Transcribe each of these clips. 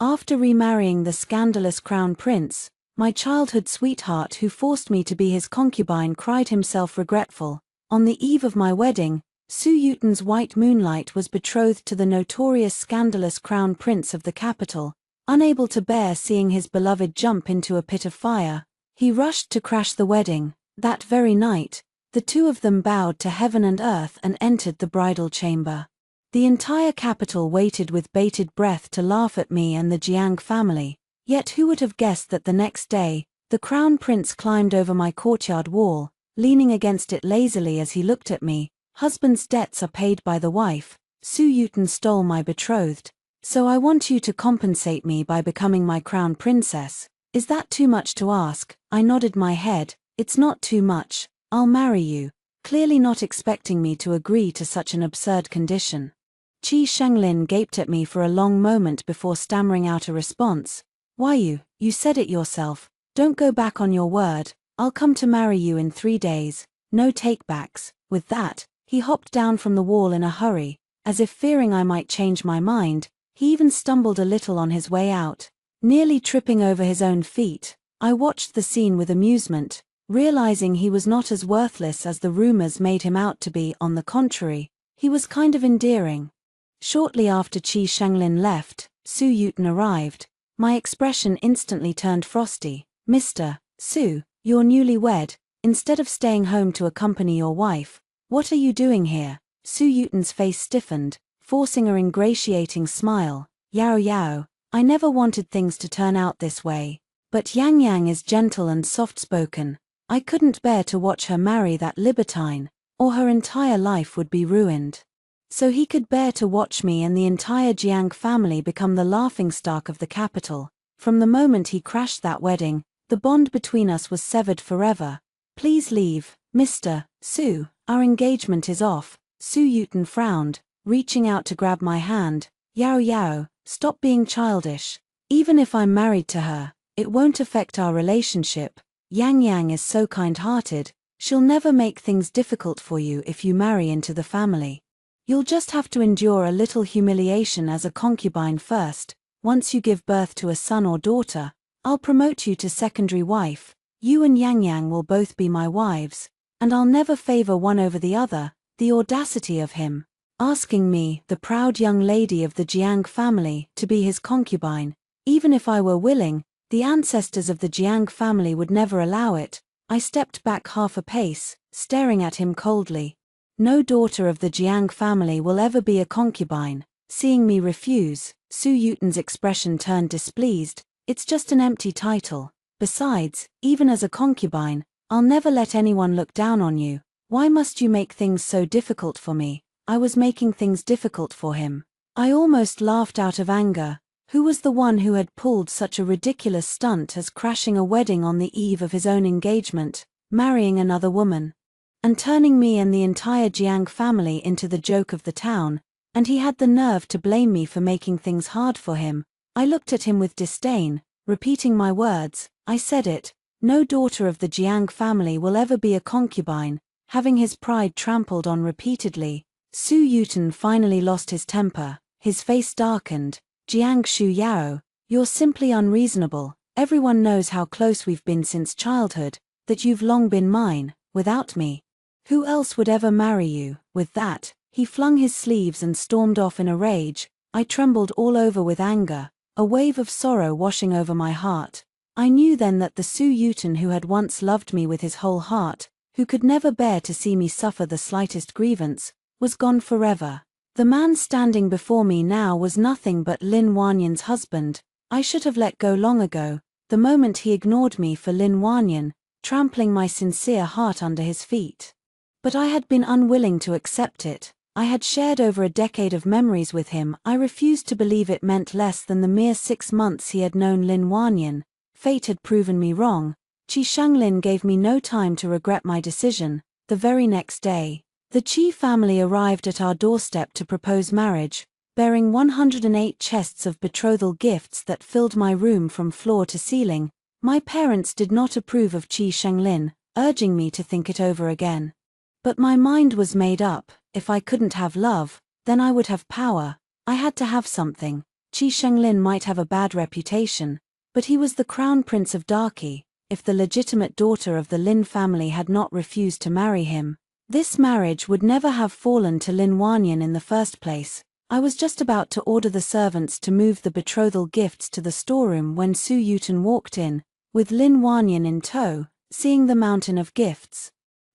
After remarrying the scandalous crown prince, my childhood sweetheart who forced me to be his concubine cried himself regretful. On the eve of my wedding, Su Yuten's white moonlight was betrothed to the notorious scandalous crown prince of the capital. Unable to bear seeing his beloved jump into a pit of fire, he rushed to crash the wedding. That very night, the two of them bowed to heaven and earth and entered the bridal chamber. The entire capital waited with bated breath to laugh at me and the Jiang family, yet who would have guessed that the next day, the crown prince climbed over my courtyard wall, leaning against it lazily as he looked at me. Husband's debts are paid by the wife. Su Yuten stole my betrothed, so I want you to compensate me by becoming my crown princess. Is that too much to ask? I nodded my head. It's not too much. I'll marry you, clearly not expecting me to agree to such an absurd condition. Qi Shenglin gaped at me for a long moment before stammering out a response. Why you said it yourself. Don't go back on your word. I'll come to marry you in 3 days. No takebacks. With that, he hopped down from the wall in a hurry, as if fearing I might change my mind. He even stumbled a little on his way out, nearly tripping over his own feet. I watched the scene with amusement, realizing he was not as worthless as the rumors made him out to be. On the contrary, he was kind of endearing. Shortly after Qi Shenglin left, Su Yuten arrived. My expression instantly turned frosty. Mr. Su, you're newlywed. Instead of staying home to accompany your wife, what are you doing here? Su Yuten's face stiffened, forcing an ingratiating smile. Yao Yao, I never wanted things to turn out this way. But Yang Yang is gentle and soft-spoken. I couldn't bear to watch her marry that libertine, or her entire life would be ruined. So he could bear to watch me and the entire Jiang family become the laughingstock of the capital. From the moment he crashed that wedding, the bond between us was severed forever. Please leave, Mr. Su, our engagement is off. Su Yuten frowned, reaching out to grab my hand. Yao Yao, stop being childish. Even if I'm married to her, it won't affect our relationship. Yang Yang is so kind-hearted, she'll never make things difficult for you if you marry into the family. You'll just have to endure a little humiliation as a concubine first. Once you give birth to a son or daughter, I'll promote you to secondary wife. You and Yang Yang will both be my wives, and I'll never favor one over the other. The audacity of him, asking me, the proud young lady of the Jiang family, to be his concubine. Even if I were willing, the ancestors of the Jiang family would never allow it. I stepped back half a pace, staring at him coldly. No daughter of the Jiang family will ever be a concubine. Seeing me refuse, Su Yuten's expression turned displeased. It's just an empty title. Besides, even as a concubine, I'll never let anyone look down on you. Why must you make things so difficult for me? I was making things difficult for him. I almost laughed out of anger. Who was the one who had pulled such a ridiculous stunt as crashing a wedding on the eve of his own engagement, marrying another woman, and turning me and the entire Jiang family into the joke of the town? And he had the nerve to blame me for making things hard for him. I looked at him with disdain, repeating my words. I said it. No daughter of the Jiang family will ever be a concubine. Having his pride trampled on repeatedly, Su Yuten finally lost his temper. His face darkened. Jiang Shu Yao, you're simply unreasonable. Everyone knows how close we've been since childhood, that you've long been mine. Without me, who else would ever marry you? With that, he flung his sleeves and stormed off in a rage. I trembled all over with anger, a wave of sorrow washing over my heart. I knew then that the Su Yuten who had once loved me with his whole heart, who could never bear to see me suffer the slightest grievance, was gone forever. The man standing before me now was nothing but Lin Wanyan's husband. I should have let go long ago, the moment he ignored me for Lin Wanyan, trampling my sincere heart under his feet. But I had been unwilling to accept it. I had shared over a decade of memories with him. I refused to believe it meant less than the mere 6 months he had known Lin Wanyan. Fate had proven me wrong. Qi Shenglin gave me no time to regret my decision. The very next day, the Qi family arrived at our doorstep to propose marriage, bearing 108 chests of betrothal gifts that filled my room from floor to ceiling. My parents did not approve of Qi Shenglin, urging me to think it over again. But my mind was made up. If I couldn't have love, then I would have power. I had to have something. Qi Shenglin might have a bad reputation, but he was the crown prince of Darky. If the legitimate daughter of the Lin family had not refused to marry him, this marriage would never have fallen to Lin Wanyan in the first place. I was just about to order the servants to move the betrothal gifts to the storeroom when Su Yuten walked in, with Lin Wanyan in tow, seeing the mountain of gifts.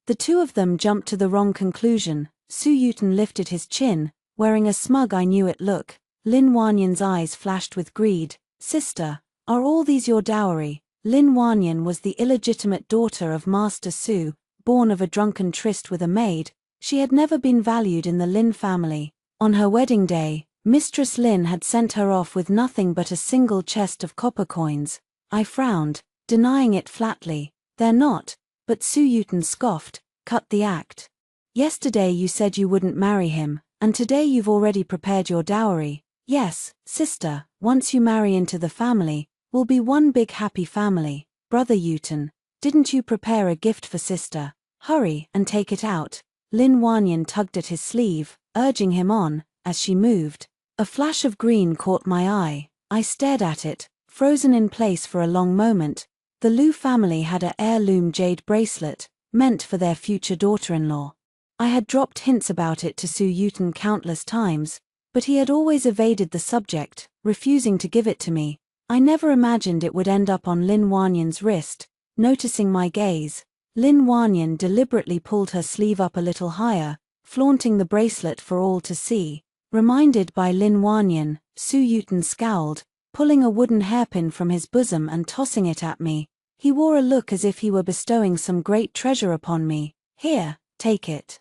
The two of them jumped to the wrong conclusion. Su Yuten lifted his chin, wearing a smug "I knew it" look. Lin Wanyan's eyes flashed with greed. "Sister, are all these your dowry?" Lin Wanyan was the illegitimate daughter of Master Su, born of a drunken tryst with a maid. She had never been valued in the Lin family. On her wedding day, Mistress Lin had sent her off with nothing but a single chest of copper coins. I frowned, denying it flatly. "They're not," but Su Yuten scoffed. "Cut the act. Yesterday you said you wouldn't marry him, and today you've already prepared your dowry." "Yes, sister, once you marry into the family, we'll be one big happy family." "Brother Yuten, didn't you prepare a gift for sister? Hurry and take it out." Lin Wanyan tugged at his sleeve, urging him on. As she moved, a flash of green caught my eye. I stared at it, frozen in place for a long moment. The Lu family had a heirloom jade bracelet, meant for their future daughter-in-law. I had dropped hints about it to Su Yuten countless times, but he had always evaded the subject, refusing to give it to me. I never imagined it would end up on Lin Wanyan's wrist. Noticing my gaze, Lin Wanyan deliberately pulled her sleeve up a little higher, flaunting the bracelet for all to see. Reminded by Lin Wanyan, Su Yuten scowled, pulling a wooden hairpin from his bosom and tossing it at me. He wore a look as if he were bestowing some great treasure upon me. "Here, take it."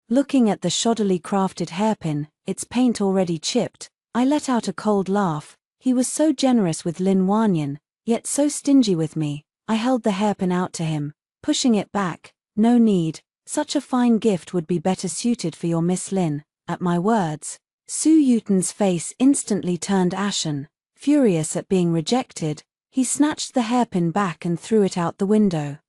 Looking at the shoddily crafted hairpin, its paint already chipped, I let out a cold laugh. He was so generous with Lin Wanyan, yet so stingy with me. I held the hairpin out to him, pushing it back. "No need. Such a fine gift would be better suited for your Miss Lin." At my words, Su Yuten's face instantly turned ashen. Furious at being rejected, he snatched the hairpin back and threw it out the window.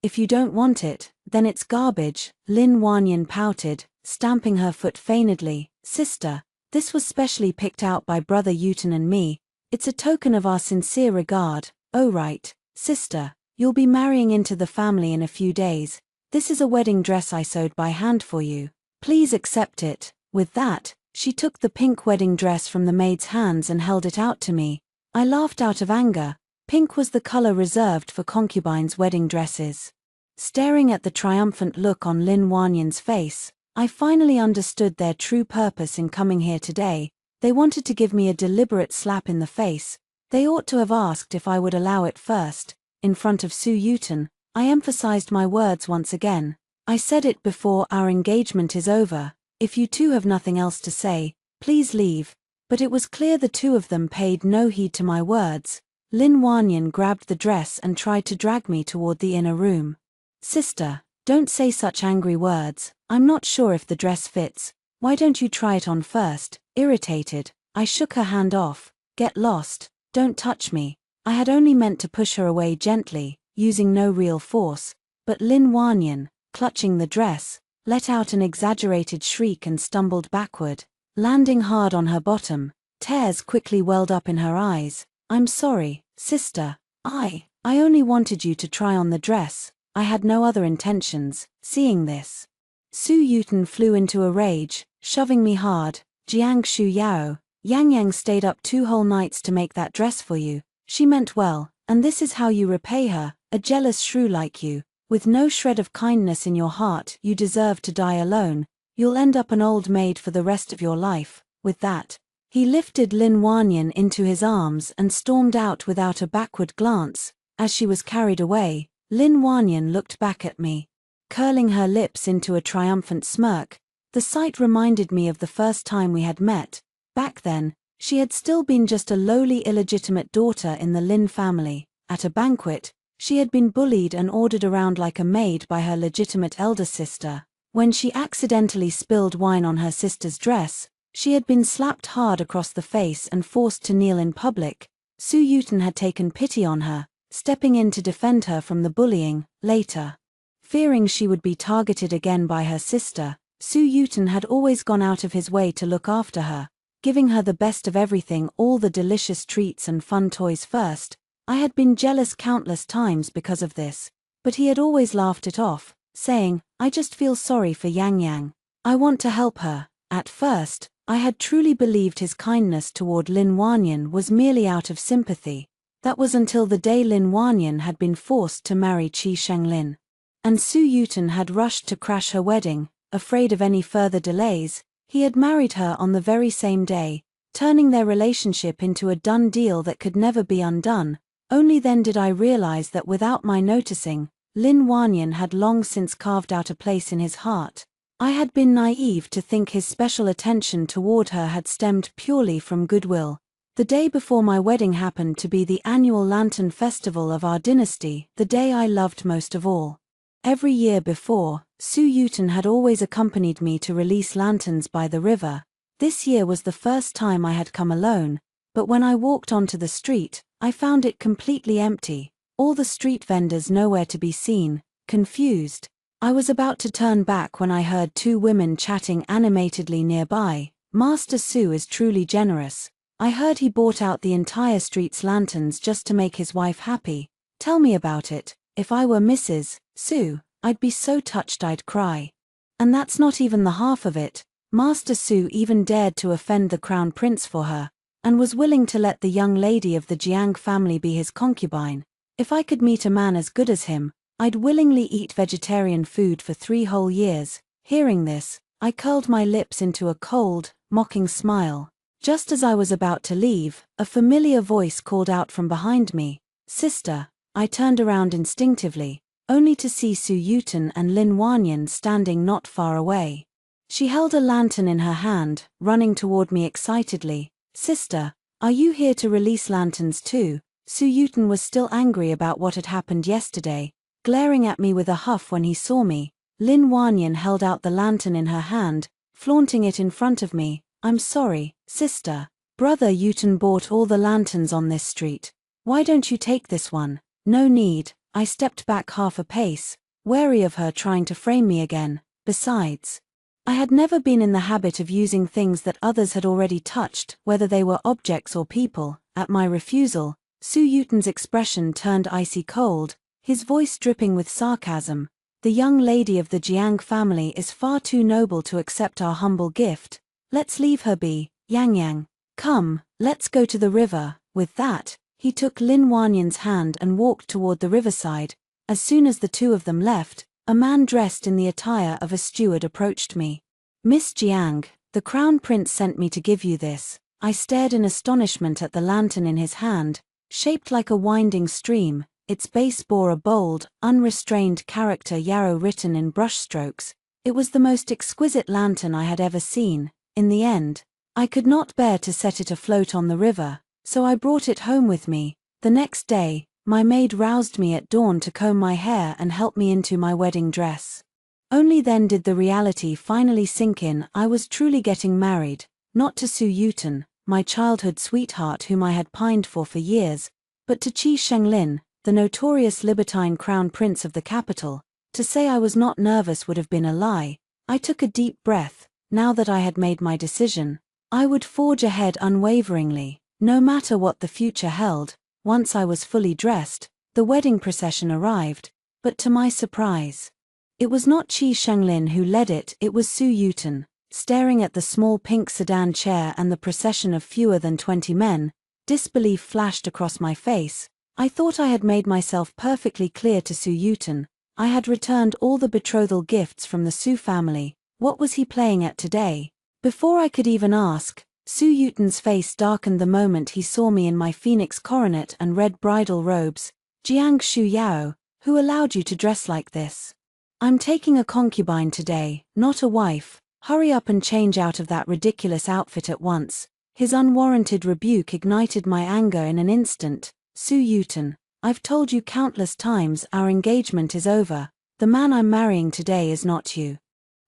"If you don't want it, then it's garbage." Lin Wanyan pouted, stamping her foot feignedly. "Sister, this was specially picked out by Brother Yuten and me. It's a token of our sincere regard." "Oh right, sister, you'll be marrying into the family in a few days. This is a wedding dress I sewed by hand for you. Please accept it." With that, she took the pink wedding dress from the maid's hands and held it out to me. I laughed out of anger. Pink was the color reserved for concubines' wedding dresses. Staring at the triumphant look on Lin Wanyan's face, I finally understood their true purpose in coming here today. They wanted to give me a deliberate slap in the face. They ought to have asked if I would allow it first. In front of Su Yuten, I emphasized my words once again. "I said it before our engagement is over. If you two have nothing else to say, please leave." But it was clear the two of them paid no heed to my words. Lin Wanyan grabbed the dress and tried to drag me toward the inner room. "Sister, don't say such angry words. I'm not sure if the dress fits. Why don't you try it on first?" Irritated, I shook her hand off. "Get lost, don't touch me." I had only meant to push her away gently, using no real force, but Lin Wanyan, clutching the dress, let out an exaggerated shriek and stumbled backward, landing hard on her bottom. Tears quickly welled up in her eyes. "I'm sorry, sister. I only wanted you to try on the dress. I had no other intentions." Seeing this, Su Yuten flew into a rage, shoving me hard. "Jiang Shu Yao, Yang Yang stayed up 2 whole nights to make that dress for you. She meant well, and this is how you repay her, a jealous shrew like you. With no shred of kindness in your heart, you deserve to die alone. You'll end up an old maid for the rest of your life." With that, he lifted Lin Wanyan into his arms and stormed out without a backward glance. As she was carried away, Lin Wanyan looked back at me, curling her lips into a triumphant smirk. The sight reminded me of the first time we had met. Back then, she had still been just a lowly illegitimate daughter in the Lin family. At a banquet, she had been bullied and ordered around like a maid by her legitimate elder sister. When she accidentally spilled wine on her sister's dress, she had been slapped hard across the face and forced to kneel in public. Su Yuten had taken pity on her, stepping in to defend her from the bullying. Later, fearing she would be targeted again by her sister, Su Yuten had always gone out of his way to look after her. giving her the best of everything, all the delicious treats and fun toys first. I had been jealous countless times because of this, but he had always laughed it off, saying, "I just feel sorry for Yang Yang. I want to help her." At first, I had truly believed his kindness toward Lin Wanyan was merely out of sympathy. That was until the day Lin Wanyan had been forced to marry Qi Shenglin. And Su Yuten had rushed to crash her wedding, afraid of any further delays. He had married her on the very same day, turning their relationship into a done deal that could never be undone. Only then did I realize that without my noticing, Lin Wanyan had long since carved out a place in his heart. I had been naive to think his special attention toward her had stemmed purely from goodwill. The day before my wedding happened to be the annual lantern festival of our dynasty, the day I loved most of all. Every year before, Su Yuten had always accompanied me to release lanterns by the river. This year was the first time I had come alone, but when I walked onto the street, I found it completely empty, all the street vendors nowhere to be seen. Confused, I was about to turn back when I heard two women chatting animatedly nearby. "Master Su is truly generous. I heard he bought out the entire street's lanterns just to make his wife happy. Tell me about it. If I were Mrs. Su, I'd be so touched I'd cry." And that's not even the half of it. Master Su even dared to offend the crown prince for her, and was willing to let the young lady of the Jiang family be his concubine. If I could meet a man as good as him, I'd willingly eat vegetarian food for 3 whole years. Hearing this, I curled my lips into a cold, mocking smile. Just as I was about to leave, a familiar voice called out from behind me, "Sister." I turned around instinctively, only to see Su Yuten and Lin Wanyan standing not far away. She held a lantern in her hand, running toward me excitedly. "Sister, are you here to release lanterns too?" Su Yuten was still angry about what had happened yesterday, glaring at me with a huff when he saw me. Lin Wanyan held out the lantern in her hand, flaunting it in front of me. "I'm sorry, sister. Brother Yuten bought all the lanterns on this street. Why don't you take this one?" "No need." I stepped back half a pace, wary of her trying to frame me again. Besides, I had never been in the habit of using things that others had already touched, whether they were objects or people. At my refusal, Su Yuten's expression turned icy cold, his voice dripping with sarcasm. "The young lady of the Jiang family is far too noble to accept our humble gift. Let's leave her be, Yang Yang. Come, let's go to the river." With that, he took Lin Wanyan's hand and walked toward the riverside. As soon as the two of them left, a man dressed in the attire of a steward approached me. "Miss Jiang, the crown prince sent me to give you this." I stared in astonishment at the lantern in his hand, shaped like a winding stream. Its base bore a bold, unrestrained character yarrow written in brushstrokes. It was the most exquisite lantern I had ever seen. In the end, I could not bear to set it afloat on the river, so I brought it home with me. The next day, my maid roused me at dawn to comb my hair and help me into my wedding dress. Only then did the reality finally sink in. I was truly getting married, not to Su Yuten, my childhood sweetheart whom I had pined for years, but to Qi Shenglin, the notorious libertine crown prince of the capital. To say I was not nervous would have been a lie. I took a deep breath. Now that I had made my decision, I would forge ahead unwaveringly, no matter what the future held. Once I was fully dressed, the wedding procession arrived, but to my surprise, it was not Qi Shenglin who led it, it was Su Yuten. Staring at the small pink sedan chair and the procession of fewer than 20 men, disbelief flashed across my face. I thought I had made myself perfectly clear to Su Yuten. I had returned all the betrothal gifts from the Su family. What was he playing at today? Before I could even ask, Su Yuten's face darkened the moment he saw me in my phoenix coronet and red bridal robes. "Jiang Shu Yao, who allowed you to dress like this?" "I'm taking a concubine today, not a wife. Hurry up and change out of that ridiculous outfit at once." His unwarranted rebuke ignited my anger in an instant. "Su Yuten, I've told you countless times our engagement is over. The man I'm marrying today is not you.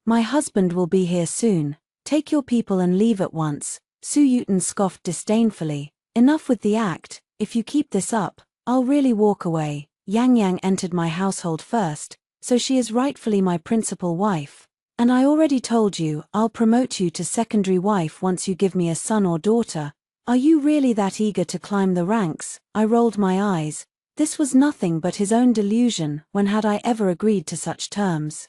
My husband will be here soon. Take your people and leave at once." Su Yuten scoffed disdainfully. "Enough with the act. If you keep this up, I'll really walk away. Yang Yang entered my household first, so she is rightfully my principal wife. And I already told you, I'll promote you to secondary wife once you give me a son or daughter. Are you really that eager to climb the ranks? I rolled my eyes. This was nothing but his own delusion. When had I ever agreed to such terms?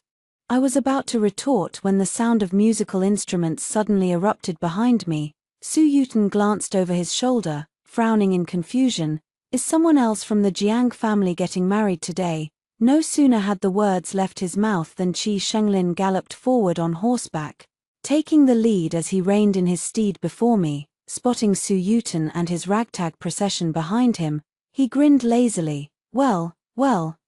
I was about to retort when the sound of musical instruments suddenly erupted behind me. Su Yuten glanced over his shoulder, frowning in confusion. Is someone else from the Jiang family getting married today? No sooner had the words left his mouth than Qi Shenglin galloped forward on horseback, taking the lead as he reined in his steed before me. Spotting Su Yuten and his ragtag procession behind him, he grinned lazily. Well,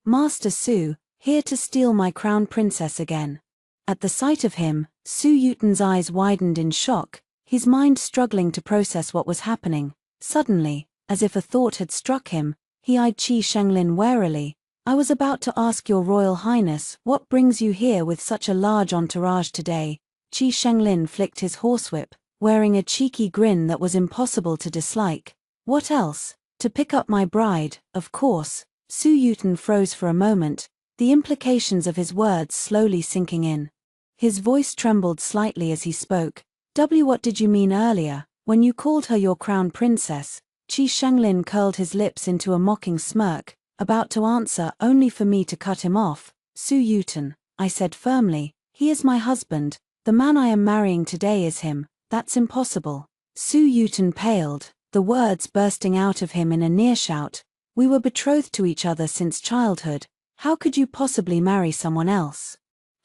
Master Su, here to steal my crown princess again. At the sight of him, Su Yuten's eyes widened in shock, his mind struggling to process what was happening. Suddenly, as if a thought had struck him, he eyed Qi Shenglin warily. I was about to ask your Royal Highness, what brings you here with such a large entourage today? Qi Shenglin flicked his horsewhip, wearing a cheeky grin that was impossible to dislike. What else? To pick up my bride, of course. Su Yuten froze for a moment, the implications of his words slowly sinking in. His voice trembled slightly as he spoke. What did you mean earlier, when you called her your crown princess? Qi Shenglin curled his lips into a mocking smirk, about to answer only for me to cut him off. Su Yuten, I said firmly, he is my husband, the man I am marrying today is him. That's impossible. Su Yuten paled, the words bursting out of him in a near shout. We were betrothed to each other since childhood. How could you possibly marry someone else?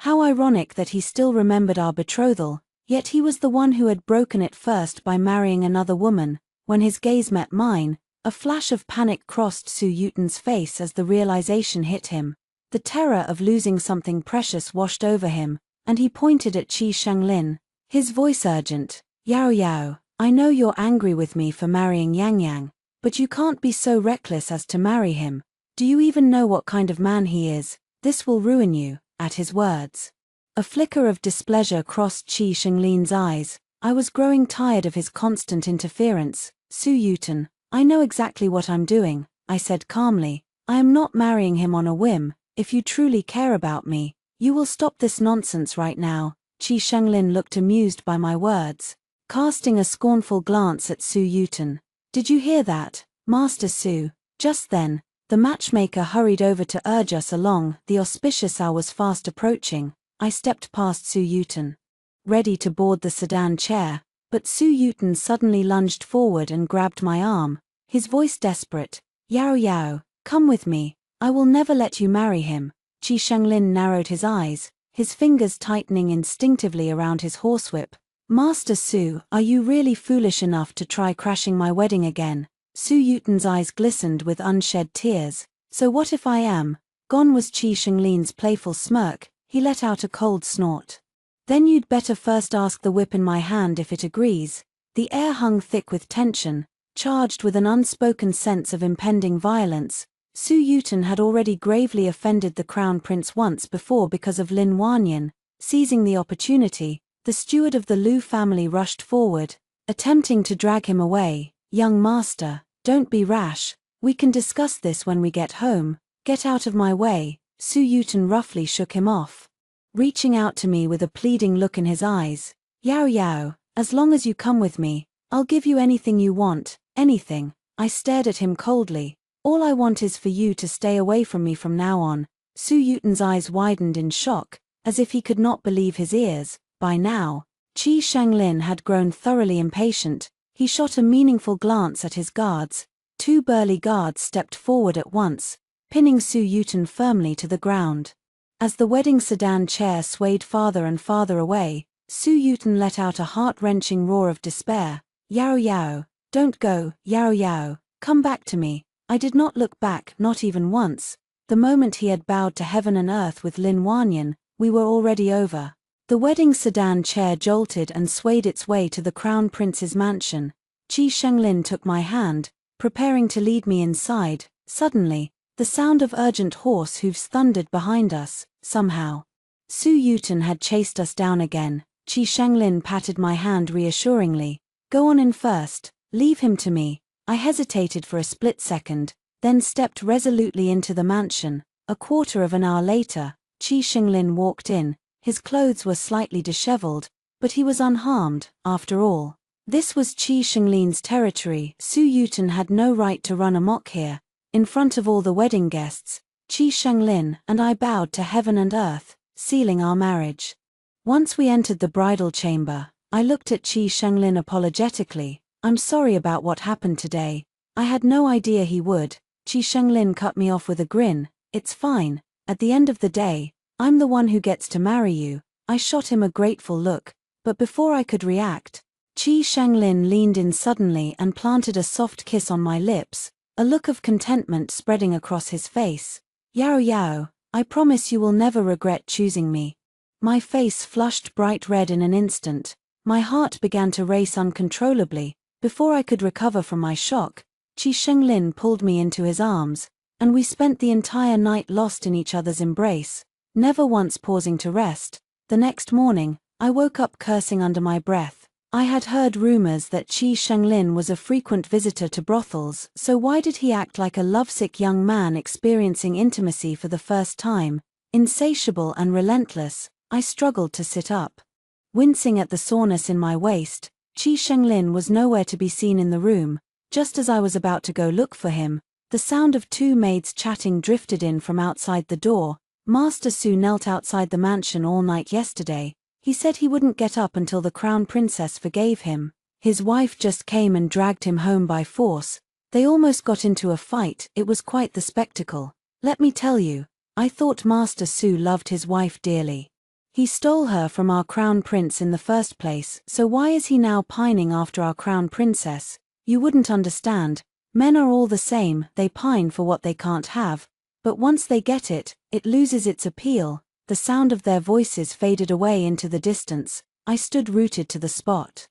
How ironic that he still remembered our betrothal, yet he was the one who had broken it first by marrying another woman. When his gaze met mine, a flash of panic crossed Su Yuten's face as the realization hit him. The terror of losing something precious washed over him, and he pointed at Qi Shenglin, his voice urgent. Yao, I know you're angry with me for marrying Yang, but you can't be so reckless as to marry him. Do you even know what kind of man he is? This will ruin you. At his words, a flicker of displeasure crossed Qi Shenglin's eyes. I was growing tired of his constant interference. Su Yuten, I know exactly what I'm doing, I said calmly. I am not marrying him on a whim. If you truly care about me, you will stop this nonsense right now. Qi Shenglin looked amused by my words, casting a scornful glance at Su Yuten. Did you hear that, Master Su? Just then, the matchmaker hurried over to urge us along. The auspicious hour was fast approaching. I stepped past Su Yuten, ready to board the sedan chair, but Su Yuten suddenly lunged forward and grabbed my arm, his voice desperate. Yao, come with me. I will never let you marry him. Qi Shenglin narrowed his eyes, his fingers tightening instinctively around his horsewhip. Master Su, are you really foolish enough to try crashing my wedding again? Su Yuten's eyes glistened with unshed tears. So what if I am? Gone was Qi Shenglin's playful smirk. He let out a cold snort. Then you'd better first ask the whip in my hand if it agrees. The air hung thick with tension, charged with an unspoken sense of impending violence. Su Yuten had already gravely offended the crown prince once before because of Lin Wanyan. Seizing the opportunity, the steward of the Lu family rushed forward, attempting to drag him away. Young master, don't be rash. We can discuss this when we get home. Get out of my way. Su Yuten roughly shook him off, reaching out to me with a pleading look in his eyes. Yao, as long as you come with me, I'll give you anything you want, anything. I stared at him coldly. All I want is for you to stay away from me from now on. Su Yuten's eyes widened in shock, as if he could not believe his ears. By now, Qi Shenglin had grown thoroughly impatient. He shot a meaningful glance at his guards. Two burly guards stepped forward at once, pinning Su Yuten firmly to the ground. As the wedding sedan chair swayed farther and farther away, Su Yuten let out a heart-wrenching roar of despair. Yao, don't go. Yao, come back to me. I did not look back, not even once. The moment he had bowed to heaven and earth with Lin Wanyan, we were already over. The wedding sedan chair jolted and swayed its way to the crown prince's mansion. Qi Shenglin took my hand, preparing to lead me inside. Suddenly, the sound of urgent horse hooves thundered behind us. Somehow, Su Yuten had chased us down again. Qi Shenglin patted my hand reassuringly. Go on in first. Leave him to me. I hesitated for a split second, then stepped resolutely into the mansion. A quarter of an hour later, Qi Shenglin walked in, His clothes were slightly disheveled, but he was unharmed, after all. This was Qi Shenglin's territory. Su Yuten had no right to run amok here. In front of all the wedding guests, Qi Shenglin and I bowed to heaven and earth, sealing our marriage. Once we entered the bridal chamber, I looked at Qi Shenglin apologetically. "I'm sorry about what happened today. I had no idea he would." Qi Shenglin cut me off with a grin. "It's fine. At the end of the day, I'm the one who gets to marry you." I shot him a grateful look, but before I could react, Qi Shenglin leaned in suddenly and planted a soft kiss on my lips, a look of contentment spreading across his face. "Yao Yao, I promise you will never regret choosing me." My face flushed bright red in an instant. My heart began to race uncontrollably. Before I could recover from my shock, Qi Shenglin pulled me into his arms, and we spent the entire night lost in each other's embrace, never once pausing to rest. The next morning, I woke up cursing under my breath. I had heard rumors that Qi Shenglin was a frequent visitor to brothels, so why did he act like a lovesick young man experiencing intimacy for the first time? Insatiable and relentless, I struggled to sit up. Wincing at the soreness in my waist, Qi Shenglin was nowhere to be seen in the room. Just as I was about to go look for him, the sound of two maids chatting drifted in from outside the door. "Master Su knelt outside the mansion all night yesterday. He said he wouldn't get up until the crown princess forgave him. His wife just came and dragged him home by force. They almost got into a fight. It was quite the spectacle. Let me tell you, I thought Master Su loved his wife dearly. He stole her from our crown prince in the first place, so why is he now pining after our crown princess? You wouldn't understand. Men are all the same, they pine for what they can't have. But once they get it, it loses its appeal." The sound of their voices faded away into the distance. I stood rooted to the spot,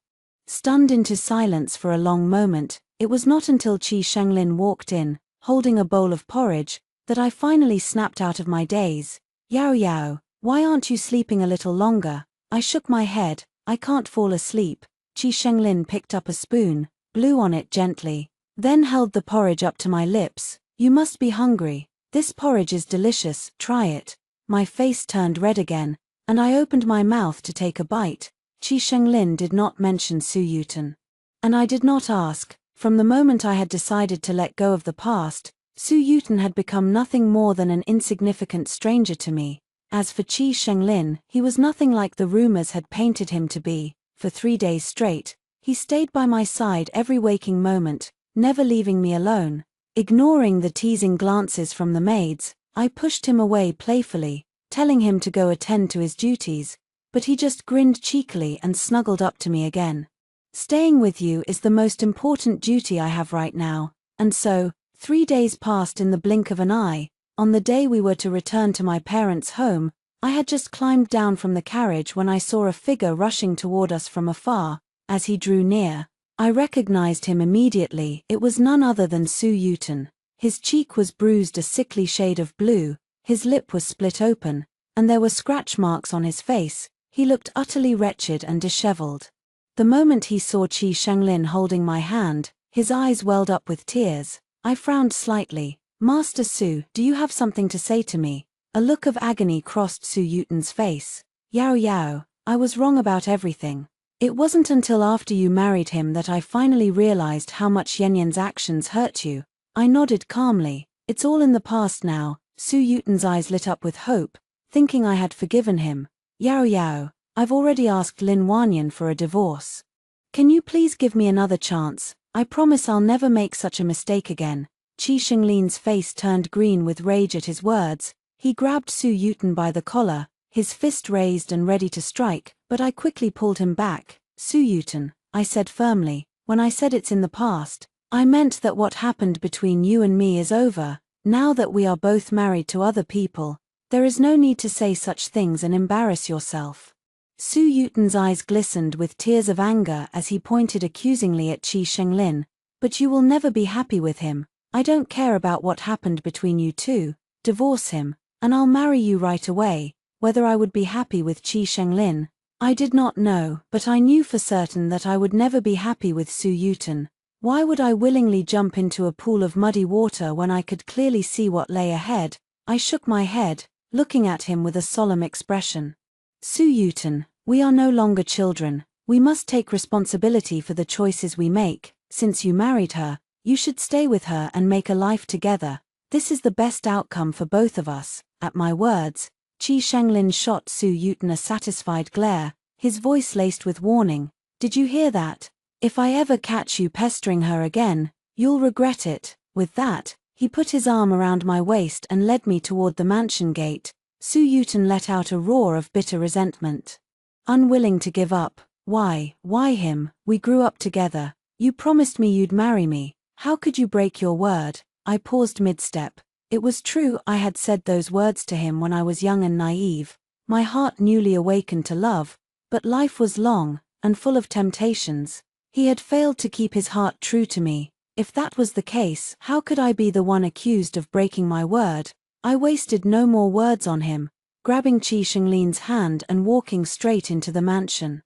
stunned into silence for a long moment. It was not until Qi Shenglin walked in, holding a bowl of porridge, that I finally snapped out of my daze. "Yao Yao, why aren't you sleeping a little longer?" I shook my head. "I can't fall asleep." Qi Shenglin picked up a spoon, blew on it gently, then held the porridge up to my lips. "You must be hungry. This porridge is delicious, try it." My face turned red again, and I opened my mouth to take a bite. Qi Shenglin did not mention Su Yuten. And I did not ask. From the moment I had decided to let go of the past, Su Yuten had become nothing more than an insignificant stranger to me. As for Qi Shenglin, he was nothing like the rumors had painted him to be. For 3 days straight, he stayed by my side every waking moment, never leaving me alone. Ignoring the teasing glances from the maids, I pushed him away playfully, telling him to go attend to his duties, but he just grinned cheekily and snuggled up to me again. "Staying with you is the most important duty I have right now." And so, 3 days passed in the blink of an eye. On the day we were to return to my parents' home, I had just climbed down from the carriage when I saw a figure rushing toward us from afar. As he drew near, I recognized him immediately. It was none other than Su Yuten. His cheek was bruised a sickly shade of blue, his lip was split open, and there were scratch marks on his face. He looked utterly wretched and disheveled. The moment he saw Qi Shenglin holding my hand, his eyes welled up with tears. I frowned slightly. "Master Su, do you have something to say to me?" A look of agony crossed Su Yuten's face. "Yao Yao, I was wrong about everything. It wasn't until after you married him that I finally realized how much Yanyan's actions hurt you." I nodded calmly. "It's all in the past now." Su Yuten's eyes lit up with hope, thinking I had forgiven him. "Yao Yao, I've already asked Lin Wanyan for a divorce. Can you please give me another chance? I promise I'll never make such a mistake again." Qi Shenglin's face turned green with rage at his words. He grabbed Su Yuten by the collar, his fist raised and ready to strike, but I quickly pulled him back. "Su Yuten," I said firmly, "when I said it's in the past, I meant that what happened between you and me is over. Now that we are both married to other people, there is no need to say such things and embarrass yourself." Su Yuten's eyes glistened with tears of anger as he pointed accusingly at Qi Shenglin. "But you will never be happy with him. I don't care about what happened between you two. Divorce him, and I'll marry you right away." Whether I would be happy with Qi Shenglin, I did not know, but I knew for certain that I would never be happy with Su Yuten. Why would I willingly jump into a pool of muddy water when I could clearly see what lay ahead? I shook my head, looking at him with a solemn expression. Su Yuten, we are no longer children, we must take responsibility for the choices we make. Since you married her, you should stay with her and make a life together. This is the best outcome for both of us." At my words, Qi Shenglin shot Su Yuten a satisfied glare, his voice laced with warning. "Did you hear that? If I ever catch you pestering her again, you'll regret it." With that, he put his arm around my waist and led me toward the mansion gate. Su Yuten let out a roar of bitter resentment. Unwilling to give up. Why him? We grew up together. You promised me you'd marry me. How could you break your word? I paused mid-step. It was true, I had said those words to him when I was young and naive, my heart newly awakened to love, but life was long, and full of temptations. He had failed to keep his heart true to me. If that was the case, how could I be the one accused of breaking my word? I wasted no more words on him, grabbing Qi Shenglin's hand and walking straight into the mansion.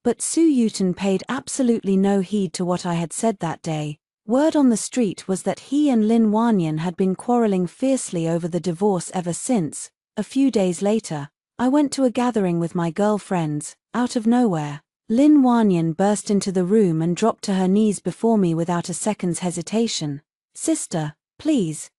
But Su Yuten paid absolutely no heed to what I had said that day. Word on the street was that he and Lin Wanyan had been quarreling fiercely over the divorce ever since. A few days later, I went to a gathering with my girlfriends. Out of nowhere, Lin Wanyan burst into the room and dropped to her knees before me without a second's hesitation. "Sister, please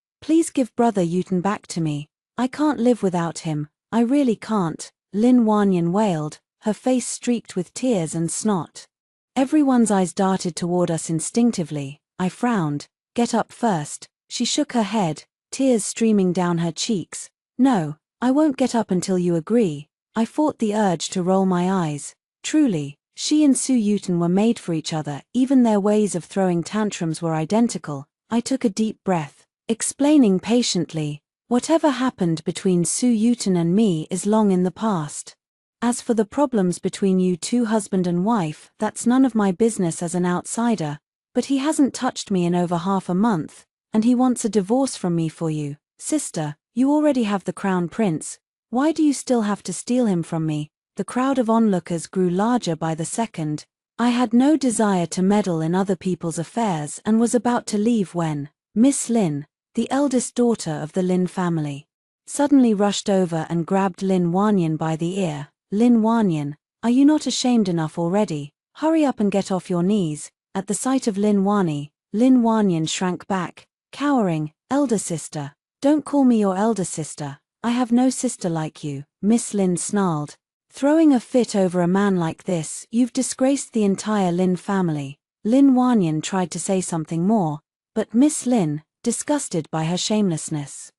give Brother Yuten back to me. I can't live without him, I really can't," Lin Wanyan wailed, her face streaked with tears and snot. Everyone's eyes darted toward us instinctively. I frowned. "Get up first." She shook her head, tears streaming down her cheeks. "No, I won't get up until you agree." I fought the urge to roll my eyes. Truly, she and Su Yuten were made for each other, even their ways of throwing tantrums were identical. I took a deep breath, explaining patiently, "Whatever happened between Su Yuten and me is long in the past. As for the problems between you two husband and wife, that's none of my business as an outsider. But he hasn't touched me in over half a month, and he wants a divorce from me for you. Sister, you already have the crown prince. Why do you still have to steal him from me?" The crowd of onlookers grew larger by the second. I had no desire to meddle in other people's affairs and was about to leave when Miss Lin, the eldest daughter of the Lin family, suddenly rushed over and grabbed Lin Wanyan by the ear. "Lin Wanyan, are you not ashamed enough already? Hurry up and get off your knees." At the sight of Lin Wanyan shrank back, cowering. "Elder sister, don't call me your elder sister. I have no sister like you," Miss Lin snarled. "Throwing a fit over a man like this, you've disgraced the entire Lin family." Lin Wanyan tried to say something more, but Miss Lin, disgusted by her shamelessness,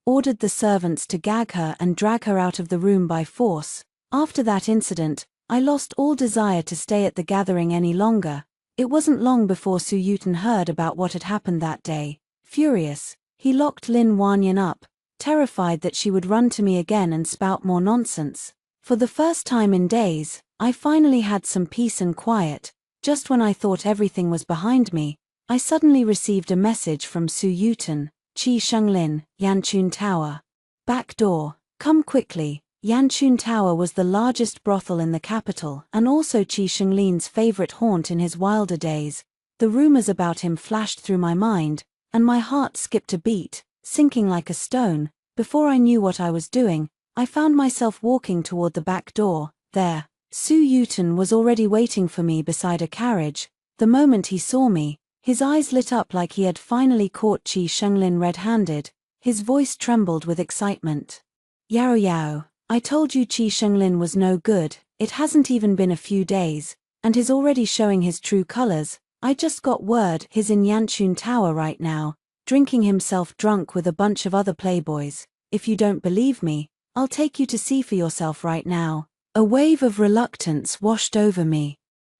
ordered the servants to gag her and drag her out of the room by force. After that incident, I lost all desire to stay at the gathering any longer. It wasn't long before Su Yuten heard about what had happened that day. Furious, he locked Lin Wanyan up, terrified that she would run to me again and spout more nonsense. For the first time in days, I finally had some peace and quiet. Just when I thought everything was behind me, I suddenly received a message from Su Yuten. "Qi Shenglin, Yanchun Tower. Back door, come quickly." Yanchun Tower was the largest brothel in the capital and also Qi Shenglin's favorite haunt in his wilder days. The rumors about him flashed through my mind, and my heart skipped a beat, sinking like a stone. Before I knew what I was doing, I found myself walking toward the back door. There, Su Yuten was already waiting for me beside a carriage. The moment he saw me, his eyes lit up like he had finally caught Qi Shenglin red-handed. His voice trembled with excitement. "Yao Yao, I told you Qi Shenglin was no good. It hasn't even been a few days, and he's already showing his true colors. I just got word he's in Yanchun Tower right now, drinking himself drunk with a bunch of other playboys. If you don't believe me, I'll take you to see for yourself right now." A wave of reluctance washed over me.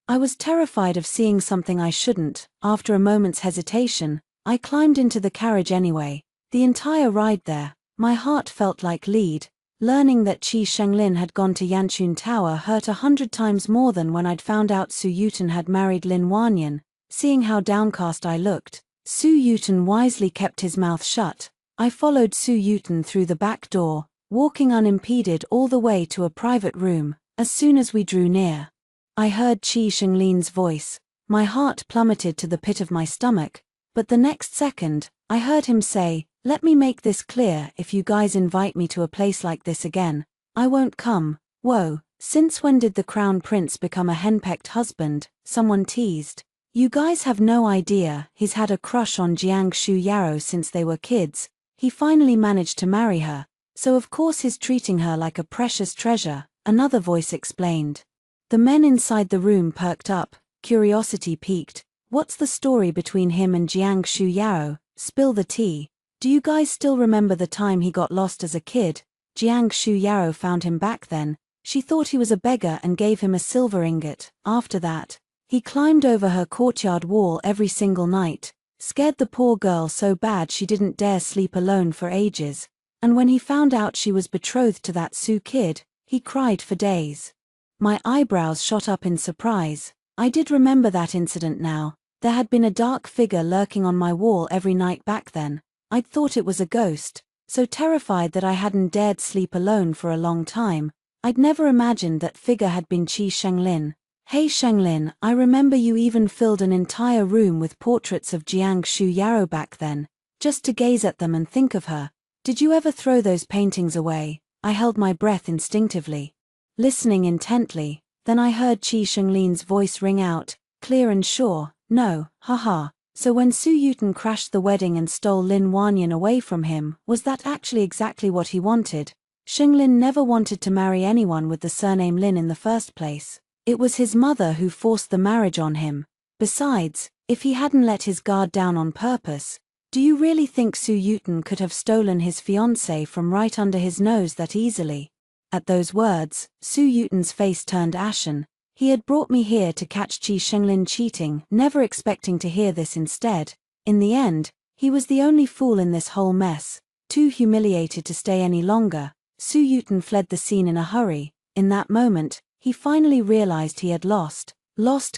I was terrified of seeing something I shouldn't. After a moment's hesitation, I climbed into the carriage anyway. The entire ride there, my heart felt like lead. Learning that Qi Shenglin had gone to Yanchun Tower hurt 100 times more than when I'd found out Su Yuten had married Lin Wanyan. Seeing how downcast I looked, Su Yuten wisely kept his mouth shut. I followed Su Yuten through the back door, walking unimpeded all the way to a private room. As soon as we drew near, I heard Qi Shenglin's voice. My heart plummeted to the pit of my stomach, but the next second, I heard him say, "Let me make this clear, if you guys invite me to a place like this again, I won't come." Whoa, Since when did the crown prince become a henpecked husband? Someone teased. You guys have no idea, he's had a crush on Jiang Shu Yarrow since they were kids. He finally managed to marry her, so of course he's treating her like a precious treasure, another voice explained. The men inside the room perked up, curiosity piqued. What's the story between him and Jiang Shu Yarrow? Spill the tea. Do you guys still remember the time he got lost as a kid? Jiang Shu Yarrow found him back then. She thought he was a beggar and gave him a silver ingot. After that, he climbed over her courtyard wall every single night, scared the poor girl so bad she didn't dare sleep alone for ages. And when he found out she was betrothed to that Su kid, he cried for days. My eyebrows shot up in surprise. I did remember that incident now. There had been a dark figure lurking on my wall every night back then. I'd thought it was a ghost, so terrified that I hadn't dared sleep alone for a long time. I'd never imagined that figure had been Qi Shenglin. Hey Shenglin, I remember you even filled an entire room with portraits of Jiang Shu Yarrow back then, just to gaze at them and think of her. Did you ever throw those paintings away? I held my breath instinctively, listening intently. Then I heard Qi Shenglin's voice ring out, clear and sure. No, haha. So when Su Yuten crashed the wedding and stole Lin Wanyan away from him, was that actually exactly what he wanted? Shenglin never wanted to marry anyone with the surname Lin in the first place. It was his mother who forced the marriage on him. Besides, if he hadn't let his guard down on purpose, do you really think Su Yuten could have stolen his fiancé from right under his nose that easily? At those words, Su Yuten's face turned ashen. He had brought me here to catch Qi Shenglin cheating, never expecting to hear this instead. In the end, he was the only fool in this whole mess. Too humiliated to stay any longer, Su Yuten fled the scene in a hurry. In that moment, he finally realized he had lost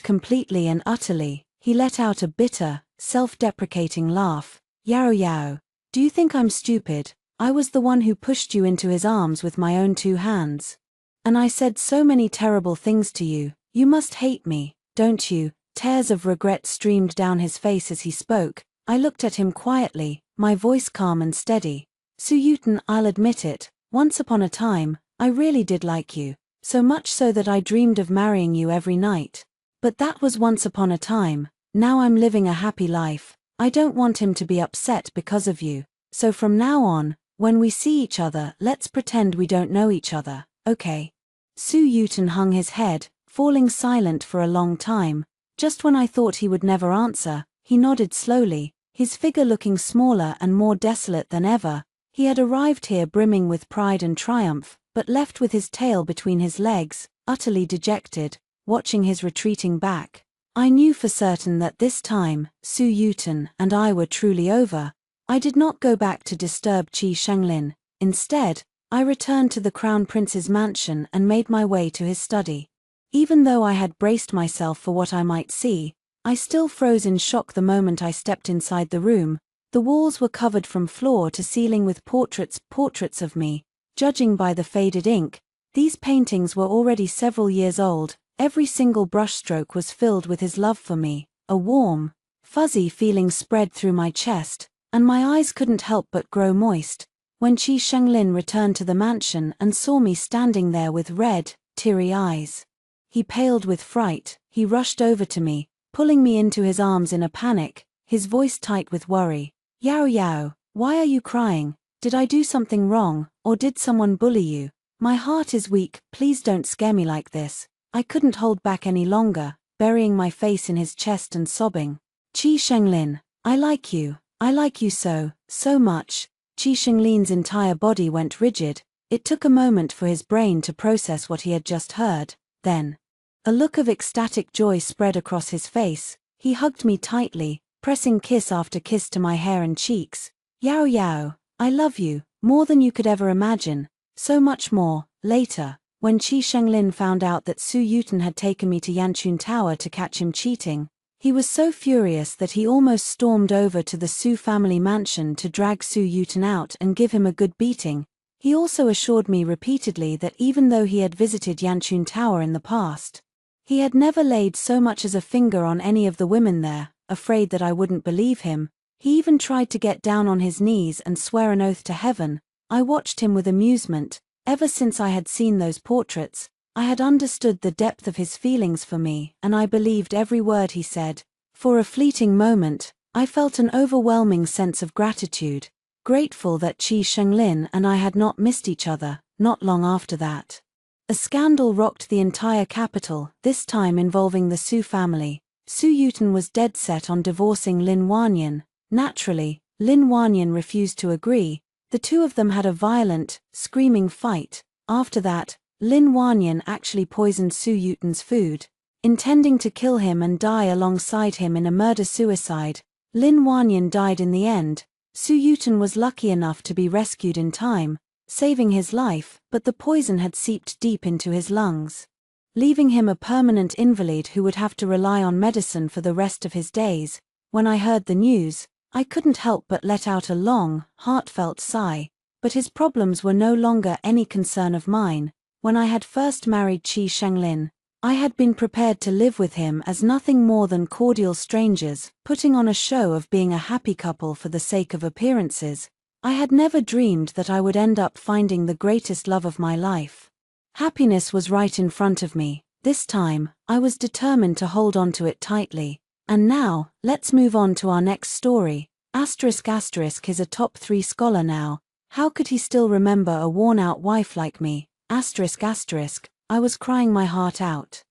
completely and utterly. He let out a bitter, self-deprecating laugh. Yao Yao, do you think I'm stupid? I was the one who pushed you into his arms with my own 2 hands. And I said so many terrible things to you. You must hate me, don't you? Tears of regret streamed down his face as he spoke. I looked at him quietly, my voice calm and steady. Su Yuten, I'll admit it, once upon a time, I really did like you. So much so that I dreamed of marrying you every night. But that was once upon a time. Now I'm living a happy life. I don't want him to be upset because of you. So from now on, when we see each other, let's pretend we don't know each other, okay? Su Yuten hung his head, falling silent for a long time. Just when I thought he would never answer, he nodded slowly, his figure looking smaller and more desolate than ever. He had arrived here brimming with pride and triumph, but left with his tail between his legs, utterly dejected, watching his retreating back. I knew for certain that this time, Su Yuten and I were truly over. I did not go back to disturb Qi Shenglin. Instead, I returned to the Crown Prince's mansion and made my way to his study. Even though I had braced myself for what I might see, I still froze in shock the moment I stepped inside the room. The walls were covered from floor to ceiling with portraits of me. Judging by the faded ink, these paintings were already several years old. Every single brushstroke was filled with his love for me. A warm, fuzzy feeling spread through my chest, and my eyes couldn't help but grow moist. When Qi Shenglin returned to the mansion and saw me standing there with red, teary eyes, he paled with fright. He rushed over to me, pulling me into his arms in a panic, his voice tight with worry. Yao Yao, why are you crying? Did I do something wrong, or did someone bully you? My heart is weak, please don't scare me like this. I couldn't hold back any longer, burying my face in his chest and sobbing. Qi Shenglin, I like you so much. Qi Shenglin's entire body went rigid. It took a moment for his brain to process what he had just heard. Then, a look of ecstatic joy spread across his face. He hugged me tightly, pressing kiss after kiss to my hair and cheeks. Yao Yao, I love you, more than you could ever imagine. So much more. Later, when Qi Shenglin found out that Su Yuten had taken me to Yanchun Tower to catch him cheating, he was so furious that he almost stormed over to the Su family mansion to drag Su Yuten out and give him a good beating. He also assured me repeatedly that even though he had visited Yanchun Tower in the past, he had never laid so much as a finger on any of the women there. Afraid that I wouldn't believe him, he even tried to get down on his knees and swear an oath to heaven. I watched him with amusement. Ever since I had seen those portraits, I had understood the depth of his feelings for me, and I believed every word he said. For a fleeting moment, I felt an overwhelming sense of gratitude, grateful that Qi Shenglin and I had not missed each other. Not long after that, a scandal rocked the entire capital, this time involving the Su family. Su Yuten was dead set on divorcing Lin Wanyan. Naturally, Lin Wanyan refused to agree. The two of them had a violent, screaming fight. After that, Lin Wanyan actually poisoned Su Yuten's food, intending to kill him and die alongside him in a murder-suicide. Lin Wanyan died in the end. Su Yuten was lucky enough to be rescued in time, saving his life, but the poison had seeped deep into his lungs, leaving him a permanent invalid who would have to rely on medicine for the rest of his days. When I heard the news, I couldn't help but let out a long, heartfelt sigh. But his problems were no longer any concern of mine. When I had first married Qi Shenglin, I had been prepared to live with him as nothing more than cordial strangers, putting on a show of being a happy couple for the sake of appearances. I had never dreamed that I would end up finding the greatest love of my life. Happiness was right in front of me. This time, I was determined to hold on to it tightly. And now, let's move on to our next story. **** is a top 3 scholar now. How could he still remember a worn-out wife like me? ****, I was crying my heart out.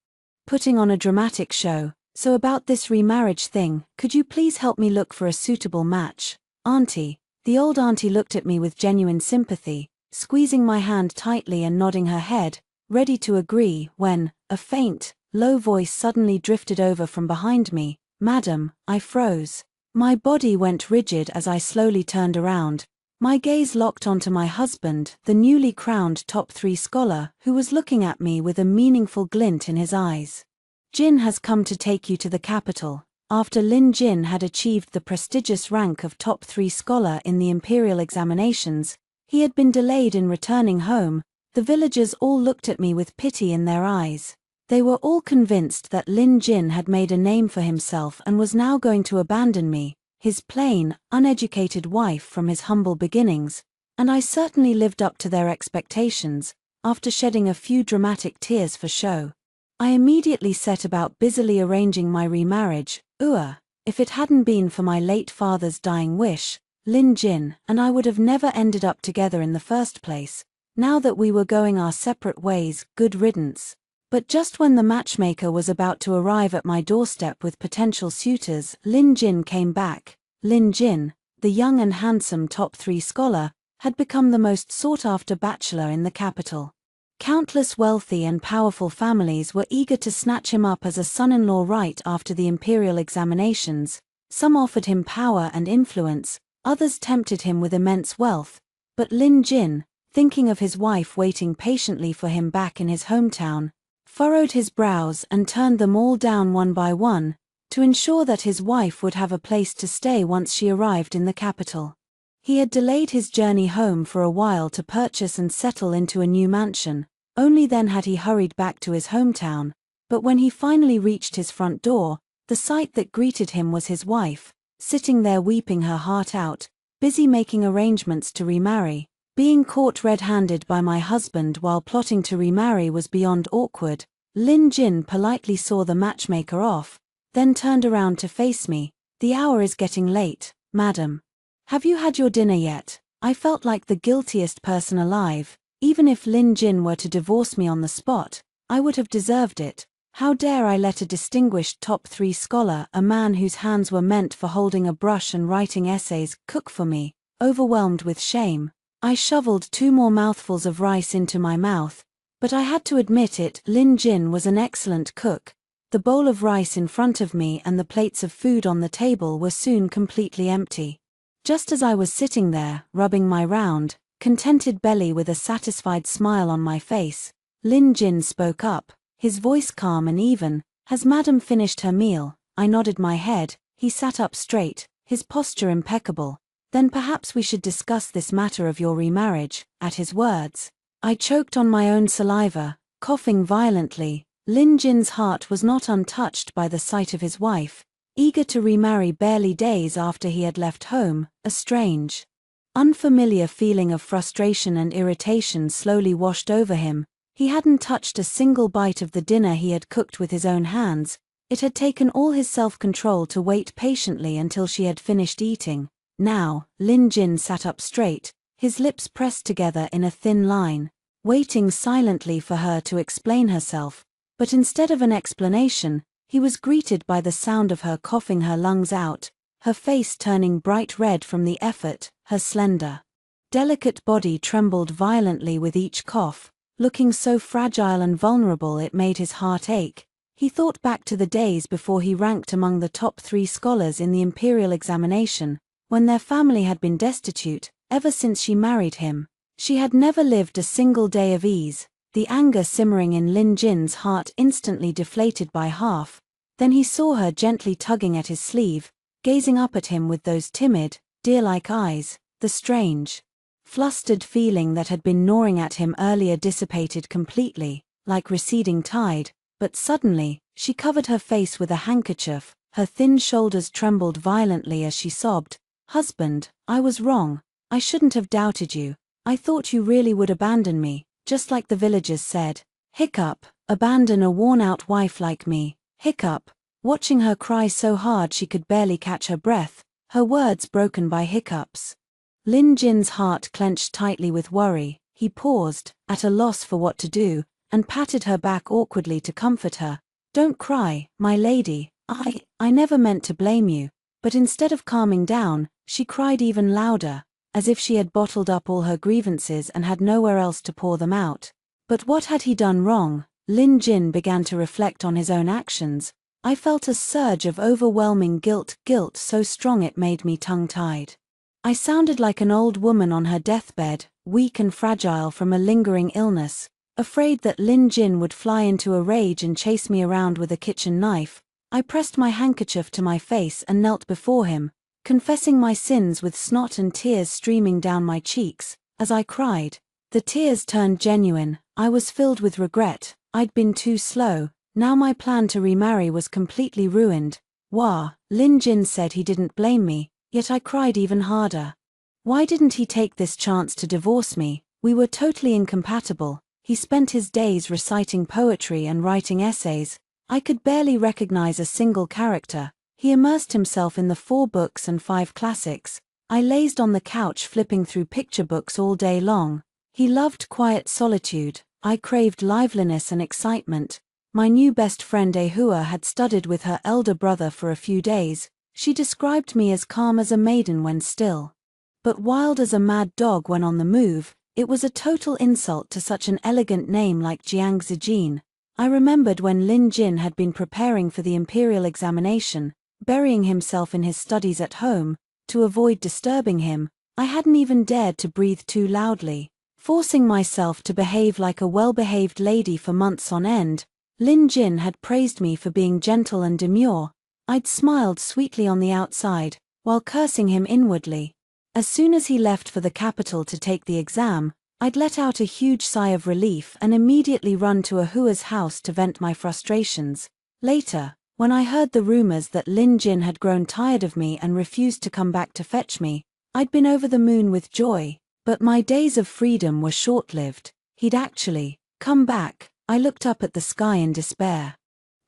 Putting on a dramatic show. So about this remarriage thing, could you please help me look for a suitable match? Auntie. The old auntie looked at me with genuine sympathy, squeezing my hand tightly and nodding her head, ready to agree, when a faint, low voice suddenly drifted over from behind me. Madam, I froze. My body went rigid as I slowly turned around. My gaze locked onto my husband, the newly crowned top 3 scholar, who was looking at me with a meaningful glint in his eyes. Jin has come to take you to the capital. After Lin Jin had achieved the prestigious rank of top 3 scholar in the imperial examinations, he had been delayed in returning home. The villagers all looked at me with pity in their eyes. They were all convinced that Lin Jin had made a name for himself and was now going to abandon me, his plain, uneducated wife from his humble beginnings, and I certainly lived up to their expectations. After shedding a few dramatic tears for show, I immediately set about busily arranging my remarriage. If it hadn't been for my late father's dying wish, Lin Jin and I would have never ended up together in the first place. Now that we were going our separate ways, good riddance. But just when the matchmaker was about to arrive at my doorstep with potential suitors, Lin Jin came back. Lin Jin, the young and handsome top 3 scholar, had become the most sought-after bachelor in the capital. Countless wealthy and powerful families were eager to snatch him up as a son-in-law right after the imperial examinations. Some offered him power and influence, others tempted him with immense wealth. But Lin Jin, thinking of his wife waiting patiently for him back in his hometown, furrowed his brows and turned them all down one by one, to ensure that his wife would have a place to stay once she arrived in the capital. He had delayed his journey home for a while to purchase and settle into a new mansion. Only then had he hurried back to his hometown. But when he finally reached his front door, the sight that greeted him was his wife, sitting there weeping her heart out, busy making arrangements to remarry. Being caught red-handed by my husband while plotting to remarry was beyond awkward. Lin Jin politely saw the matchmaker off, then turned around to face me. "The hour is getting late, madam. Have you had your dinner yet?" I felt like the guiltiest person alive. Even if Lin Jin were to divorce me on the spot, I would have deserved it. How dare I let a distinguished top 3 scholar, a man whose hands were meant for holding a brush and writing essays, cook for me? Overwhelmed with shame, I shoveled 2 more mouthfuls of rice into my mouth. But I had to admit it, Lin Jin was an excellent cook. The bowl of rice in front of me and the plates of food on the table were soon completely empty. Just as I was sitting there, rubbing my round, contented belly with a satisfied smile on my face, Lin Jin spoke up, his voice calm and even. "Has madam finished her meal?" I nodded my head. He sat up straight, his posture impeccable. "Then perhaps we should discuss this matter of your remarriage." At his words, I choked on my own saliva, coughing violently. Lin Jin's heart was not untouched by the sight of his wife, eager to remarry barely days after he had left home. A strange, unfamiliar feeling of frustration and irritation slowly washed over him. He hadn't touched a single bite of the dinner he had cooked with his own hands. It had taken all his self-control to wait patiently until she had finished eating. Now, Lin Jin sat up straight, his lips pressed together in a thin line, waiting silently for her to explain herself. But instead of an explanation, he was greeted by the sound of her coughing her lungs out, her face turning bright red from the effort. Her slender, delicate body trembled violently with each cough, looking so fragile and vulnerable it made his heart ache. He thought back to the days before he ranked among the top 3 scholars in the imperial examination, when their family had been destitute. Ever since she married him, she had never lived a single day of ease. The anger simmering in Lin Jin's heart instantly deflated by half. Then he saw her gently tugging at his sleeve, gazing up at him with those timid, deer-like eyes. The strange, flustered feeling that had been gnawing at him earlier dissipated completely, like receding tide. But suddenly, she covered her face with a handkerchief. Her thin shoulders trembled violently as she sobbed. "Husband, I was wrong. I shouldn't have doubted you. I thought you really would abandon me, just like the villagers said." Hiccup. Abandon a worn-out wife like me. Hiccup. Watching her cry so hard she could barely catch her breath, her words broken by hiccups. Lin Jin's heart clenched tightly with worry. He paused, at a loss for what to do, and patted her back awkwardly to comfort her. "Don't cry, my lady. I never meant to blame you." But instead of calming down, she cried even louder, as if she had bottled up all her grievances and had nowhere else to pour them out. But what had he done wrong? Lin Jin began to reflect on his own actions. "I felt a surge of overwhelming guilt so strong it made me tongue-tied. I sounded like an old woman on her deathbed, weak and fragile from a lingering illness, afraid that Lin Jin would fly into a rage and chase me around with a kitchen knife. I pressed my handkerchief to my face and knelt before him, confessing my sins with snot and tears streaming down my cheeks. As I cried, the tears turned genuine. I was filled with regret. I'd been too slow. Now my plan to remarry was completely ruined. Wah." Lin Jin said he didn't blame me, yet I cried even harder. Why didn't he take this chance to divorce me? We were totally incompatible. He spent his days reciting poetry and writing essays. I could barely recognize a single character. He immersed himself in the 4 books and 5 classics. I lazed on the couch flipping through picture books all day long. He loved quiet solitude. I craved liveliness and excitement. My new best friend Ahua had studied with her elder brother for a few days. She described me as calm as a maiden when still, but wild as a mad dog when on the move. It was a total insult to such an elegant name like Jiang Zijin. I remembered when Lin Jin had been preparing for the imperial examination, burying himself in his studies at home. To avoid disturbing him, I hadn't even dared to breathe too loudly, forcing myself to behave like a well-behaved lady for months on end. Lin Jin had praised me for being gentle and demure. I'd smiled sweetly on the outside, while cursing him inwardly. As soon as he left for the capital to take the exam, I'd let out a huge sigh of relief and immediately run to Ahua's house to vent my frustrations. Later, when I heard the rumors that Lin Jin had grown tired of me and refused to come back to fetch me, I'd been over the moon with joy. But my days of freedom were short-lived. He'd actually come back. I looked up at the sky in despair.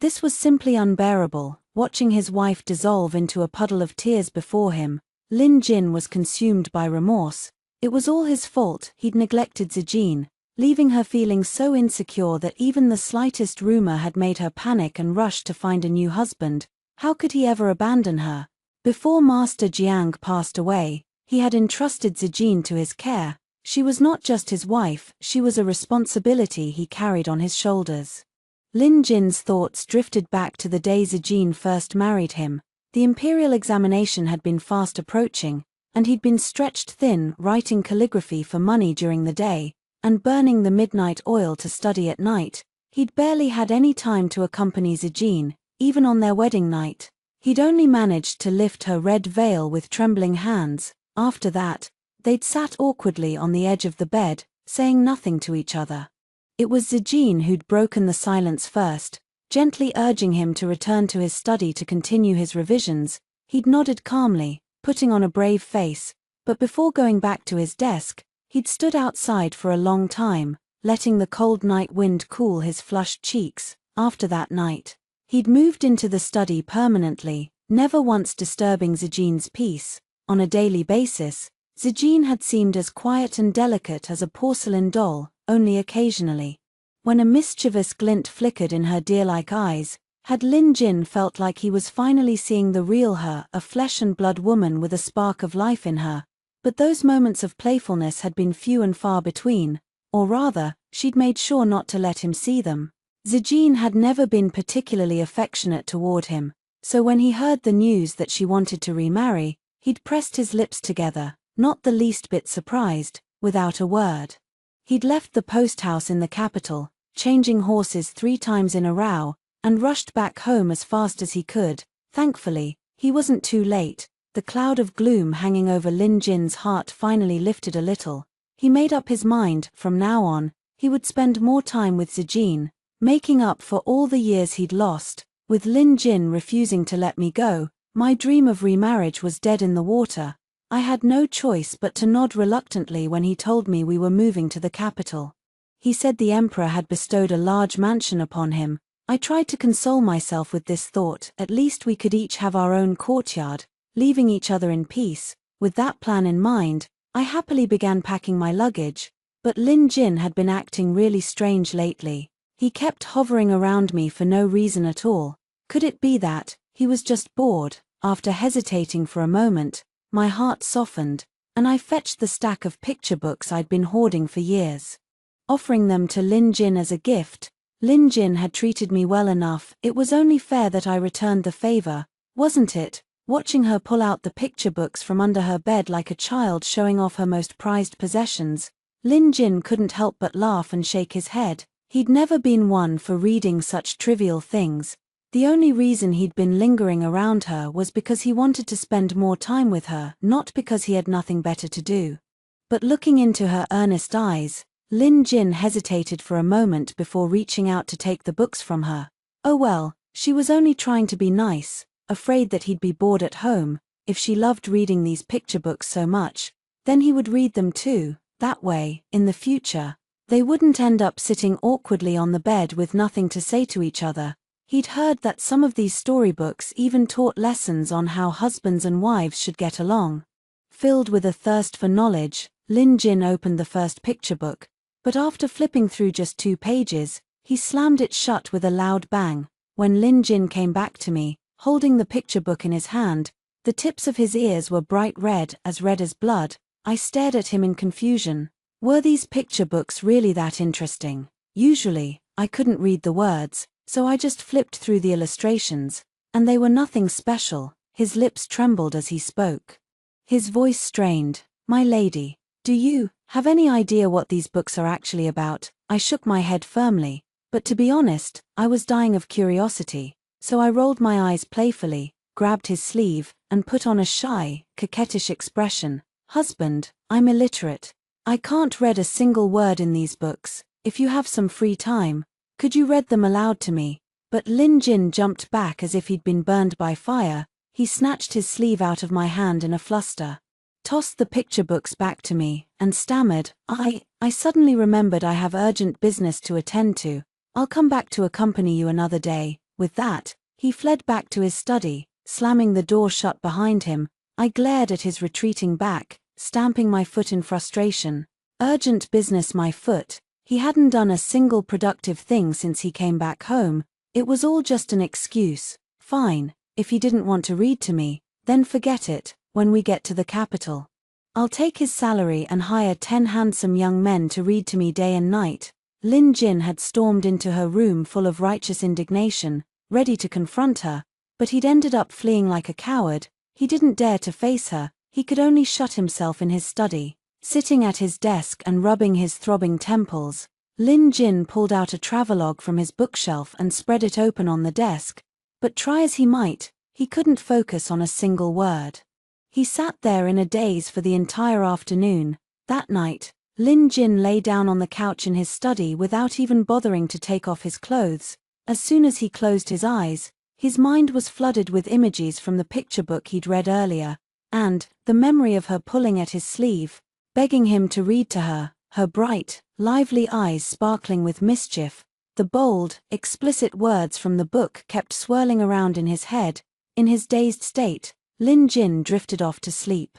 This was simply unbearable, watching his wife dissolve into a puddle of tears before him. Lin Jin was consumed by remorse. It was all his fault. He'd neglected Zijin, leaving her feeling so insecure that even the slightest rumor had made her panic and rush to find a new husband. How could he ever abandon her? Before Master Jiang passed away, he had entrusted Zijin to his care. She was not just his wife, she was a responsibility he carried on his shoulders. Lin Jin's thoughts drifted back to the day Zijin first married him. The imperial examination had been fast approaching, and he'd been stretched thin writing calligraphy for money during the day, and burning the midnight oil to study at night. He'd barely had any time to accompany Zijin, even on their wedding night. He'd only managed to lift her red veil with trembling hands. After that, they'd sat awkwardly on the edge of the bed, saying nothing to each other. It was Zijin who'd broken the silence first, gently urging him to return to his study to continue his revisions. He'd nodded calmly, putting on a brave face, but before going back to his desk, he'd stood outside for a long time, letting the cold night wind cool his flushed cheeks. After that night, he'd moved into the study permanently, never once disturbing Zejine's peace. On a daily basis, Zijine had seemed as quiet and delicate as a porcelain doll, only occasionally, when a mischievous glint flickered in her deer-like eyes, had Lin Jin felt like he was finally seeing the real her, a flesh-and-blood woman with a spark of life in her. But those moments of playfulness had been few and far between, or rather, she'd made sure not to let him see them. Zijine had never been particularly affectionate toward him, so when he heard the news that she wanted to remarry, he'd pressed his lips together, not the least bit surprised, without a word. He'd left the post house in the capital, changing horses 3 times in a row, and rushed back home as fast as he could. Thankfully, he wasn't too late. The cloud of gloom hanging over Lin Jin's heart finally lifted a little. He made up his mind, from now on, he would spend more time with Zijine, making up for all the years he'd lost. With Lin Jin refusing to let me go, my dream of remarriage was dead in the water. I had no choice but to nod reluctantly when he told me we were moving to the capital. He said the emperor had bestowed a large mansion upon him. I tried to console myself with this thought, at least we could each have our own courtyard, leaving each other in peace. With that plan in mind, I happily began packing my luggage, but Lin Jin had been acting really strange lately. He kept hovering around me for no reason at all. Could it be that he was just bored? After hesitating for a moment, my heart softened, and I fetched the stack of picture books I'd been hoarding for years. Offering them to Lin Jin as a gift, Lin Jin had treated me well enough, it was only fair that I returned the favor, wasn't it? Watching her pull out the picture books from under her bed like a child showing off her most prized possessions, Lin Jin couldn't help but laugh and shake his head. He'd never been one for reading such trivial things. The only reason he'd been lingering around her was because he wanted to spend more time with her, not because he had nothing better to do. But looking into her earnest eyes, Lin Jin hesitated for a moment before reaching out to take the books from her. Oh well, she was only trying to be nice, afraid that he'd be bored at home. If she loved reading these picture books so much, then he would read them too. That way, in the future, they wouldn't end up sitting awkwardly on the bed with nothing to say to each other. He'd heard that some of these storybooks even taught lessons on how husbands and wives should get along. Filled with a thirst for knowledge, Lin Jin opened the first picture book, but after flipping through just 2 pages, he slammed it shut with a loud bang. When Lin Jin came back to me, holding the picture book in his hand, the tips of his ears were bright red as blood. I stared at him in confusion. Were these picture books really that interesting? Usually, I couldn't read the words, so I just flipped through the illustrations, and they were nothing special. His lips trembled as he spoke. His voice strained. My lady, do you have any idea what these books are actually about? I shook my head firmly, but to be honest, I was dying of curiosity, so I rolled my eyes playfully, grabbed his sleeve, and put on a shy, coquettish expression. Husband, I'm illiterate. I can't read a single word in these books. If you have some free time, could you read them aloud to me? But Lin Jin jumped back as if he'd been burned by fire. He snatched his sleeve out of my hand in a fluster, tossed the picture books back to me, and stammered, I suddenly remembered I have urgent business to attend to. I'll come back to accompany you another day. With that, he fled back to his study, slamming the door shut behind him. I glared at his retreating back, stamping my foot in frustration. Urgent business, my foot. He hadn't done a single productive thing since he came back home. It was all just an excuse. Fine, if he didn't want to read to me, then forget it. When we get to the capital, I'll take his salary and hire 10 handsome young men to read to me day and night. Lin Jin had stormed into her room full of righteous indignation, ready to confront her, but he'd ended up fleeing like a coward. He didn't dare to face her. He could only shut himself in his study. Sitting at his desk and rubbing his throbbing temples, Lin Jin pulled out a travelogue from his bookshelf and spread it open on the desk. But try as he might, he couldn't focus on a single word. He sat there in a daze for the entire afternoon. That night, Lin Jin lay down on the couch in his study without even bothering to take off his clothes. As soon as he closed his eyes, his mind was flooded with images from the picture book he'd read earlier, and the memory of her pulling at his sleeve, begging him to read to her, her bright, lively eyes sparkling with mischief. The bold, explicit words from the book kept swirling around in his head. In his dazed state, Lin Jin drifted off to sleep.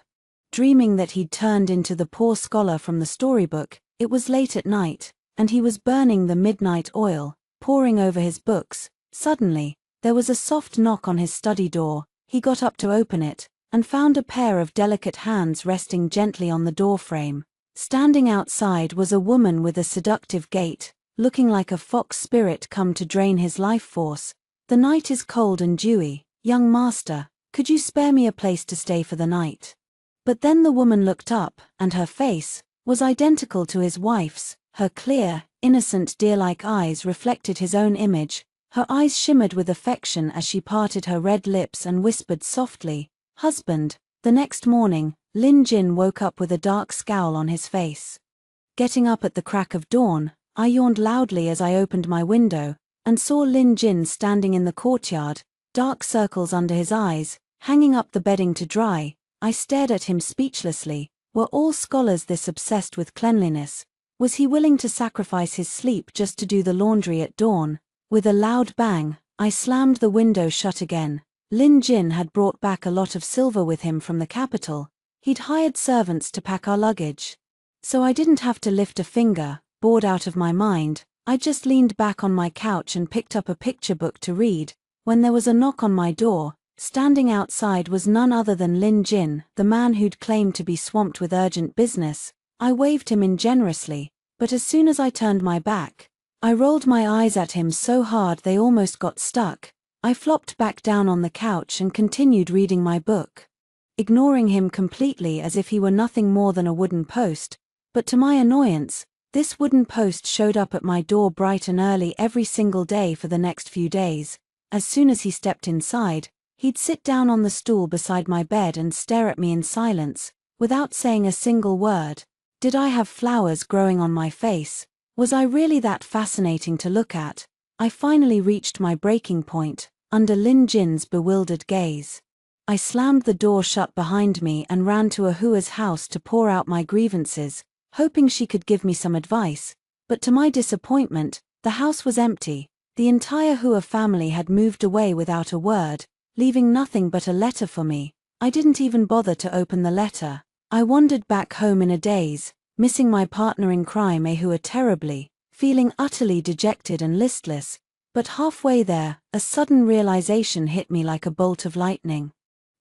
Dreaming that he'd turned into the poor scholar from the storybook. It was late at night, and he was burning the midnight oil, pouring over his books. Suddenly, there was a soft knock on his study door. He got up to open it, and found a pair of delicate hands resting gently on the doorframe. Standing outside was a woman with a seductive gait, looking like a fox spirit come to drain his life force. "The night is cold and dewy, young master, could you spare me a place to stay for the night?" But then the woman looked up, and her face was identical to his wife's. Her clear, innocent deer-like eyes reflected his own image. Her eyes shimmered with affection as she parted her red lips and whispered softly, "Husband." The next morning, Lin Jin woke up with a dark scowl on his face. Getting up at the crack of dawn, I yawned loudly as I opened my window, and saw Lin Jin standing in the courtyard, dark circles under his eyes, hanging up the bedding to dry. I stared at him speechlessly. Were all scholars this obsessed with cleanliness? Was he willing to sacrifice his sleep just to do the laundry at dawn? With a loud bang, I slammed the window shut again. Lin Jin had brought back a lot of silver with him from the capital. He'd hired servants to pack our luggage. So I didn't have to lift a finger. Bored out of my mind, I just leaned back on my couch and picked up a picture book to read, when there was a knock on my door. Standing outside was none other than Lin Jin, the man who'd claimed to be swamped with urgent business. I waved him in generously, but as soon as I turned my back, I rolled my eyes at him so hard they almost got stuck. I flopped back down on the couch and continued reading my book, ignoring him completely as if he were nothing more than a wooden post. But to my annoyance, this wooden post showed up at my door bright and early every single day for the next few days. As soon as he stepped inside, he'd sit down on the stool beside my bed and stare at me in silence, without saying a single word. Did I have flowers growing on my face? Was I really that fascinating to look at? I finally reached my breaking point, under Lin Jin's bewildered gaze. I slammed the door shut behind me and ran to Ahua's house to pour out my grievances, hoping she could give me some advice. But to my disappointment, the house was empty. The entire Hua family had moved away without a word, leaving nothing but a letter for me. I didn't even bother to open the letter. I wandered back home in a daze, missing my partner in crime Ahua terribly, feeling utterly dejected and listless. But halfway there, a sudden realization hit me like a bolt of lightning.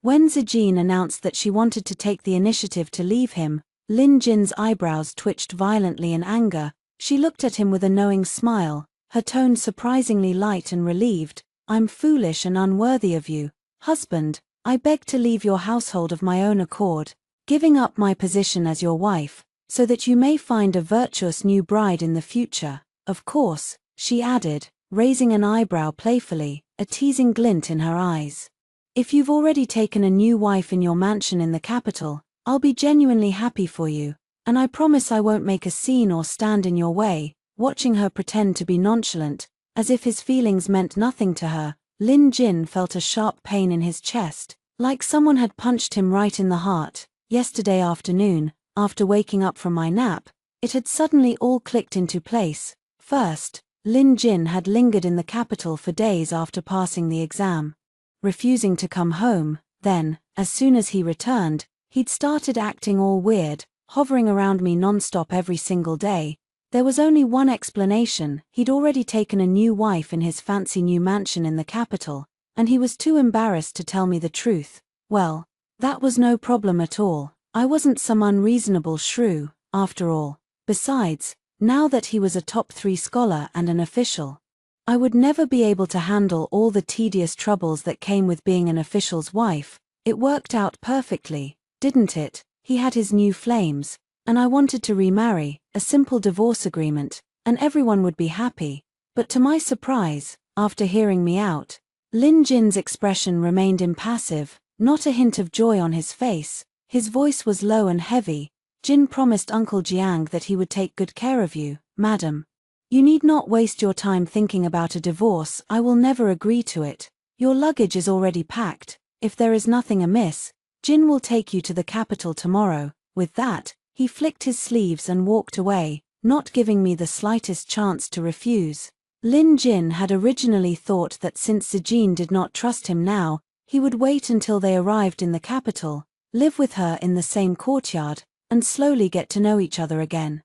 When Zijin announced that she wanted to take the initiative to leave him, Lin Jin's eyebrows twitched violently in anger. She looked at him with a knowing smile, her tone surprisingly light and relieved. "I'm foolish and unworthy of you, husband. I beg to leave your household of my own accord, giving up my position as your wife, so that you may find a virtuous new bride in the future. Of course," she added, raising an eyebrow playfully, a teasing glint in her eyes. "If you've already taken a new wife in your mansion in the capital, I'll be genuinely happy for you, and I promise I won't make a scene or stand in your way." Watching her pretend to be nonchalant, as if his feelings meant nothing to her, Lin Jin felt a sharp pain in his chest, like someone had punched him right in the heart. Yesterday afternoon, after waking up from my nap, it had suddenly all clicked into place. First, Lin Jin had lingered in the capital for days after passing the exam, refusing to come home. Then, as soon as he returned, he'd started acting all weird, hovering around me non-stop every single day. There was only one explanation: he'd already taken a new wife in his fancy new mansion in the capital, and he was too embarrassed to tell me the truth. Well, that was no problem at all. I wasn't some unreasonable shrew, after all. Besides, now that he was a top 3 scholar and an official, I would never be able to handle all the tedious troubles that came with being an official's wife. It worked out perfectly, didn't it? He had his new flames, and I wanted to remarry, a simple divorce agreement, and everyone would be happy. But to my surprise, after hearing me out, Lin Jin's expression remained impassive, not a hint of joy on his face. His voice was low and heavy. "Jin promised Uncle Jiang that he would take good care of you, madam. You need not waste your time thinking about a divorce. I will never agree to it. Your luggage is already packed. If there is nothing amiss, Jin will take you to the capital tomorrow." With that, he flicked his sleeves and walked away. not giving me the slightest chance to refuse. Lin Jin had originally thought that since Zijin did not trust him now, he would wait until they arrived in the capital, live with her in the same courtyard, and slowly get to know each other again.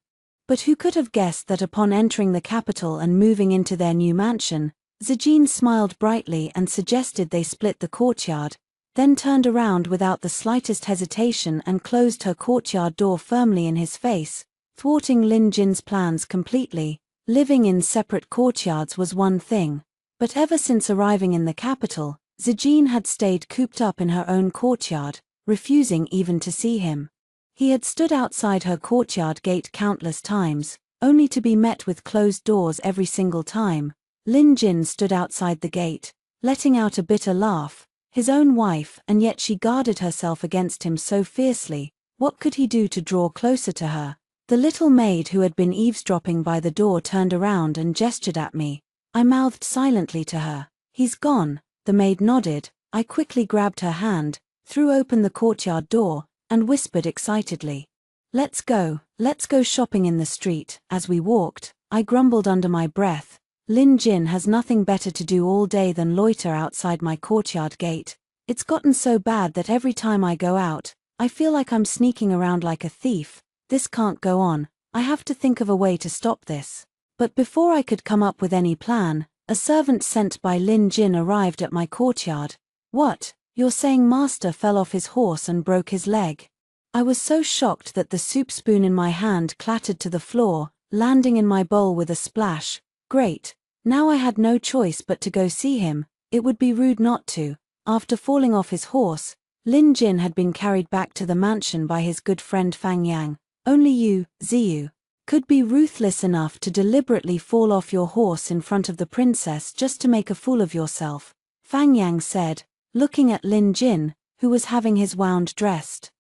But who could have guessed that upon entering the capital and moving into their new mansion, Zijin smiled brightly and suggested they split the courtyard, then turned around without the slightest hesitation and closed her courtyard door firmly in his face, thwarting Lin Jin's plans completely. Living in separate courtyards was one thing, but ever since arriving in the capital, Zijin had stayed cooped up in her own courtyard, refusing even to see him. He had stood outside her courtyard gate countless times, only to be met with closed doors every single time. Lin Jin stood outside the gate, letting out a bitter laugh. His own wife, and yet she guarded herself against him so fiercely. What could he do to draw closer to her? The little maid who had been eavesdropping by the door turned around and gestured at me. I mouthed silently to her. "He's gone." The maid nodded. I quickly grabbed her hand, threw open the courtyard door, and whispered excitedly, let's go shopping in the street." As we walked, I grumbled under my breath, Lin Jin has nothing better to do all day than loiter outside my courtyard gate. It's gotten so bad that every time I go out, I feel like I'm sneaking around like a thief. This can't go on. I have to think of a way to stop this. But before I could come up with any plan, a servant sent by Lin Jin arrived at my courtyard. "What? You're saying master fell off his horse and broke his leg?" I was so shocked that the soup spoon in my hand clattered to the floor, landing in my bowl with a splash. Great. Now I had no choice but to go see him. It would be rude not to. After falling off his horse, Lin Jin had been carried back to the mansion by his good friend Fang Yang. "Only you, Ziyu, could be ruthless enough to deliberately fall off your horse in front of the princess just to make a fool of yourself," Fang Yang said, looking at Lin Jin, who was having his wound dressed.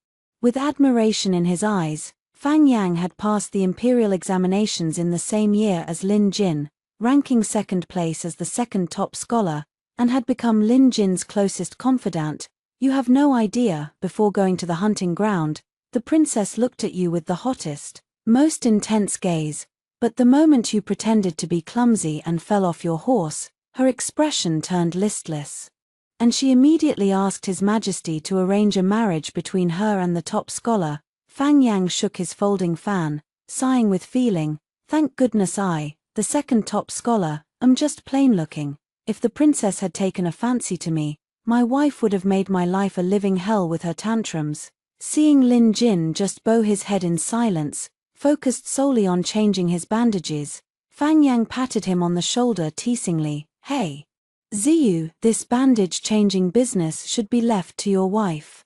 With admiration in his eyes, Fang Yang had passed the imperial examinations in the same year as Lin Jin, ranking second place as the second top scholar, and had become Lin Jin's closest confidant. "You have no idea." Before going to the hunting ground, the princess looked at you with the hottest, most intense gaze, but the moment you pretended to be clumsy and fell off your horse, her expression turned listless. And she immediately asked His Majesty to arrange a marriage between her and the top scholar. Fang Yang shook his folding fan, sighing with feeling. "Thank goodness I, the second top scholar, am just plain looking. If the princess had taken a fancy to me, my wife would have made my life a living hell with her tantrums." Seeing Lin Jin just bow his head in silence, focused solely on changing his bandages, Fang Yang patted him on the shoulder teasingly. "Hey, Ziyu, this bandage-changing business should be left to your wife.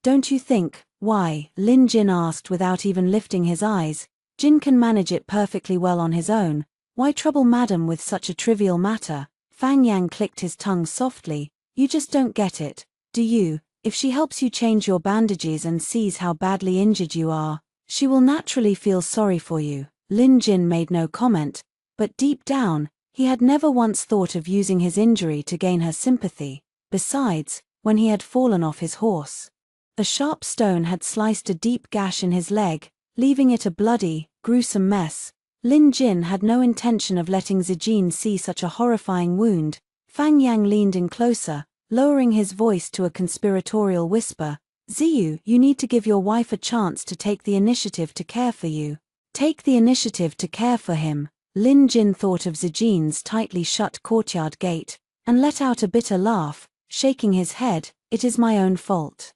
Don't you think?" "Why?" Lin Jin asked without even lifting his eyes. "Jin can manage it perfectly well on his own. Why trouble madam with such a trivial matter?" Fang Yang clicked his tongue softly. "You just don't get it, do you? If she helps you change your bandages and sees how badly injured you are, she will naturally feel sorry for you." Lin Jin made no comment, but deep down, he had never once thought of using his injury to gain her sympathy. Besides, when he had fallen off his horse, a sharp stone had sliced a deep gash in his leg, leaving it a bloody, gruesome mess. Lin Jin had no intention of letting Zijin see such a horrifying wound. Fang Yang leaned in closer, lowering his voice to a conspiratorial whisper. "Ziyu, you need to give your wife a chance to take the initiative to care for you." "Take the initiative to care for him." Lin Jin thought of Zijin's tightly shut courtyard gate, and let out a bitter laugh, shaking his head. "It is my own fault.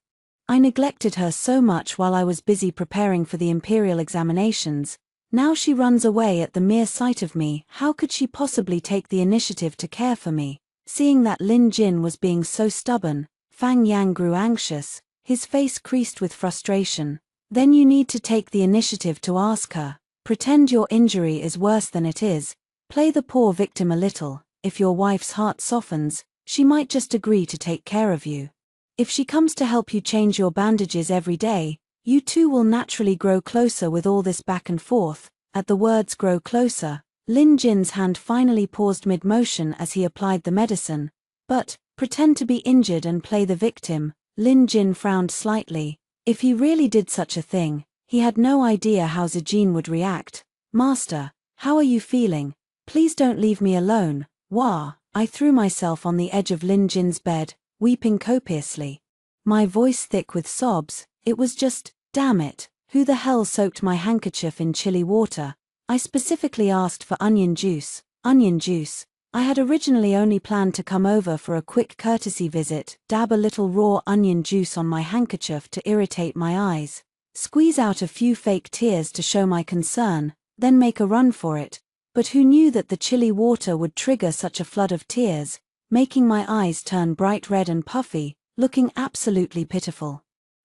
I neglected her so much while I was busy preparing for the imperial examinations. Now she runs away at the mere sight of me. How could she possibly take the initiative to care for me?" Seeing that Lin Jin was being so stubborn, Fang Yang grew anxious, his face creased with frustration. "Then you need to take the initiative to ask her. Pretend your injury is worse than it is. Play the poor victim a little. If your wife's heart softens, she might just agree to take care of you. If she comes to help you change your bandages every day, you two will naturally grow closer with all this back and forth." At the words "grow closer," Lin Jin's hand finally paused mid-motion as he applied the medicine. "But, pretend to be injured and play the victim." Lin Jin frowned slightly. If he really did such a thing, he had no idea how Zijin would react. "Master, how are you feeling? Please don't leave me alone." Wah! I threw myself on the edge of Lin Jin's bed, weeping copiously. My voice thick with sobs. It was just, damn it, who the hell soaked my handkerchief in chili water? I specifically asked for onion juice. Onion juice. I had originally only planned to come over for a quick courtesy visit, dab a little raw onion juice on my handkerchief to irritate my eyes, squeeze out a few fake tears to show my concern, then make a run for it. But who knew that the chili water would trigger such a flood of tears, making my eyes turn bright red and puffy, looking absolutely pitiful.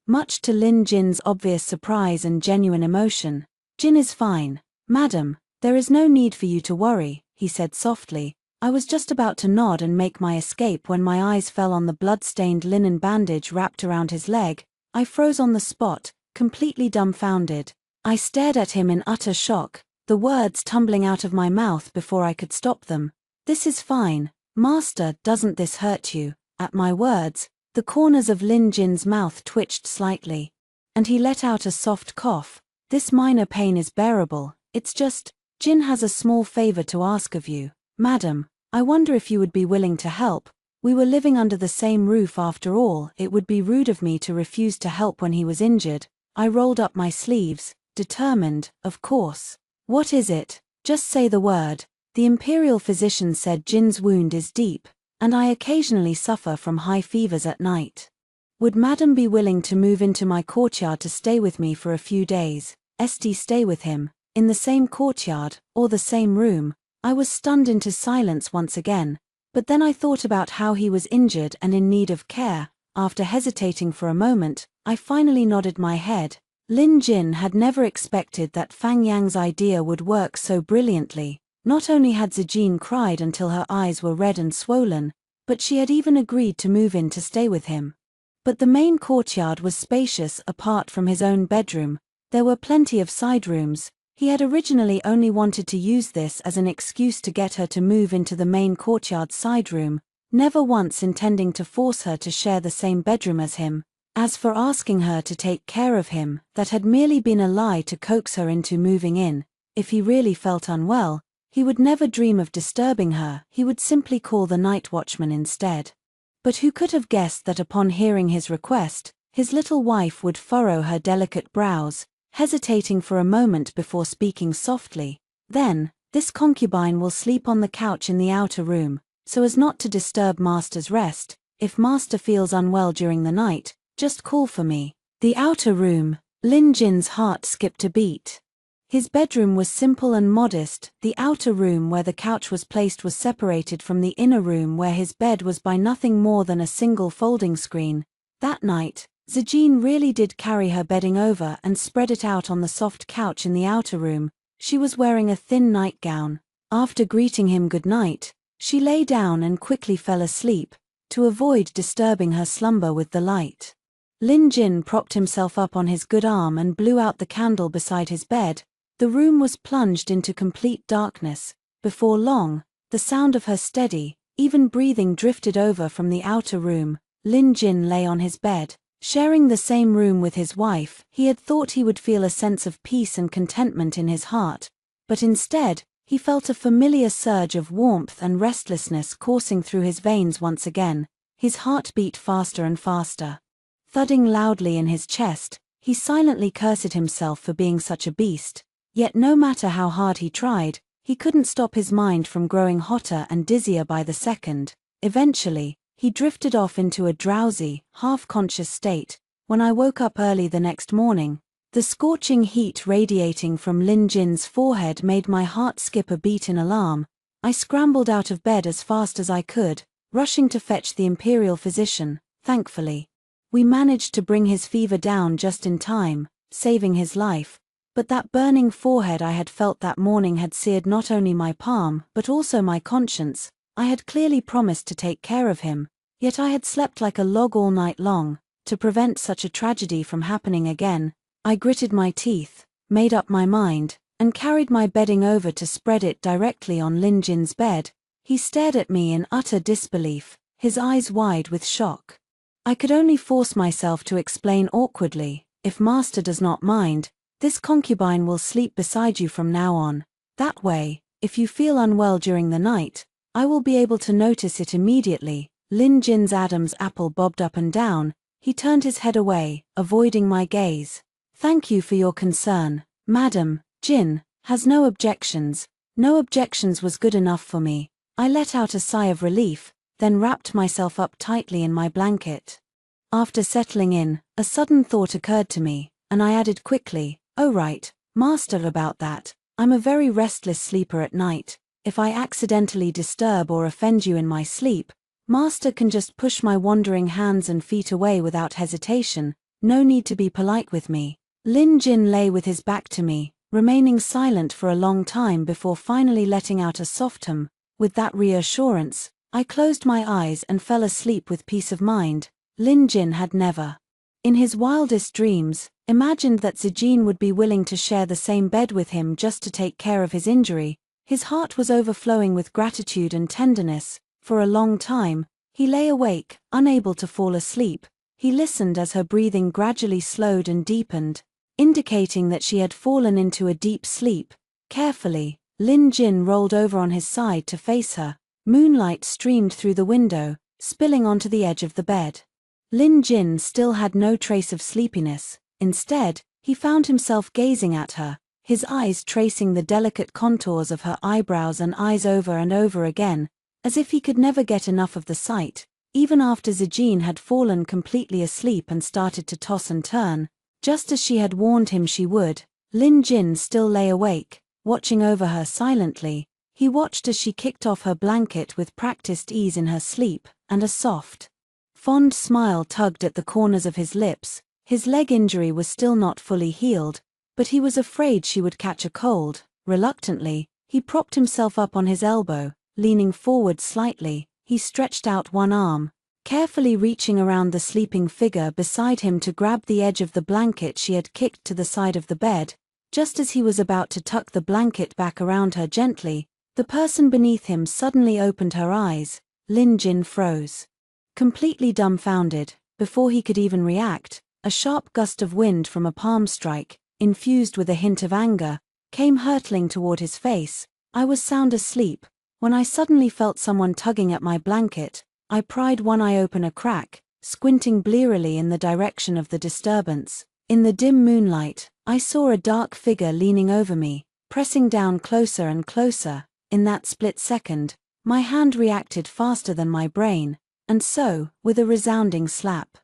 Much to Lin Jin's obvious surprise and genuine emotion. "Jin is fine, madam, there is no need for you to worry," he said softly. I was just about to nod and make my escape when my eyes fell on the blood-stained linen bandage wrapped around his leg. I froze on the spot, completely dumbfounded. I stared at him in utter shock, the words tumbling out of my mouth before I could stop them. "This is fine, master, doesn't this hurt you?" At my words, the corners of Lin Jin's mouth twitched slightly, and he let out a soft cough. "This minor pain is bearable, it's just, Jin has a small favor to ask of you. Madam, I wonder if you would be willing to help. We were living under the same roof after all, it would be rude of me to refuse to help when he was injured." I rolled up my sleeves, determined, of course. "What is it? Just say the word." The imperial physician said Jin's wound is deep, and I occasionally suffer from high fevers at night. Would madam be willing to move into my courtyard to stay with me for a few days? Stay with him, in the same courtyard, or the same room? I was stunned into silence once again, but then I thought about how he was injured and in need of care. After hesitating for a moment, I finally nodded my head. Lin Jin had never expected that Fang Yang's idea would work so brilliantly. Not only had Zijin cried until her eyes were red and swollen, but she had even agreed to move in to stay with him. But the main courtyard was spacious apart from his own bedroom. There were plenty of side rooms. He had originally only wanted to use this as an excuse to get her to move into the main courtyard side room, never once intending to force her to share the same bedroom as him. As for asking her to take care of him, that had merely been a lie to coax her into moving in. If he really felt unwell, he would never dream of disturbing her, he would simply call the night watchman instead. But who could have guessed that upon hearing his request, his little wife would furrow her delicate brows, hesitating for a moment before speaking softly. "Then, this concubine will sleep on the couch in the outer room, so as not to disturb master's rest. If master feels unwell during the night, just call for me." The outer room. Lin Jin's heart skipped a beat. His bedroom was simple and modest. The outer room where the couch was placed was separated from the inner room where his bed was by nothing more than a single folding screen. That night, Zijin really did carry her bedding over and spread it out on the soft couch in the outer room. She was wearing a thin nightgown. After greeting him good night, she lay down and quickly fell asleep, to avoid disturbing her slumber with the light. Lin Jin propped himself up on his good arm and blew out the candle beside his bed. The room was plunged into complete darkness. Before long, the sound of her steady, even breathing drifted over from the outer room. Lin Jin lay on his bed. Sharing the same room with his wife, he had thought he would feel a sense of peace and contentment in his heart, but instead, he felt a familiar surge of warmth and restlessness coursing through his veins once again. His heart beat faster and faster. Thudding loudly in his chest, he silently cursed himself for being such a beast. Yet no matter how hard he tried, he couldn't stop his mind from growing hotter and dizzier by the second. Eventually, he drifted off into a drowsy, half-conscious state. When I woke up early the next morning, the scorching heat radiating from Lin Jin's forehead made my heart skip a beat in alarm. I scrambled out of bed as fast as I could, rushing to fetch the imperial physician. Thankfully, we managed to bring his fever down just in time, saving his life. But that burning forehead I had felt that morning had seared not only my palm but also my conscience. I had clearly promised to take care of him, yet I had slept like a log all night long. To prevent such a tragedy from happening again, I gritted my teeth, made up my mind, and carried my bedding over to spread it directly on Lin Jin's bed. He stared at me in utter disbelief, his eyes wide with shock. I could only force myself to explain awkwardly, "If master does not mind, This concubine will sleep beside you from now on. That way, if you feel unwell during the night, I will be able to notice it immediately." Lin Jin's Adam's apple bobbed up and down. He turned his head away, avoiding my gaze. "Thank you for your concern, Madam. Jin has no objections." No objections was good enough for me. I let out a sigh of relief, then wrapped myself up tightly in my blanket. After settling in, a sudden thought occurred to me, and I added quickly, "Oh right, Master, about that. I'm a very restless sleeper at night. If I accidentally disturb or offend you in my sleep, Master can just push my wandering hands and feet away without hesitation. No need to be polite with me." Lin Jin lay with his back to me, remaining silent for a long time before finally letting out a soft hum. With that reassurance, I closed my eyes and fell asleep with peace of mind. Lin Jin had never, in his wildest dreams, imagined that Zijin would be willing to share the same bed with him just to take care of his injury. His heart was overflowing with gratitude and tenderness. For a long time, he lay awake, unable to fall asleep. He listened as her breathing gradually slowed and deepened, indicating that she had fallen into a deep sleep. Carefully, Lin Jin rolled over on his side to face her. Moonlight streamed through the window, spilling onto the edge of the bed. Lin Jin still had no trace of sleepiness. Instead, he found himself gazing at her, his eyes tracing the delicate contours of her eyebrows and eyes over and over again, as if he could never get enough of the sight. Even after Zijin had fallen completely asleep and started to toss and turn, just as she had warned him she would, Lin Jin still lay awake, watching over her silently. He watched as she kicked off her blanket with practiced ease in her sleep, and a soft, fond smile tugged at the corners of his lips. His leg injury was still not fully healed, but he was afraid she would catch a cold. Reluctantly, he propped himself up on his elbow, leaning forward slightly. He stretched out one arm, carefully reaching around the sleeping figure beside him to grab the edge of the blanket she had kicked to the side of the bed. Just as he was about to tuck the blanket back around her gently, the person beneath him suddenly opened her eyes. Lin Jin froze, completely dumbfounded. Before he could even react, a sharp gust of wind from a palm strike, infused with a hint of anger, came hurtling toward his face. I was sound asleep when I suddenly felt someone tugging at my blanket. I pried one eye open a crack, squinting blearily in the direction of the disturbance. In the dim moonlight, I saw a dark figure leaning over me, pressing down closer and closer. In that split second, my hand reacted faster than my brain, and so, with a resounding slap,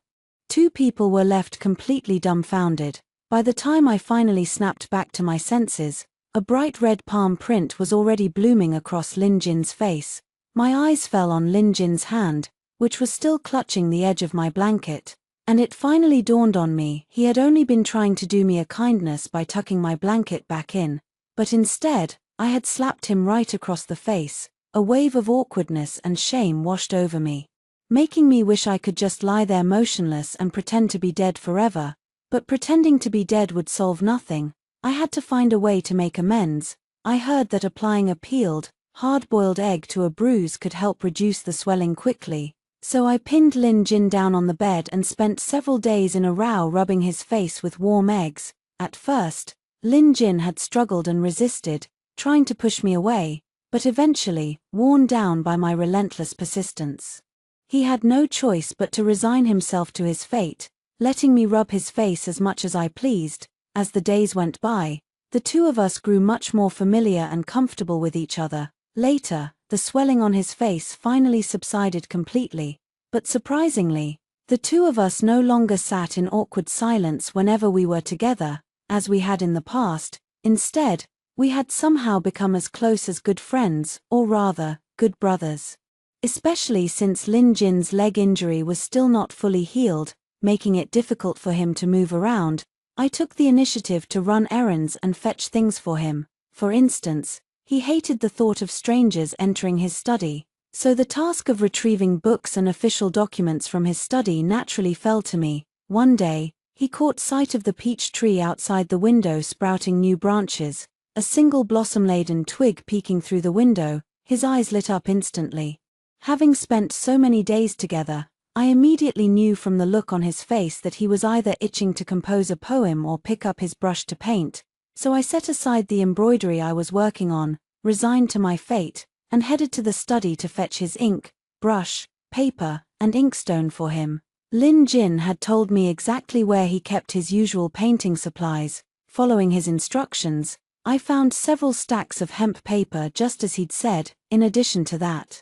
two people were left completely dumbfounded. By the time I finally snapped back to my senses, a bright red palm print was already blooming across Lin Jin's face. My eyes fell on Lin Jin's hand, which was still clutching the edge of my blanket, and it finally dawned on me he had only been trying to do me a kindness by tucking my blanket back in, but instead, I had slapped him right across the face. A wave of awkwardness and shame washed over me, making me wish I could just lie there motionless and pretend to be dead forever. But pretending to be dead would solve nothing. I had to find a way to make amends. I heard that applying a peeled, hard-boiled egg to a bruise could help reduce the swelling quickly. So I pinned Lin Jin down on the bed and spent several days in a row rubbing his face with warm eggs. At first, Lin Jin had struggled and resisted, trying to push me away, but eventually, worn down by my relentless persistence, he had no choice but to resign himself to his fate, letting me rub his face as much as I pleased. As the days went by, the two of us grew much more familiar and comfortable with each other. Later, the swelling on his face finally subsided completely, but surprisingly, the two of us no longer sat in awkward silence whenever we were together, as we had in the past. Instead, we had somehow become as close as good friends, or rather, good brothers. Especially since Lin Jin's leg injury was still not fully healed, making it difficult for him to move around, I took the initiative to run errands and fetch things for him. For instance, he hated the thought of strangers entering his study, so the task of retrieving books and official documents from his study naturally fell to me. One day, he caught sight of the peach tree outside the window sprouting new branches, a single blossom-laden twig peeking through the window. His eyes lit up instantly. Having spent so many days together, I immediately knew from the look on his face that he was either itching to compose a poem or pick up his brush to paint, so I set aside the embroidery I was working on, resigned to my fate, and headed to the study to fetch his ink, brush, paper, and inkstone for him. Lin Jin had told me exactly where he kept his usual painting supplies. Following his instructions, I found several stacks of hemp paper just as he'd said. In addition to that,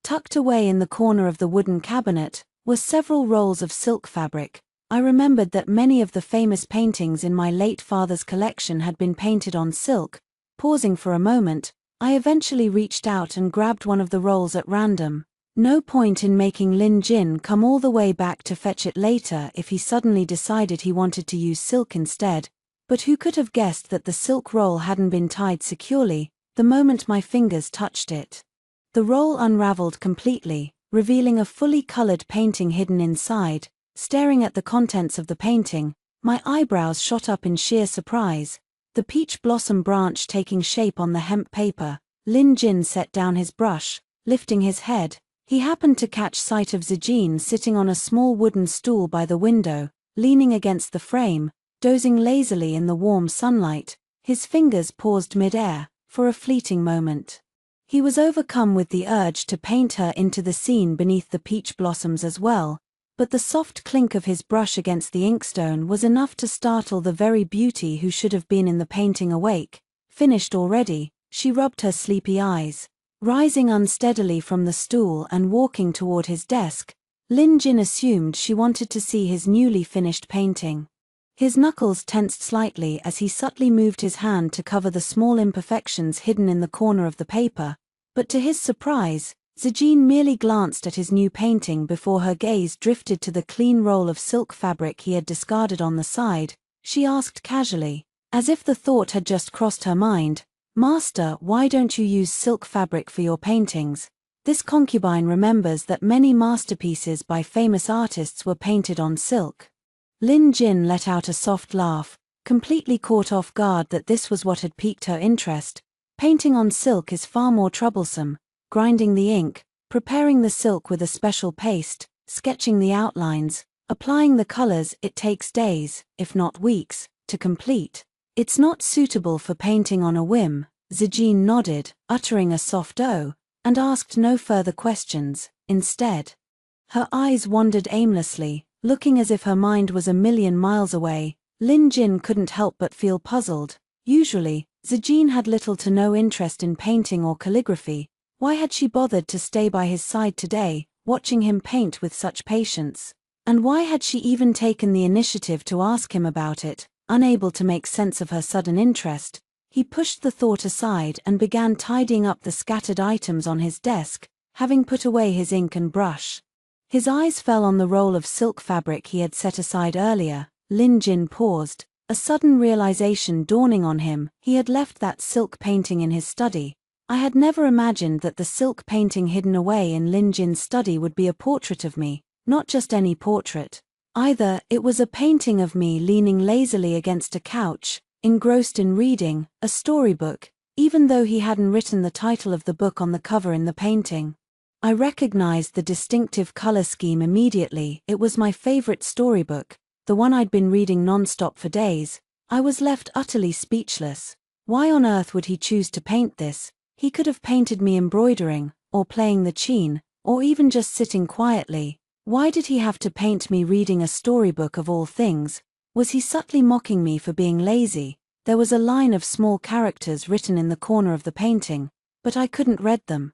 tucked away in the corner of the wooden cabinet were several rolls of silk fabric. I remembered that many of the famous paintings in my late father's collection had been painted on silk. Pausing for a moment, I eventually reached out and grabbed one of the rolls at random. No point in making Lin Jin come all the way back to fetch it later if he suddenly decided he wanted to use silk instead. But who could have guessed that the silk roll hadn't been tied securely the moment my fingers touched it? The roll unraveled completely, revealing a fully colored painting hidden inside. Staring at the contents of the painting, my eyebrows shot up in sheer surprise. The peach blossom branch taking shape on the hemp paper, Lin Jin set down his brush, lifting his head. He happened to catch sight of Zijin sitting on a small wooden stool by the window, leaning against the frame, dozing lazily in the warm sunlight. His fingers paused mid-air, for a fleeting moment. He was overcome with the urge to paint her into the scene beneath the peach blossoms as well, but the soft clink of his brush against the inkstone was enough to startle the very beauty who should have been in the painting awake. Finished already, she rubbed her sleepy eyes. Rising unsteadily from the stool and walking toward his desk, Lin Jin assumed she wanted to see his newly finished painting. His knuckles tensed slightly as he subtly moved his hand to cover the small imperfections hidden in the corner of the paper, but to his surprise, Zijin merely glanced at his new painting before her gaze drifted to the clean roll of silk fabric he had discarded on the side. She asked casually, as if the thought had just crossed her mind, "Master, why don't you use silk fabric for your paintings?" This concubine remembers that many masterpieces by famous artists were painted on silk. Lin Jin let out a soft laugh, completely caught off guard that this was what had piqued her interest. Painting on silk is far more troublesome. Grinding the ink, preparing the silk with a special paste, sketching the outlines, applying the colors, it takes days, if not weeks, to complete. It's not suitable for painting on a whim. Zijin nodded, uttering a soft "oh," and asked no further questions. Instead, her eyes wandered aimlessly, looking as if her mind was a million miles away. Lin Jin couldn't help but feel puzzled. Usually, Zijin had little to no interest in painting or calligraphy. Why had she bothered to stay by his side today, watching him paint with such patience? And why had she even taken the initiative to ask him about it? Unable to make sense of her sudden interest, he pushed the thought aside and began tidying up the scattered items on his desk, having put away his ink and brush. His eyes fell on the roll of silk fabric he had set aside earlier. Lin Jin paused, a sudden realization dawning on him. He had left that silk painting in his study. I had never imagined that the silk painting hidden away in Lin Jin's study would be a portrait of me, not just any portrait. Either it was a painting of me leaning lazily against a couch, engrossed in reading a storybook, even though he hadn't written the title of the book on the cover in the painting. I recognized the distinctive color scheme immediately. It was my favorite storybook, the one I'd been reading non-stop for days. I was left utterly speechless. Why on earth would he choose to paint this? He could have painted me embroidering, or playing the qin, or even just sitting quietly. Why did he have to paint me reading a storybook of all things? Was he subtly mocking me for being lazy? There was a line of small characters written in the corner of the painting, but I couldn't read them.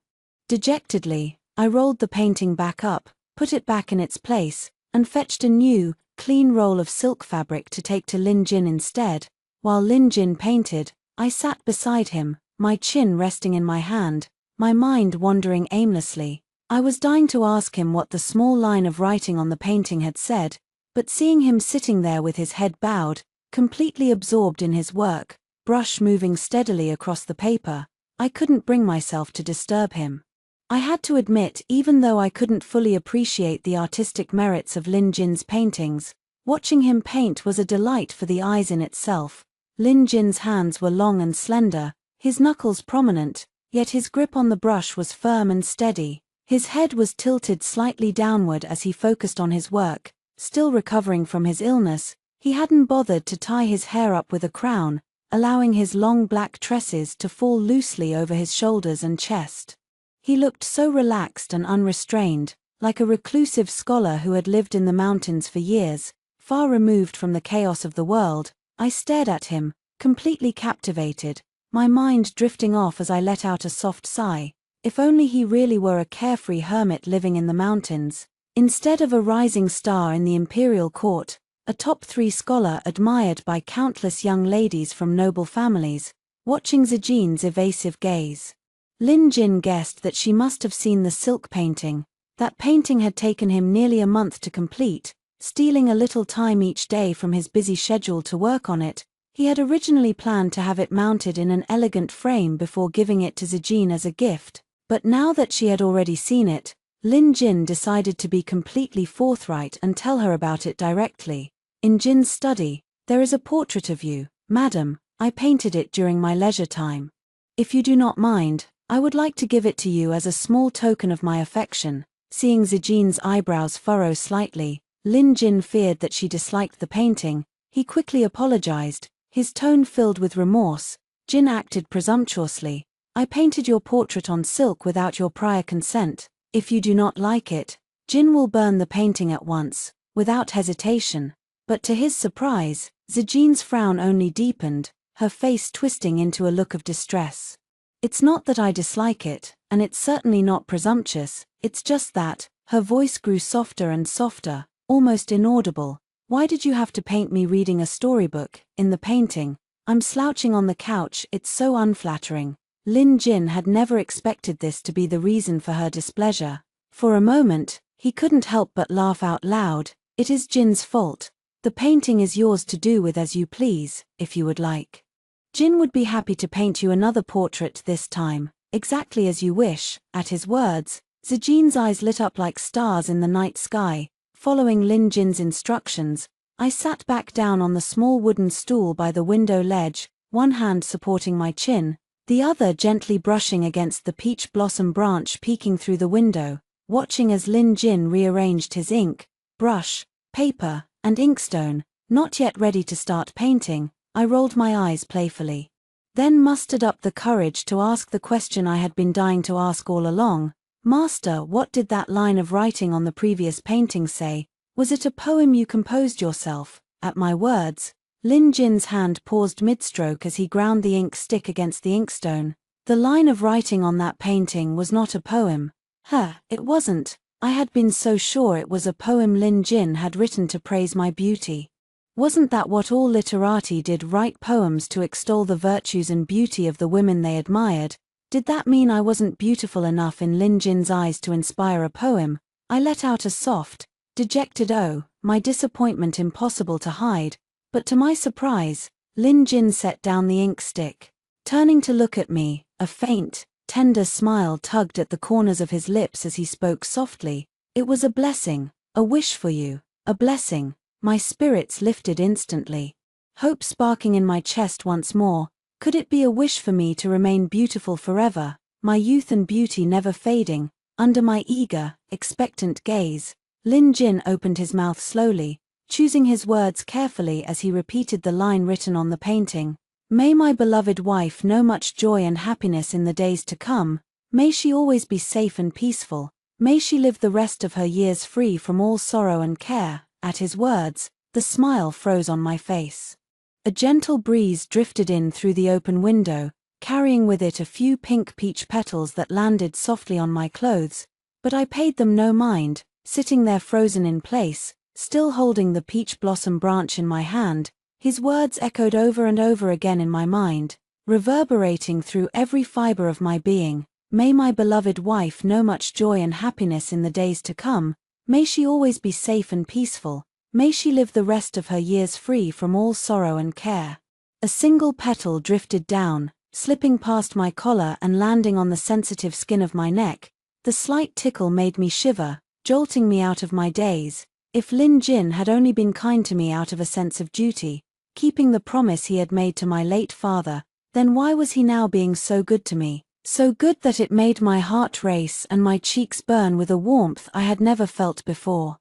Dejectedly, I rolled the painting back up, put it back in its place, and fetched a new, clean roll of silk fabric to take to Lin Jin instead. While Lin Jin painted, I sat beside him, my chin resting in my hand, my mind wandering aimlessly. I was dying to ask him what the small line of writing on the painting had said, but seeing him sitting there with his head bowed, completely absorbed in his work, brush moving steadily across the paper, I couldn't bring myself to disturb him. I had to admit, even though I couldn't fully appreciate the artistic merits of Lin Jin's paintings, watching him paint was a delight for the eyes in itself. Lin Jin's hands were long and slender, his knuckles prominent, yet his grip on the brush was firm and steady. His head was tilted slightly downward as he focused on his work. Still recovering from his illness, he hadn't bothered to tie his hair up with a crown, allowing his long black tresses to fall loosely over his shoulders and chest. He looked so relaxed and unrestrained, like a reclusive scholar who had lived in the mountains for years, far removed from the chaos of the world. I stared at him, completely captivated, my mind drifting off as I let out a soft sigh. If only he really were a carefree hermit living in the mountains, instead of a rising star in the imperial court, a top-3 scholar admired by countless young ladies from noble families, watching Zijin's evasive gaze. Lin Jin guessed that she must have seen the silk painting. That painting had taken him nearly a month to complete, stealing a little time each day from his busy schedule to work on it. He had originally planned to have it mounted in an elegant frame before giving it to Zijin as a gift, but now that she had already seen it, Lin Jin decided to be completely forthright and tell her about it directly. In Jin's study, there is a portrait of you, madam. I painted it during my leisure time. If you do not mind, I would like to give it to you as a small token of my affection. Seeing Zijin's eyebrows furrow slightly, Lin Jin feared that she disliked the painting. He quickly apologized, his tone filled with remorse. Jin acted presumptuously. I painted your portrait on silk without your prior consent. If you do not like it, Jin will burn the painting at once, without hesitation. But to his surprise, Zijin's frown only deepened, her face twisting into a look of distress. It's not that I dislike it, and it's certainly not presumptuous, it's just that, her voice grew softer and softer, almost inaudible. Why did you have to paint me reading a storybook? In the painting, I'm slouching on the couch. It's so unflattering. Lin Jin had never expected this to be the reason for her displeasure. For a moment, he couldn't help but laugh out loud. It is Jin's fault. The painting is yours to do with as you please, if you would like. Jin would be happy to paint you another portrait this time, exactly as you wish. At his words, Zijin's eyes lit up like stars in the night sky. Following Lin Jin's instructions, I sat back down on the small wooden stool by the window ledge, one hand supporting my chin, the other gently brushing against the peach blossom branch peeking through the window, watching as Lin Jin rearranged his ink, brush, paper, and inkstone. Not yet ready to start painting, I rolled my eyes playfully. Then mustered up the courage to ask the question I had been dying to ask all along. Master, what did that line of writing on the previous painting say? Was it a poem you composed yourself? At my words, Lin Jin's hand paused mid-stroke as he ground the ink stick against the inkstone. The line of writing on that painting was not a poem. It wasn't. I had been so sure it was a poem Lin Jin had written to praise my beauty. Wasn't that what all literati did, write poems to extol the virtues and beauty of the women they admired? Did that mean I wasn't beautiful enough in Lin Jin's eyes to inspire a poem? I let out a soft, dejected "oh," my disappointment impossible to hide. But to my surprise, Lin Jin set down the ink stick. Turning to look at me, a faint, tender smile tugged at the corners of his lips as he spoke softly. It was a blessing, a wish for you, a blessing. My spirits lifted instantly. Hope sparking in my chest once more. Could it be a wish for me to remain beautiful forever, my youth and beauty never fading? Under my eager, expectant gaze, Lin Jin opened his mouth slowly, choosing his words carefully as he repeated the line written on the painting. May my beloved wife know much joy and happiness in the days to come. May she always be safe and peaceful. May she live the rest of her years free from all sorrow and care. At his words, the smile froze on my face. A gentle breeze drifted in through the open window, carrying with it a few pink peach petals that landed softly on my clothes, but I paid them no mind, sitting there frozen in place, still holding the peach blossom branch in my hand. His words echoed over and over again in my mind, reverberating through every fiber of my being. May my beloved wife know much joy and happiness in the days to come. May she always be safe and peaceful. May she live the rest of her years free from all sorrow and care. A single petal drifted down, slipping past my collar and landing on the sensitive skin of my neck. The slight tickle made me shiver, jolting me out of my daze. If Lin Jin had only been kind to me out of a sense of duty, keeping the promise he had made to my late father, then why was he now being so good to me? so good that it made my heart race and my cheeks burn with a warmth I had never felt before.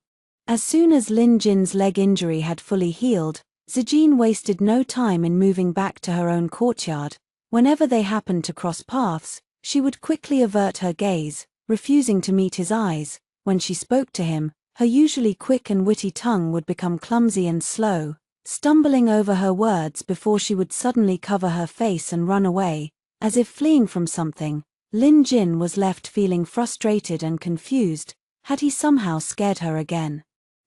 As soon as Lin Jin's leg injury had fully healed, Zijin wasted no time in moving back to her own courtyard. Whenever they happened to cross paths, she would quickly avert her gaze, refusing to meet his eyes. When she spoke to him, her usually quick and witty tongue would become clumsy and slow, stumbling over her words before she would suddenly cover her face and run away, as if fleeing from something. Lin Jin was left feeling frustrated and confused. Had he somehow scared her again?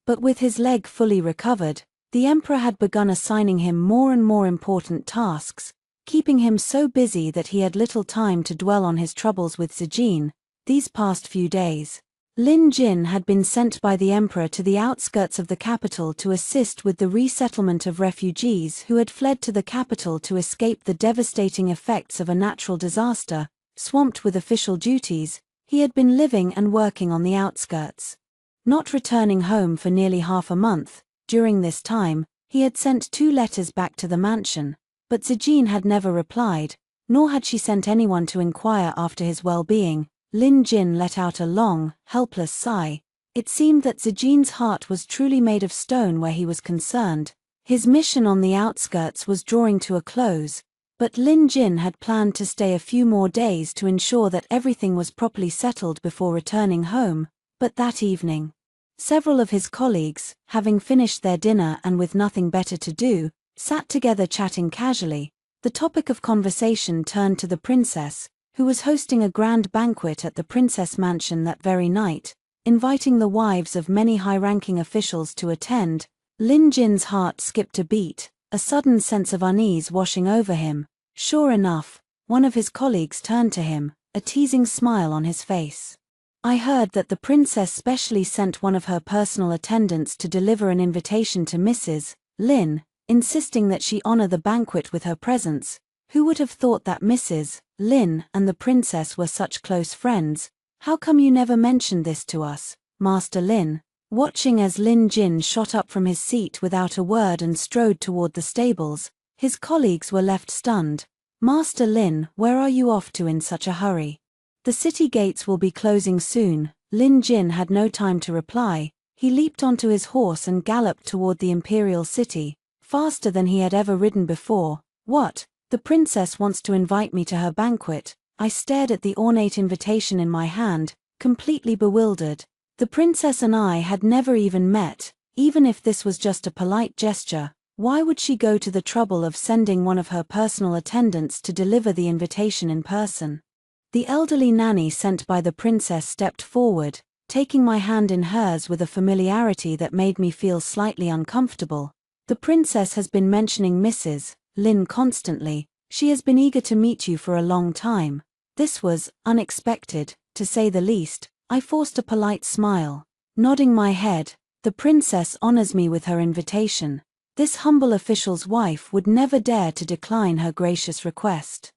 But with his leg fully recovered, the emperor had begun assigning him more and more important tasks, keeping him so busy that he had little time to dwell on his troubles with Zijin. These past few days, Lin Jin had been sent by the emperor to the outskirts of the capital to assist with the resettlement of refugees who had fled to the capital to escape the devastating effects of a natural disaster. Swamped with official duties, he had been living and working on the outskirts, not returning home for nearly half a month. During this time, he had sent 2 letters back to the mansion, but Zijin had never replied, nor had she sent anyone to inquire after his well-being. Lin Jin let out a long, helpless sigh. It seemed that Zijin's heart was truly made of stone where he was concerned. His mission on the outskirts was drawing to a close, but Lin Jin had planned to stay a few more days to ensure that everything was properly settled before returning home. But that evening, several of his colleagues, having finished their dinner and with nothing better to do, sat together chatting casually. The topic of conversation turned to the princess, who was hosting a grand banquet at the princess mansion that very night, inviting the wives of many high-ranking officials to attend. Lin Jin's heart skipped a beat, a sudden sense of unease washing over him. Sure enough, one of his colleagues turned to him, a teasing smile on his face. I heard that the princess specially sent one of her personal attendants to deliver an invitation to Mrs. Lin, insisting that she honor the banquet with her presence. Who would have thought that Mrs. Lin and the princess were such close friends? How come you never mentioned this to us, Master Lin? Watching as Lin Jin shot up from his seat without a word and strode toward the stables, his colleagues were left stunned. Master Lin, where are you off to in such a hurry? The city gates will be closing soon. Lin Jin had no time to reply. He leaped onto his horse and galloped toward the imperial city, faster than he had ever ridden before. What? The princess wants to invite me to her banquet. I stared at the ornate invitation in my hand, completely bewildered. The princess and I had never even met. Even if this was just a polite gesture, why would she go to the trouble of sending one of her personal attendants to deliver the invitation in person? The elderly nanny sent by the princess stepped forward, taking my hand in hers with a familiarity that made me feel slightly uncomfortable. The princess has been mentioning Mrs. Lin constantly. She has been eager to meet you for a long time. This was unexpected, to say the least. I forced a polite smile. Nodding my head, the princess honors me with her invitation. This humble official's wife would never dare to decline her gracious request.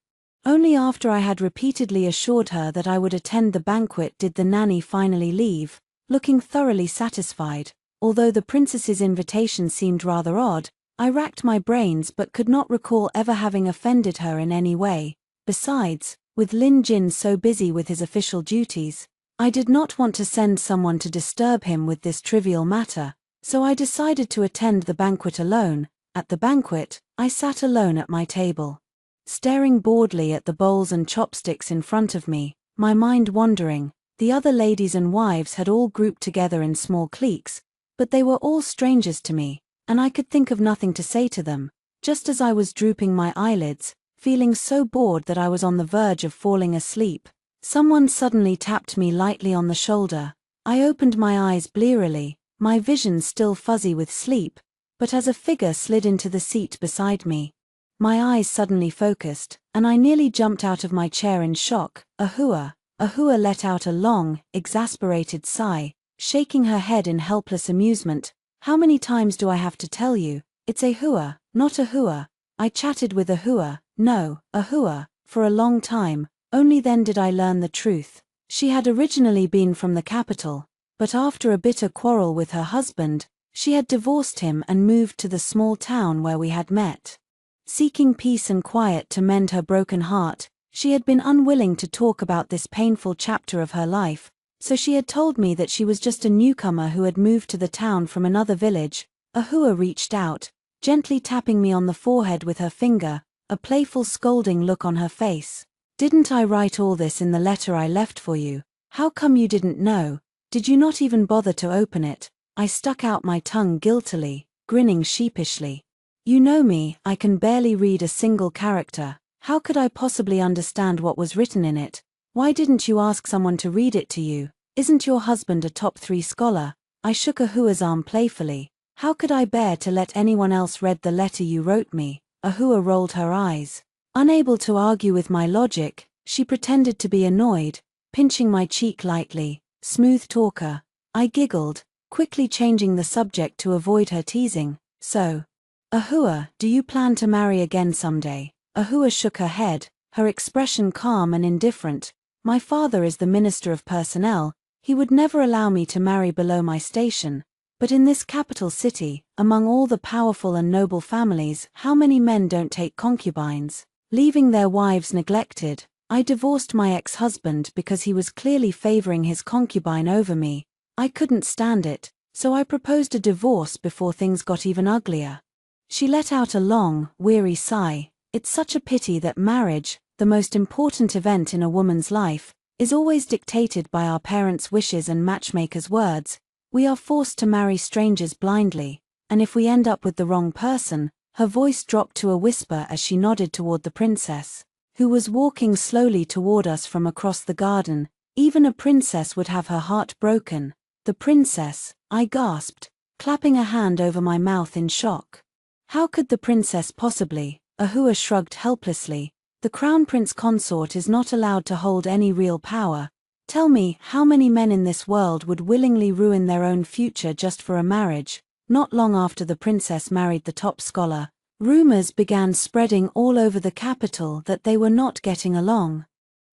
Only after I had repeatedly assured her that I would attend the banquet did the nanny finally leave, looking thoroughly satisfied. Although the princess's invitation seemed rather odd, I racked my brains but could not recall ever having offended her in any way. Besides, with Lin Jin so busy with his official duties, I did not want to send someone to disturb him with this trivial matter, so I decided to attend the banquet alone. At the banquet, I sat alone at my table, staring boredly at the bowls and chopsticks in front of me, my mind wandering. The other ladies and wives had all grouped together in small cliques, but they were all strangers to me, and I could think of nothing to say to them. Just as I was drooping my eyelids, feeling so bored that I was on the verge of falling asleep, someone suddenly tapped me lightly on the shoulder. I opened my eyes blearily, my vision still fuzzy with sleep, but as a figure slid into the seat beside me, my eyes suddenly focused, and I nearly jumped out of my chair in shock. Ahua let out a long, exasperated sigh, shaking her head in helpless amusement. How many times do I have to tell you? It's Ahua, not Ahua. I chatted with Ahua, no, Ahua, for a long time. Only then did I learn the truth. She had originally been from the capital, but after a bitter quarrel with her husband, she had divorced him and moved to the small town where we had met. Seeking peace and quiet to mend her broken heart, She had been unwilling to talk about this painful chapter of her life, so she had told me that she was just a newcomer who had moved to the town from another village. Ahua reached out, gently tapping me on the forehead with her finger, a playful scolding look on her face. "Didn't I write all this in the letter I left for you? How come you didn't know? Did you not even bother to open it?" I stuck out my tongue guiltily, grinning sheepishly. "You know me, I can barely read a single character. How could I possibly understand what was written in it? Why didn't you ask someone to read it to you? Isn't your husband a top 3 scholar?" I shook Ahua's arm playfully. "How could I bear to let anyone else read the letter you wrote me?" Ahua rolled her eyes. Unable to argue with my logic, she pretended to be annoyed, pinching my cheek lightly. "Smooth talker." I giggled, quickly changing the subject to avoid her teasing. "So, Ahua, do you plan to marry again someday?" Ahua shook her head, her expression calm and indifferent. "My father is the Minister of Personnel. He would never allow me to marry below my station. But in this capital city, among all the powerful and noble families, how many men don't take concubines, leaving their wives neglected? I divorced my ex-husband because he was clearly favoring his concubine over me. I couldn't stand it, so I proposed a divorce before things got even uglier." She let out a long, weary sigh. "It's such a pity that marriage, the most important event in a woman's life, is always dictated by our parents' wishes and matchmakers' words. We are forced to marry strangers blindly, and if we end up with the wrong person." Her voice dropped to a whisper as she nodded toward the princess, who was walking slowly toward us from across the garden. "Even a princess would have her heart broken." "The princess?" I gasped, clapping a hand over my mouth in shock. "How could the princess possibly?" Ahua shrugged helplessly. "The crown prince consort is not allowed to hold any real power. Tell me, how many men in this world would willingly ruin their own future just for a marriage?" Not long after the princess married the top scholar, rumors began spreading all over the capital that they were not getting along.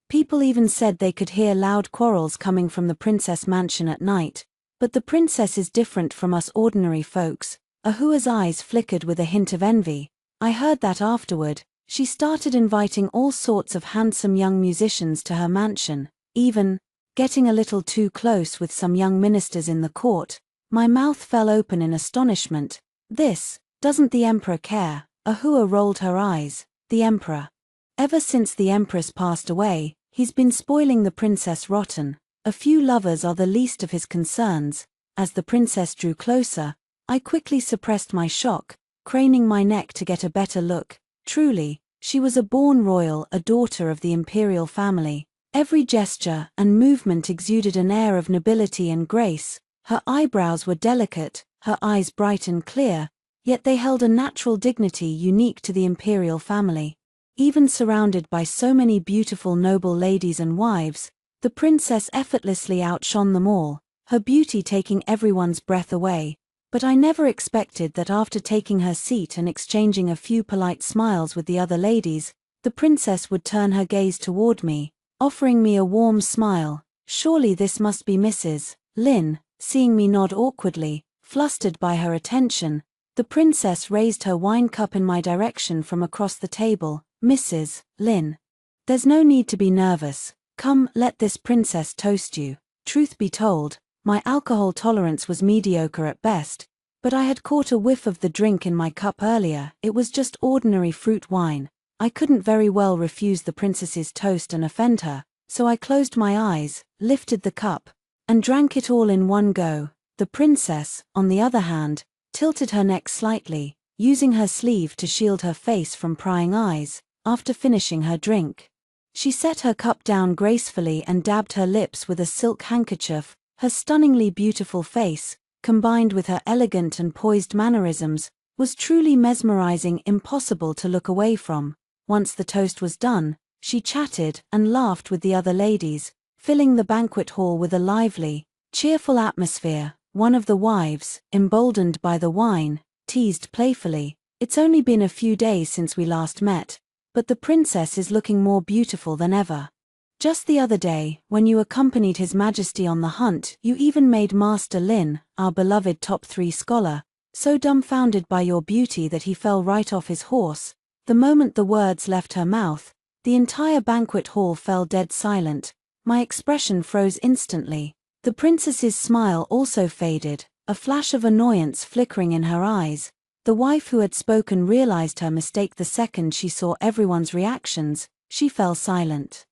People even said they could hear loud quarrels coming from the princess mansion at night. "But the princess is different from us ordinary folks." Ahua's eyes flickered with a hint of envy. "I heard that afterward, she started inviting all sorts of handsome young musicians to her mansion, even getting a little too close with some young ministers in the court." My mouth fell open in astonishment. Doesn't the emperor care?" Ahua rolled her eyes. "The emperor? Ever since the empress passed away, he's been spoiling the princess rotten. A few lovers are the least of his concerns." As the princess drew closer, I quickly suppressed my shock, craning my neck to get a better look. Truly, she was a born royal, a daughter of the imperial family. Every gesture and movement exuded an air of nobility and grace. Her eyebrows were delicate, her eyes bright and clear, yet they held a natural dignity unique to the imperial family. Even surrounded by so many beautiful noble ladies and wives, the princess effortlessly outshone them all, her beauty taking everyone's breath away. But I never expected that after taking her seat and exchanging a few polite smiles with the other ladies, the princess would turn her gaze toward me, offering me a warm smile. "Surely this must be Mrs. Lin." Seeing me nod awkwardly, flustered by her attention, the princess raised her wine cup in my direction from across the table. "Mrs. Lin, there's no need to be nervous. Come, let this princess toast you." Truth be told, my alcohol tolerance was mediocre at best, but I had caught a whiff of the drink in my cup earlier. It was just ordinary fruit wine. I couldn't very well refuse the princess's toast and offend her, so I closed my eyes, lifted the cup, and drank it all in one go. The princess, on the other hand, tilted her neck slightly, using her sleeve to shield her face from prying eyes. After finishing her drink, she set her cup down gracefully and dabbed her lips with a silk handkerchief. Her stunningly beautiful face, combined with her elegant and poised mannerisms, was truly mesmerizing, impossible to look away from. Once the toast was done, she chatted and laughed with the other ladies, filling the banquet hall with a lively, cheerful atmosphere. One of the wives, emboldened by the wine, teased playfully, "It's only been a few days since we last met, but the princess is looking more beautiful than ever. Just the other day, when you accompanied His Majesty on the hunt, you even made Master Lin, our beloved top 3 scholar, so dumbfounded by your beauty that he fell right off his horse." The moment the words left her mouth, The entire banquet hall fell dead silent. My expression froze instantly. The princess's smile also faded, a flash of annoyance flickering in her eyes. The wife who had spoken realized her mistake the second she saw everyone's reactions. She fell silent.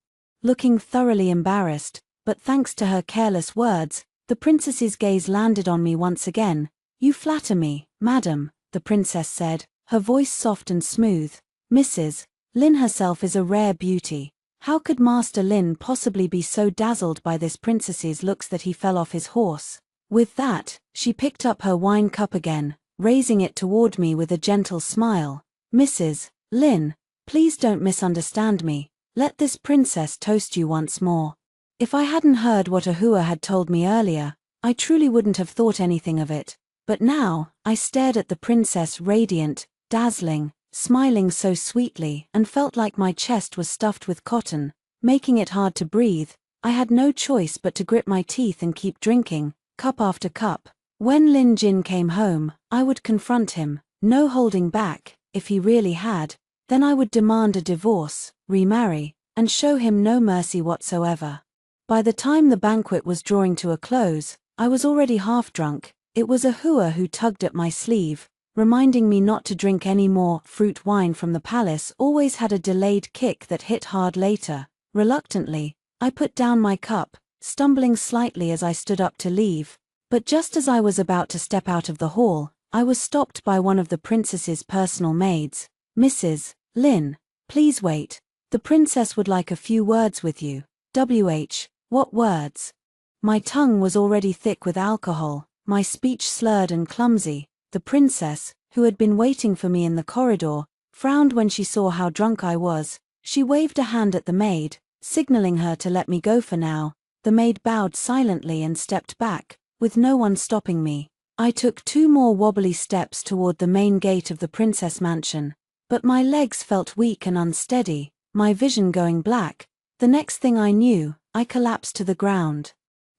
Looking thoroughly embarrassed, but thanks to her careless words, the princess's gaze landed on me once again. "You flatter me, madam," the princess said, her voice soft and smooth. "Mrs. Lin herself is a rare beauty. How could Master Lin possibly be so dazzled by this princess's looks that he fell off his horse?" With that, she picked up her wine cup again, raising it toward me with a gentle smile. "Mrs. Lin, please don't misunderstand me. Let this princess toast you once more." If I hadn't heard what Ahua had told me earlier, I truly wouldn't have thought anything of it. But now, I stared at the princess, radiant, dazzling, smiling so sweetly, and felt like my chest was stuffed with cotton, making it hard to breathe. I had no choice but to grit my teeth and keep drinking, cup after cup. When Lin Jin came home, I would confront him, no holding back. If he really had, then I would demand a divorce, remarry, and show him no mercy whatsoever. By the time the banquet was drawing to a close, I was already half drunk. It was Ahua who tugged at my sleeve, reminding me not to drink any more. Fruit wine from the palace always had a delayed kick that hit hard later. Reluctantly, I put down my cup, stumbling slightly as I stood up to leave. But just as I was about to step out of the hall, I was stopped by one of the princess's personal maids. "Mrs. Lin, please wait. The princess would like a few words with you." What words? My tongue was already thick with alcohol, my speech slurred and clumsy. The princess, who had been waiting for me in the corridor, frowned when she saw how drunk I was. She waved a hand at the maid, signaling her to let me go for now. The maid bowed silently and stepped back, with no one stopping me. I took 2 more wobbly steps toward the main gate of the princess mansion, but my legs felt weak and unsteady, my vision going black. The next thing I knew, I collapsed to the ground.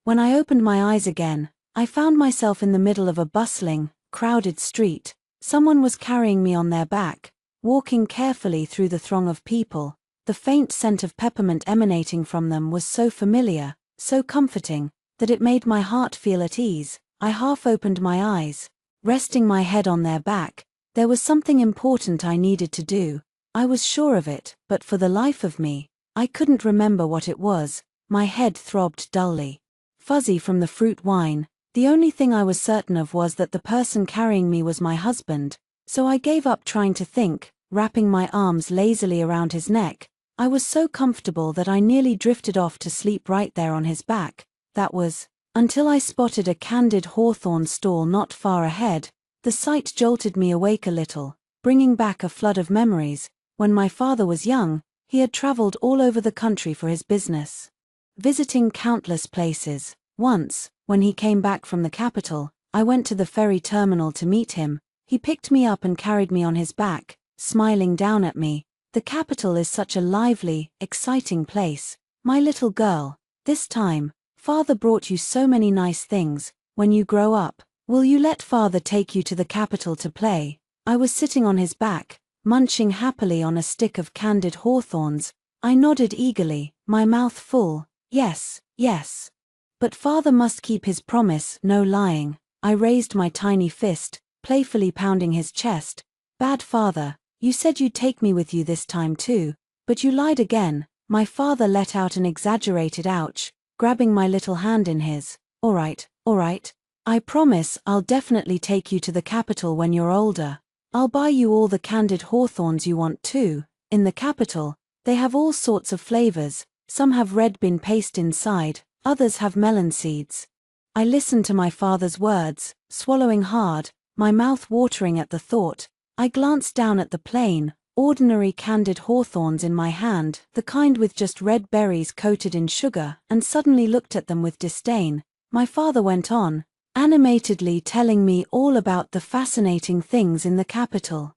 When I opened my eyes again, I found myself in the middle of a bustling, crowded street. Someone was carrying me on their back, walking carefully through the throng of people. The faint scent of peppermint emanating from them was so familiar, so comforting, that it made my heart feel at ease. I half opened my eyes, resting my head on their back. There was something important I needed to do. I was sure of it, but for the life of me, I couldn't remember what it was. My head throbbed dully. Fuzzy from the fruit wine, the only thing I was certain of was that the person carrying me was my husband, so I gave up trying to think, wrapping my arms lazily around his neck. I was so comfortable that I nearly drifted off to sleep right there on his back. That was, until I spotted a candied hawthorn stall not far ahead. The sight jolted me awake a little, bringing back a flood of memories. When my father was young, he had traveled all over the country for his business, visiting countless places. Once, when he came back from the capital, I went to the ferry terminal to meet him. He picked me up and carried me on his back, smiling down at me. "The capital is such a lively, exciting place, my little girl. This time, father brought you so many nice things. When you grow up, will you let father take you to the capital to play?" I was sitting on his back, munching happily on a stick of candied hawthorns. I nodded eagerly, my mouth full. Yes, yes. But father must keep his promise, no lying. I raised my tiny fist, playfully pounding his chest. "Bad father, you said you'd take me with you this time too, but you lied again." My father let out an exaggerated ouch, grabbing my little hand in his. All right. I promise I'll definitely take you to the capital when you're older. I'll buy you all the candied hawthorns you want too. In the capital, they have all sorts of flavors. Some have red bean paste inside, others have melon seeds." I listened to my father's words, swallowing hard, my mouth watering at the thought. I glanced down at the plain, ordinary candied hawthorns in my hand, the kind with just red berries coated in sugar, and suddenly looked at them with disdain. My father went on, animatedly telling me all about the fascinating things in the capital.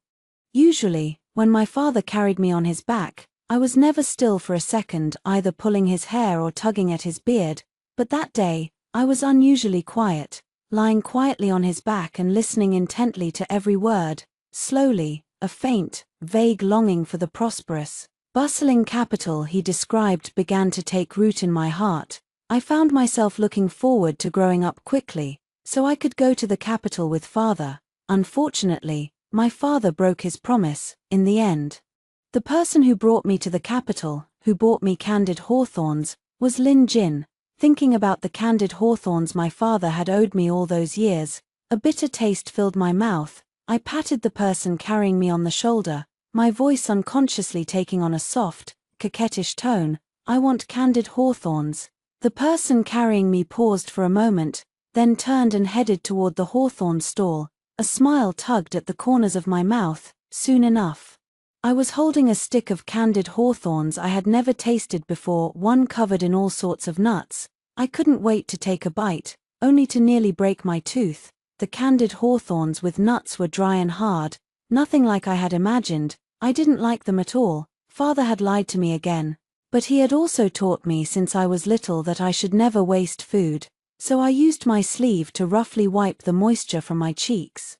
Usually, when my father carried me on his back, I was never still for a second, either pulling his hair or tugging at his beard, but that day, I was unusually quiet, lying quietly on his back and listening intently to every word. Slowly, a faint, vague longing for the prosperous, bustling capital he described began to take root in my heart. I found myself looking forward to growing up quickly, so I could go to the capital with father. Unfortunately, my father broke his promise, in the end. The person who brought me to the capital, who bought me candied hawthorns, was Lin Jin. Thinking about the candied hawthorns my father had owed me all those years, a bitter taste filled my mouth. I patted the person carrying me on the shoulder, my voice unconsciously taking on a soft, coquettish tone. I want candied hawthorns. The person carrying me paused for a moment, then turned and headed toward the hawthorn stall. A smile tugged at the corners of my mouth. Soon enough, I was holding a stick of candied hawthorns I had never tasted before, one covered in all sorts of nuts. I couldn't wait to take a bite, only to nearly break my tooth. The candied hawthorns with nuts were dry and hard, nothing like I had imagined. I didn't like them at all. Father had lied to me again. But he had also taught me since I was little that I should never waste food, so I used my sleeve to roughly wipe the moisture from my cheeks.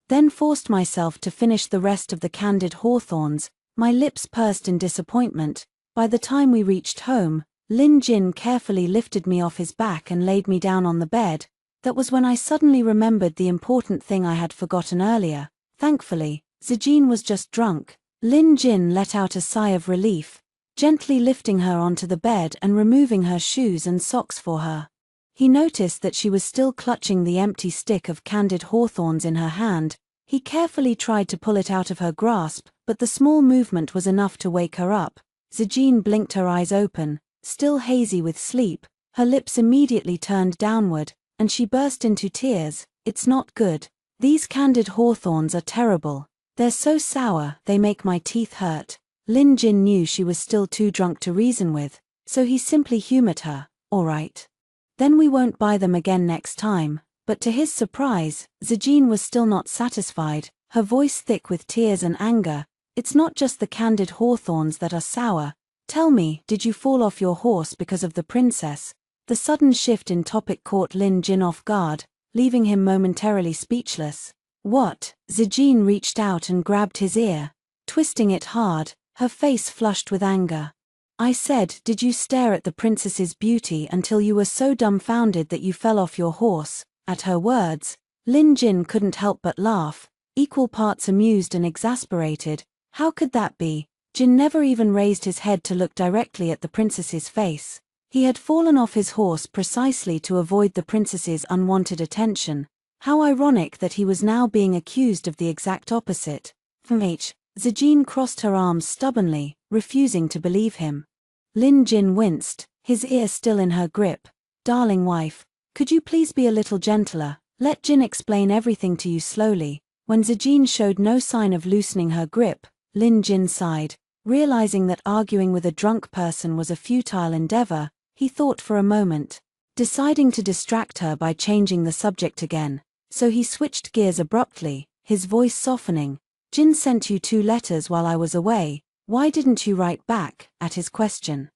Then forced myself to finish the rest of the candied hawthorns, my lips pursed in disappointment. By the time we reached home, Lin Jin carefully lifted me off his back and laid me down on the bed. That was when I suddenly remembered the important thing I had forgotten earlier. Thankfully, Zijin was just drunk. Lin Jin let out a sigh of relief, gently lifting her onto the bed and removing her shoes and socks for her. He noticed that she was still clutching the empty stick of candied hawthorns in her hand. He carefully tried to pull it out of her grasp, but the small movement was enough to wake her up. Zijin blinked her eyes open, still hazy with sleep. Her lips immediately turned downward, and she burst into tears. It's not good. These candied hawthorns are terrible. They're so sour, they make my teeth hurt. Lin Jin knew she was still too drunk to reason with, so he simply humored her. All right. Then we won't buy them again next time. But to his surprise, Zijin was still not satisfied, her voice thick with tears and anger. It's not just the candied hawthorns that are sour. Tell me, did you fall off your horse because of the princess? The sudden shift in topic caught Lin Jin off guard, leaving him momentarily speechless. What? Zijin reached out and grabbed his ear, twisting it hard, her face flushed with anger. I said, did you stare at the princess's beauty until you were so dumbfounded that you fell off your horse? At her words, Lin Jin couldn't help but laugh, equal parts amused and exasperated. How could that be? Jin never even raised his head to look directly at the princess's face. He had fallen off his horse precisely to avoid the princess's unwanted attention. How ironic that he was now being accused of the exact opposite. Zijin crossed her arms stubbornly, refusing to believe him. Lin Jin winced, his ear still in her grip. Darling wife, could you please be a little gentler? Let Jin explain everything to you slowly. When Zijin showed no sign of loosening her grip, Lin Jin sighed. Realizing that arguing with a drunk person was a futile endeavor, he thought for a moment, deciding to distract her by changing the subject again. So he switched gears abruptly, his voice softening. Jin sent you 2 letters while I was away. Why didn't you write back? At his question,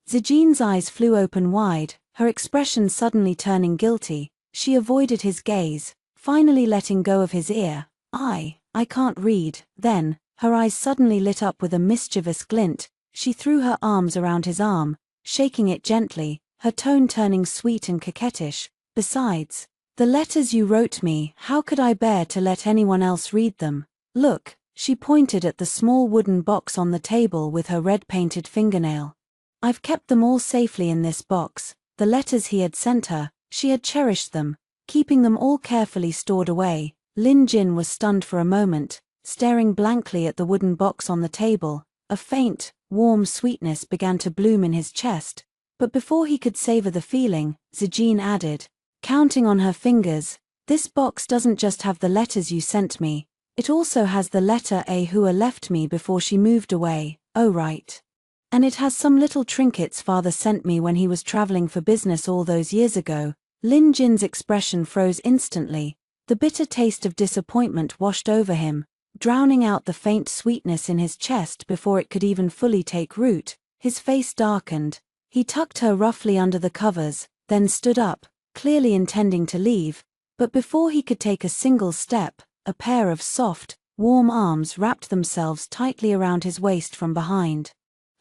Zijin's eyes flew open wide, her expression suddenly turning guilty. She avoided his gaze, finally letting go of his ear. I can't read. Then, her eyes suddenly lit up with a mischievous glint. She threw her arms around his arm, shaking it gently, her tone turning sweet and coquettish. Besides, the letters you wrote me, how could I bear to let anyone else read them? Look, she pointed at the small wooden box on the table with her red-painted fingernail. I've kept them all safely in this box. The letters he had sent her, she had cherished them, keeping them all carefully stored away. Lin Jin was stunned for a moment, staring blankly at the wooden box on the table. A faint, warm sweetness began to bloom in his chest. But before he could savor the feeling, Zijin added, counting on her fingers, this box doesn't just have the letters you sent me. It also has the letter A who left me before she moved away. Oh right. And it has some little trinkets father sent me when he was traveling for business all those years ago. Lin Jin's expression froze instantly. The bitter taste of disappointment washed over him, drowning out the faint sweetness in his chest before it could even fully take root. His face darkened. He tucked her roughly under the covers, then stood up, clearly intending to leave. But before he could take a single step, a pair of soft, warm arms wrapped themselves tightly around his waist from behind.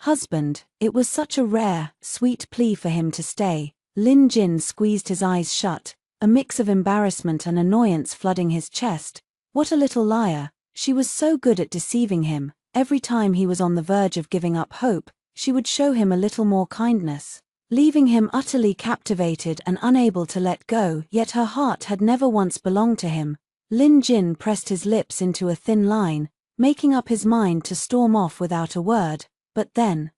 Husband, it was such a rare, sweet plea for him to stay. Lin Jin squeezed his eyes shut, a mix of embarrassment and annoyance flooding his chest. What a little liar. She was so good at deceiving him. Every time he was on the verge of giving up hope, she would show him a little more kindness, leaving him utterly captivated and unable to let go. Yet her heart had never once belonged to him. Lin Jin pressed his lips into a thin line, making up his mind to storm off without a word, but then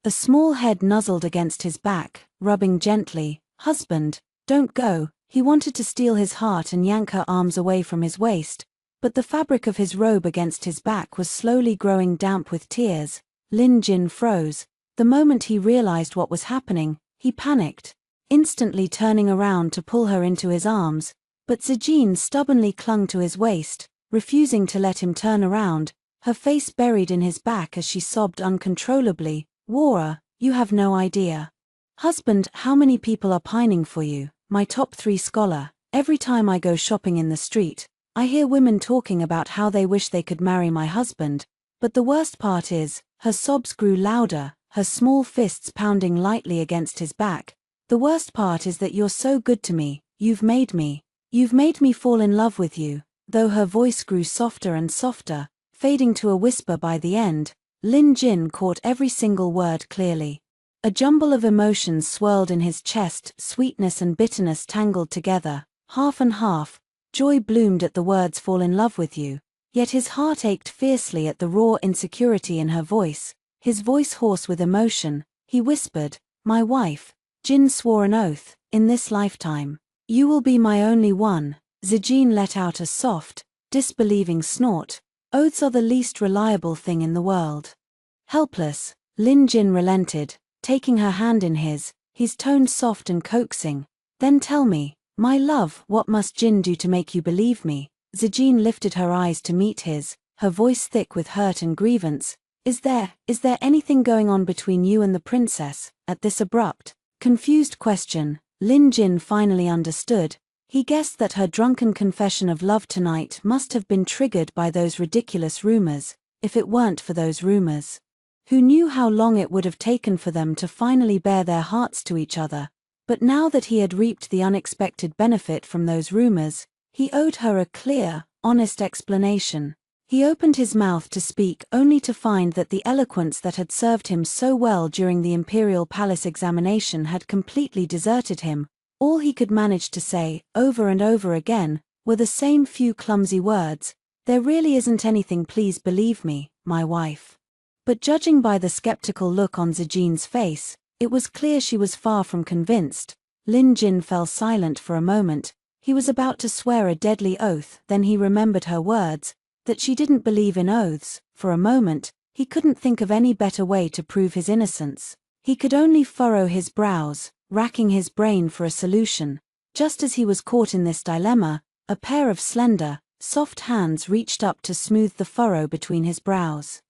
a small head nuzzled against his back, rubbing gently. Husband, don't go. He wanted to steal his heart and yank her arms away from his waist, but the fabric of his robe against his back was slowly growing damp with tears. Lin Jin froze. The moment he realized what was happening, he panicked, instantly turning around to pull her into his arms, but Zijin stubbornly clung to his waist, refusing to let him turn around, her face buried in his back as she sobbed uncontrollably. Wara, you have no idea. Husband, how many people are pining for you, my top 3 scholar. Every time I go shopping in the street, I hear women talking about how they wish they could marry my husband, but the worst part is, her sobs grew louder, her small fists pounding lightly against his back. The worst part is that you're so good to me, you've made me fall in love with you. Though her voice grew softer and softer, fading to a whisper by the end, Lin Jin caught every single word clearly. A jumble of emotions swirled in his chest, sweetness and bitterness tangled together, half and half. Joy bloomed at the words fall in love with you, yet his heart ached fiercely at the raw insecurity in her voice. His voice hoarse with emotion, he whispered, my wife. Jin swore an oath, in this lifetime. You will be my only one. Zijin let out a soft, disbelieving snort. Oaths are the least reliable thing in the world. Helpless, Lin Jin relented, taking her hand in his tone soft and coaxing. Then tell me, my love, what must Jin do to make you believe me? Zijin lifted her eyes to meet his, her voice thick with hurt and grievance. Is there anything going on between you and the princess? At this abrupt, confused question, Lin Jin finally understood. He guessed that her drunken confession of love tonight must have been triggered by those ridiculous rumors. If it weren't for those rumors, who knew how long it would have taken for them to finally bare their hearts to each other? But now that he had reaped the unexpected benefit from those rumors, he owed her a clear, honest explanation. He opened his mouth to speak only to find that the eloquence that had served him so well during the Imperial Palace examination had completely deserted him. All he could manage to say, over and over again, were the same few clumsy words. There really isn't anything, please believe me, my wife. But judging by the skeptical look on Zijin's face, it was clear she was far from convinced. Lin Jin fell silent for a moment. He was about to swear a deadly oath, then he remembered her words, that she didn't believe in oaths. For a moment, he couldn't think of any better way to prove his innocence. He could only furrow his brows, racking his brain for a solution. Just as he was caught in this dilemma, a pair of slender, soft hands reached up to smooth the furrow between his brows,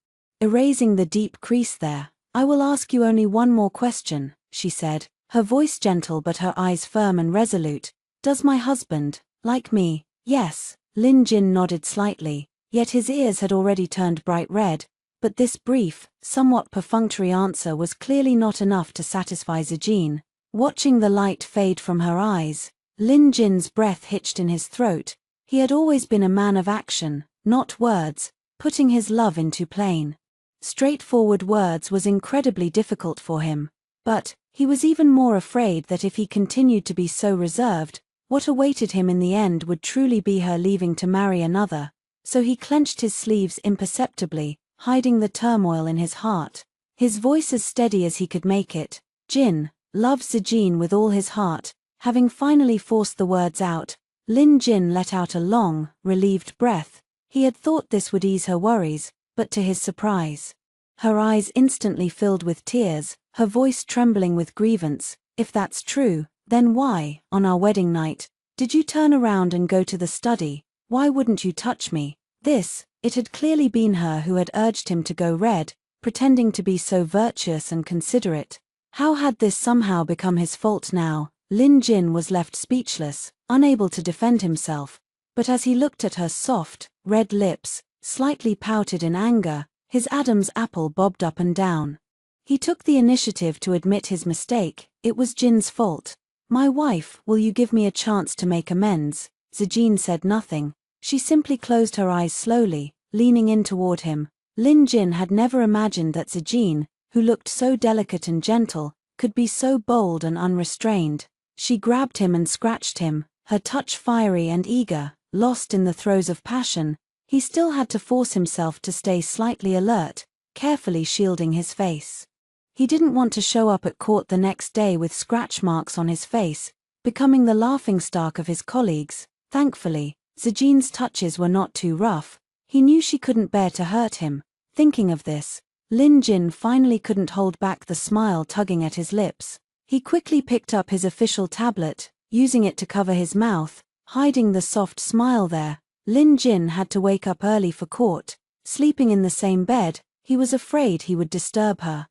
erasing the deep crease there. I will ask you only one more question, she said, her voice gentle but her eyes firm and resolute. Does my husband like me? Yes. Lin Jin nodded slightly, yet his ears had already turned bright red. But this brief, somewhat perfunctory answer was clearly not enough to satisfy Zijin. Watching the light fade from her eyes, Lin Jin's breath hitched in his throat. He had always been a man of action, not words. Putting his love into plain, straightforward words was incredibly difficult for him. But he was even more afraid that if he continued to be so reserved, what awaited him in the end would truly be her leaving to marry another. So he clenched his sleeves imperceptibly, hiding the turmoil in his heart. His voice as steady as he could make it. Jin loves Zijin with all his heart. Having finally forced the words out, Lin Jin let out a long, relieved breath. He had thought this would ease her worries, but to his surprise, her eyes instantly filled with tears, her voice trembling with grievance. If that's true, then why, on our wedding night, did you turn around and go to the study? Why wouldn't you touch me? It had clearly been her who had urged him to go red, pretending to be so virtuous and considerate. How had this somehow become his fault now? Lin Jin was left speechless, unable to defend himself. But as he looked at her soft, red lips, slightly pouted in anger, his Adam's apple bobbed up and down. He took the initiative to admit his mistake. It was Jin's fault. "My wife, will you give me a chance to make amends?" Zijin said nothing. She simply closed her eyes slowly, leaning in toward him. Lin Jin had never imagined that Zijin, who looked so delicate and gentle, could be so bold and unrestrained. She grabbed him and scratched him, her touch fiery and eager, lost in the throes of passion. He still had to force himself to stay slightly alert, carefully shielding his face. He didn't want to show up at court the next day with scratch marks on his face, becoming the laughingstock of his colleagues. Thankfully, Zijin's touches were not too rough. He knew she couldn't bear to hurt him. Thinking of this, Lin Jin finally couldn't hold back the smile tugging at his lips. He quickly picked up his official tablet, using it to cover his mouth, hiding the soft smile there. Lin Jin had to wake up early for court. Sleeping in the same bed, he was afraid he would disturb her.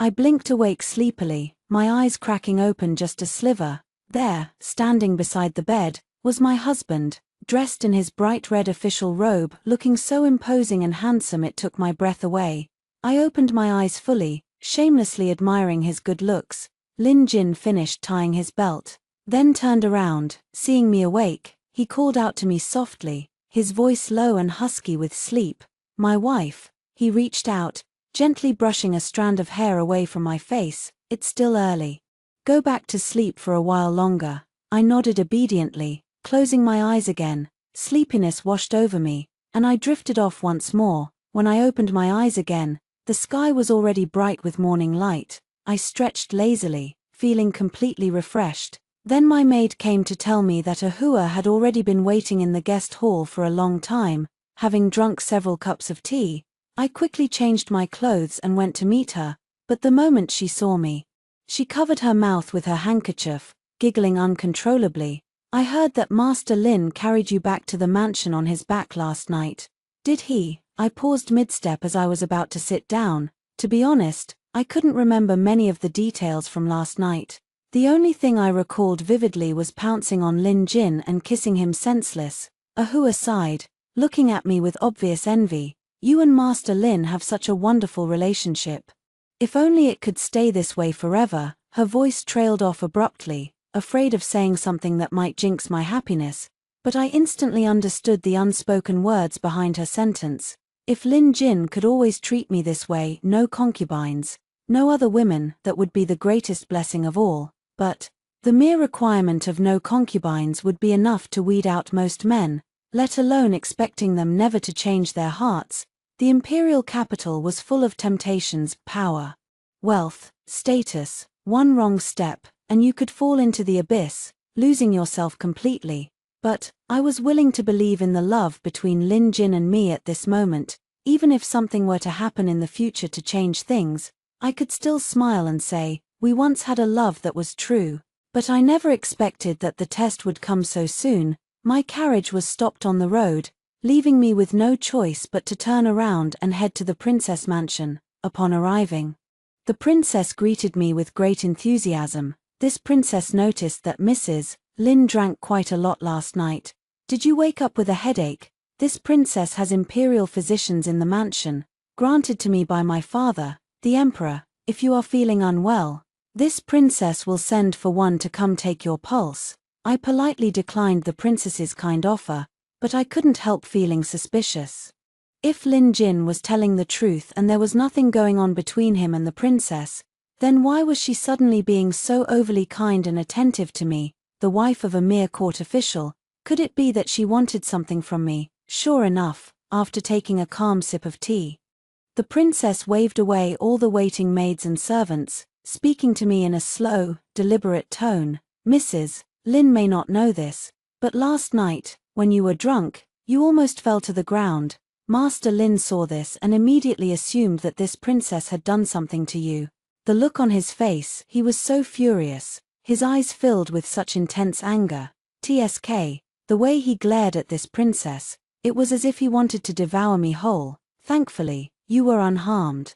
I blinked awake sleepily, my eyes cracking open just a sliver. There, standing beside the bed, was my husband, dressed in his bright red official robe, looking so imposing and handsome it took my breath away. I opened my eyes fully, shamelessly admiring his good looks. Lin Jin finished tying his belt, then turned around. Seeing me awake, he called out to me softly, his voice low and husky with sleep. "My wife." He reached out, gently brushing a strand of hair away from my face. "It's still early. Go back to sleep for a while longer." I nodded obediently, closing my eyes again. Sleepiness washed over me, and I drifted off once more. When I opened my eyes again, the sky was already bright with morning light. I stretched lazily, feeling completely refreshed. Then my maid came to tell me that a hua had already been waiting in the guest hall for a long time, having drunk several cups of tea. I quickly changed my clothes and went to meet her, but the moment she saw me, she covered her mouth with her handkerchief, giggling uncontrollably. "I heard that Master Lin carried you back to the mansion on his back last night." "Did he?" I paused mid-step as I was about to sit down. To be honest, I couldn't remember many of the details from last night. The only thing I recalled vividly was pouncing on Lin Jin and kissing him senseless. Ahua sighed, looking at me with obvious envy. "You and Master Lin have such a wonderful relationship. If only it could stay this way forever." Her voice trailed off abruptly, afraid of saying something that might jinx my happiness, but I instantly understood the unspoken words behind her sentence. If Lin Jin could always treat me this way, no concubines, no other women, that would be the greatest blessing of all. But the mere requirement of no concubines would be enough to weed out most men, let alone expecting them never to change their hearts. The imperial capital was full of temptations: power, wealth, status. One wrong step, and you could fall into the abyss, losing yourself completely. But I was willing to believe in the love between Lin Jin and me at this moment. Even if something were to happen in the future to change things, I could still smile and say, "We once had a love that was true." But I never expected that the test would come so soon. My carriage was stopped on the road, leaving me with no choice but to turn around and head to the princess mansion. Upon arriving, the princess greeted me with great enthusiasm. This princess noticed that Mrs. Lin drank quite a lot last night. "Did you wake up with a headache?" This princess has imperial physicians in the mansion, granted to me by my father, the emperor. "If you are feeling unwell, this princess will send for one to come take your pulse." I politely declined the princess's kind offer, but I couldn't help feeling suspicious. If Lin Jin was telling the truth and there was nothing going on between him and the princess, then why was she suddenly being so overly kind and attentive to me, the wife of a mere court official? Could it be that she wanted something from me? Sure enough, after taking a calm sip of tea, the princess waved away all the waiting maids and servants, speaking to me in a slow, deliberate tone. "Mrs. Lin may not know this, but last night, when you were drunk, you almost fell to the ground. Master Lin saw this and immediately assumed that this princess had done something to you." The look on his face, he was so furious, his eyes filled with such intense anger. TSK, the way he glared at this princess, it was as if he wanted to devour me whole. "Thankfully, you were unharmed.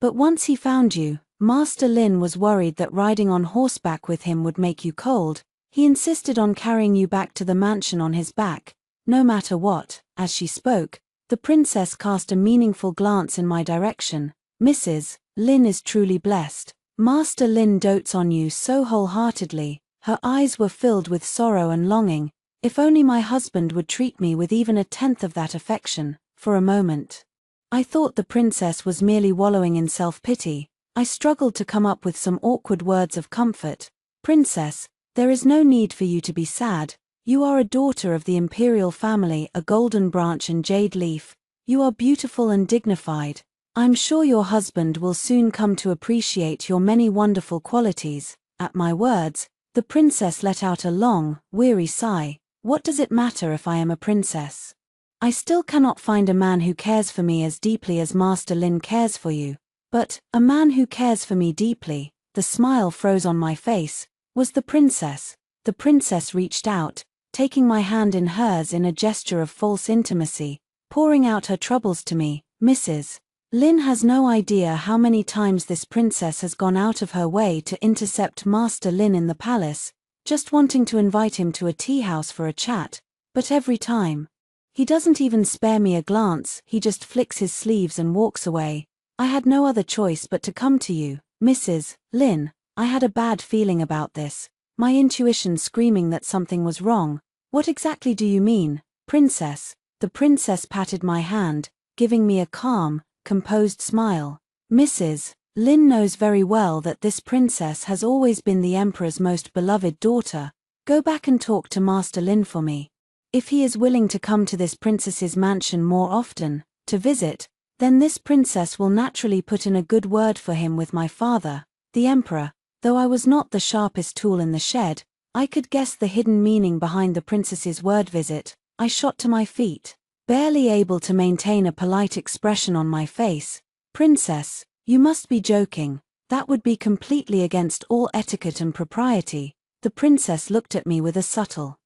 But once he found you, Master Lin was worried that riding on horseback with him would make you cold. He insisted on carrying you back to the mansion on his back, no matter what." As she spoke, the princess cast a meaningful glance in my direction. "Mrs. Lin is truly blessed. Master Lin dotes on you so wholeheartedly." Her eyes were filled with sorrow and longing. If only my husband would treat me with even a tenth of that affection. For a moment, I thought the princess was merely wallowing in self-pity. I struggled to come up with some awkward words of comfort. "Princess, there is no need for you to be sad. You are a daughter of the imperial family, a golden branch and jade leaf. You are beautiful and dignified. I'm sure your husband will soon come to appreciate your many wonderful qualities." At my words, the princess let out a long, weary sigh. "What does it matter if I am a princess? I still cannot find a man who cares for me as deeply as Master Lin cares for you." "But, a man who cares for me deeply," the smile froze on my face, "was the princess." The princess reached out, taking my hand in hers in a gesture of false intimacy, pouring out her troubles to me. Mrs. Lin has no idea how many times this princess has gone out of her way to intercept Master Lin in the palace, just wanting to invite him to a tea house for a chat, but every time, he doesn't even spare me a glance, he just flicks his sleeves and walks away. I had no other choice but to come to you, Mrs. Lin. I had a bad feeling about this, my intuition screaming that something was wrong. "What exactly do you mean, princess?" The princess patted my hand, giving me a calm, composed smile. "Mrs. Lin knows very well that this princess has always been the emperor's most beloved daughter. Go back and talk to Master Lin for me. If he is willing to come to this princess's mansion more often, to visit, then this princess will naturally put in a good word for him with my father, the emperor." Though I was not the sharpest tool in the shed, I could guess the hidden meaning behind the princess's word visit. I shot to my feet, barely able to maintain a polite expression on my face. "Princess, you must be joking. That would be completely against all etiquette and propriety." The princess looked at me with a subtle,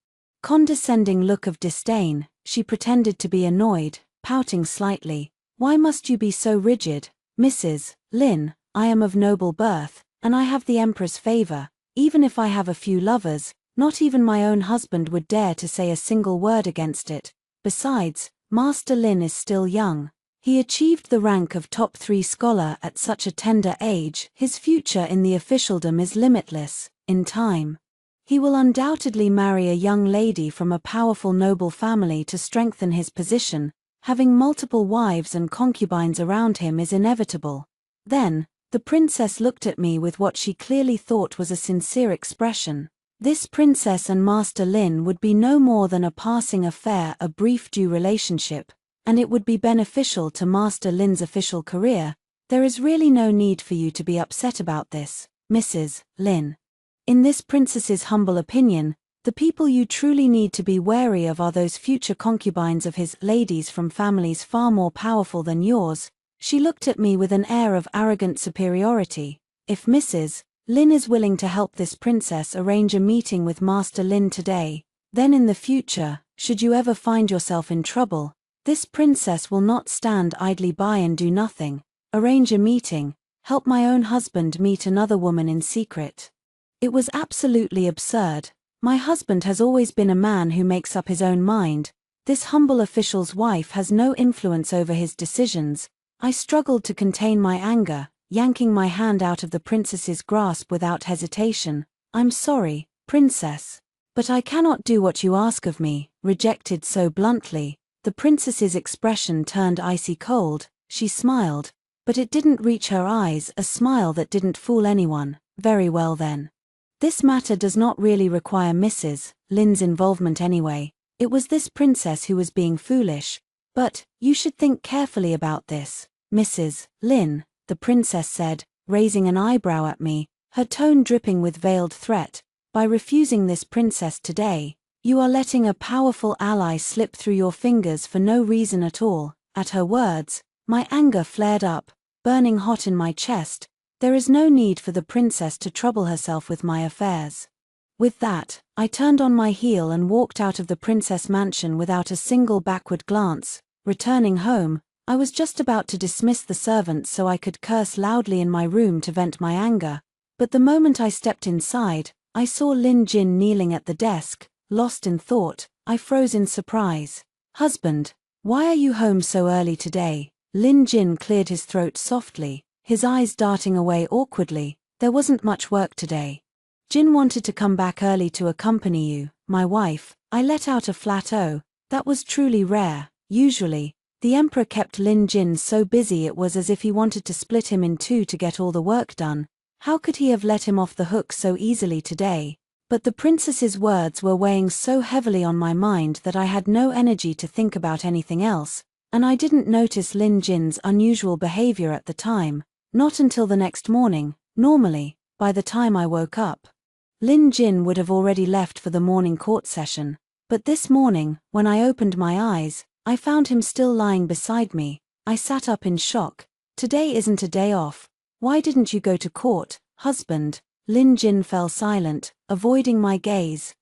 condescending look of disdain. She pretended to be annoyed, pouting slightly. "Why must you be so rigid, Mrs. Lin? I am of noble birth, and I have the emperor's favor. Even if I have a few lovers, not even my own husband would dare to say a single word against it. Besides, Master Lin is still young. He achieved the rank of top 3 scholar at such a tender age. His future in the officialdom is limitless. In time, he will undoubtedly marry a young lady from a powerful noble family to strengthen his position. Having multiple wives and concubines around him is inevitable." Then, the princess looked at me with what she clearly thought was a sincere expression. This princess and Master Lin would be no more than a passing affair, a brief due relationship, and it would be beneficial to Master Lin's official career. There is really no need for you to be upset about this, Mrs. Lin. In this princess's humble opinion, the people you truly need to be wary of are those future concubines of his ladies from families far more powerful than yours. She looked at me with an air of arrogant superiority. "If Mrs. Lin is willing to help this princess arrange a meeting with Master Lin today, then in the future, should you ever find yourself in trouble, this princess will not stand idly by and do nothing. Arrange a meeting, help my own husband meet another woman in secret." It was absolutely absurd. My husband has always been a man who makes up his own mind. This humble official's wife has no influence over his decisions. I struggled to contain my anger, yanking my hand out of the princess's grasp without hesitation. "I'm sorry, princess, but I cannot do what you ask of me." Rejected so bluntly, the princess's expression turned icy cold. She smiled, but it didn't reach her eyes, a smile that didn't fool anyone. "Very well then. This matter does not really require Mrs. Lin's involvement anyway. It was this princess who was being foolish. But, you should think carefully about this, Mrs. Lin," the princess said, raising an eyebrow at me, her tone dripping with veiled threat. "By refusing this princess today, you are letting a powerful ally slip through your fingers for no reason at all." At her words, my anger flared up, burning hot in my chest. There is no need for the princess to trouble herself with my affairs. With that, I turned on my heel and walked out of the princess mansion without a single backward glance. Returning home, I was just about to dismiss the servants so I could curse loudly in my room to vent my anger, but the moment I stepped inside, I saw Lin Jin kneeling at the desk, lost in thought. I froze in surprise. "Husband, why are you home so early today?" Lin Jin cleared his throat softly, his eyes darting away awkwardly. There wasn't much work today. Jin wanted to come back early to accompany you, my wife. I let out a flat "oh." That was truly rare. Usually, the emperor kept Lin Jin so busy it was as if he wanted to split him in two to get all the work done. How could he have let him off the hook so easily today? But the princess's words were weighing so heavily on my mind that I had no energy to think about anything else, and I didn't notice Lin Jin's unusual behavior at the time, not until the next morning. Normally, by the time I woke up, Lin Jin would have already left for the morning court session, but this morning, when I opened my eyes, I found him still lying beside me. I sat up in shock. Today isn't a day off. Why didn't you go to court, husband? Lin Jin fell silent, avoiding my gaze.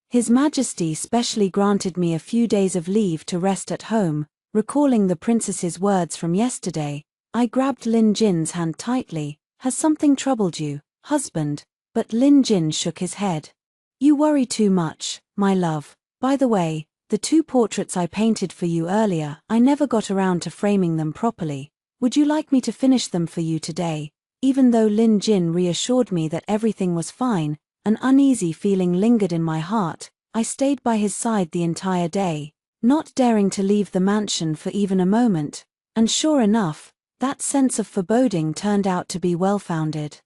His Majesty specially granted me a few days of leave to rest at home. Recalling the princess's words from yesterday, I grabbed Lin Jin's hand tightly. Has something troubled you, husband? But Lin Jin shook his head. You worry too much, my love. By the way, the two portraits I painted for you earlier, I never got around to framing them properly. Would you like me to finish them for you today? Even though Lin Jin reassured me that everything was fine, an uneasy feeling lingered in my heart. I stayed by his side the entire day, not daring to leave the mansion for even a moment, and sure enough, that sense of foreboding turned out to be well-founded.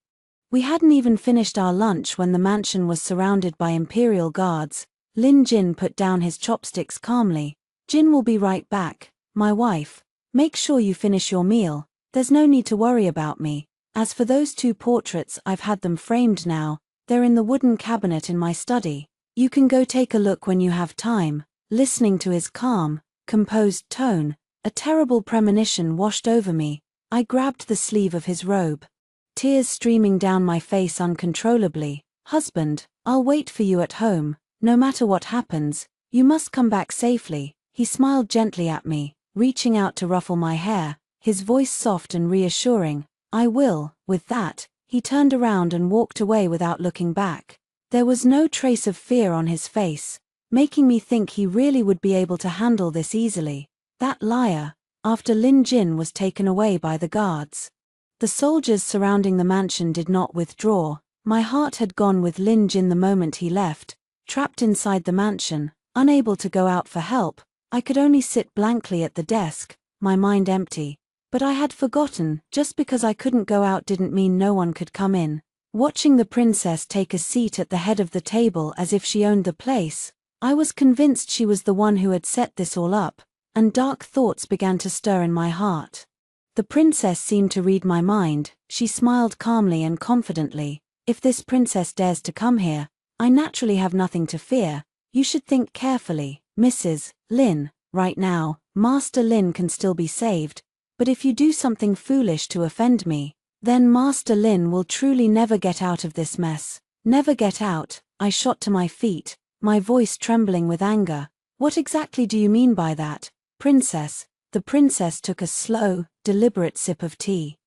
We hadn't even finished our lunch when the mansion was surrounded by imperial guards. Lin Jin put down his chopsticks calmly. Jin will be right back, my wife. Make sure you finish your meal. There's no need to worry about me. As for those two portraits, I've had them framed now. They're in the wooden cabinet in my study. You can go take a look when you have time. Listening to his calm, composed tone, a terrible premonition washed over me. I grabbed the sleeve of his robe. Tears streaming down my face uncontrollably. Husband, I'll wait for you at home. No matter what happens, you must come back safely. He smiled gently at me, reaching out to ruffle my hair, his voice soft and reassuring. I will. With that, he turned around and walked away without looking back. There was no trace of fear on his face, making me think he really would be able to handle this easily. That liar. After Lin Jin was taken away by the guards, the soldiers surrounding the mansion did not withdraw. My heart had gone with Lin Jin the moment he left. Trapped inside the mansion, unable to go out for help, I could only sit blankly at the desk, my mind empty. But I had forgotten, just because I couldn't go out didn't mean no one could come in. Watching the princess take a seat at the head of the table as if she owned the place, I was convinced she was the one who had set this all up, and dark thoughts began to stir in my heart. The princess seemed to read my mind. She smiled calmly and confidently. If this princess dares to come here, I naturally have nothing to fear. You should think carefully, Mrs. Lin. Right now, Master Lin can still be saved, but if you do something foolish to offend me, then Master Lin will truly never get out of this mess. Never get out. I shot to my feet, my voice trembling with anger. What exactly do you mean by that, princess? The princess took a slow, deliberate sip of tea,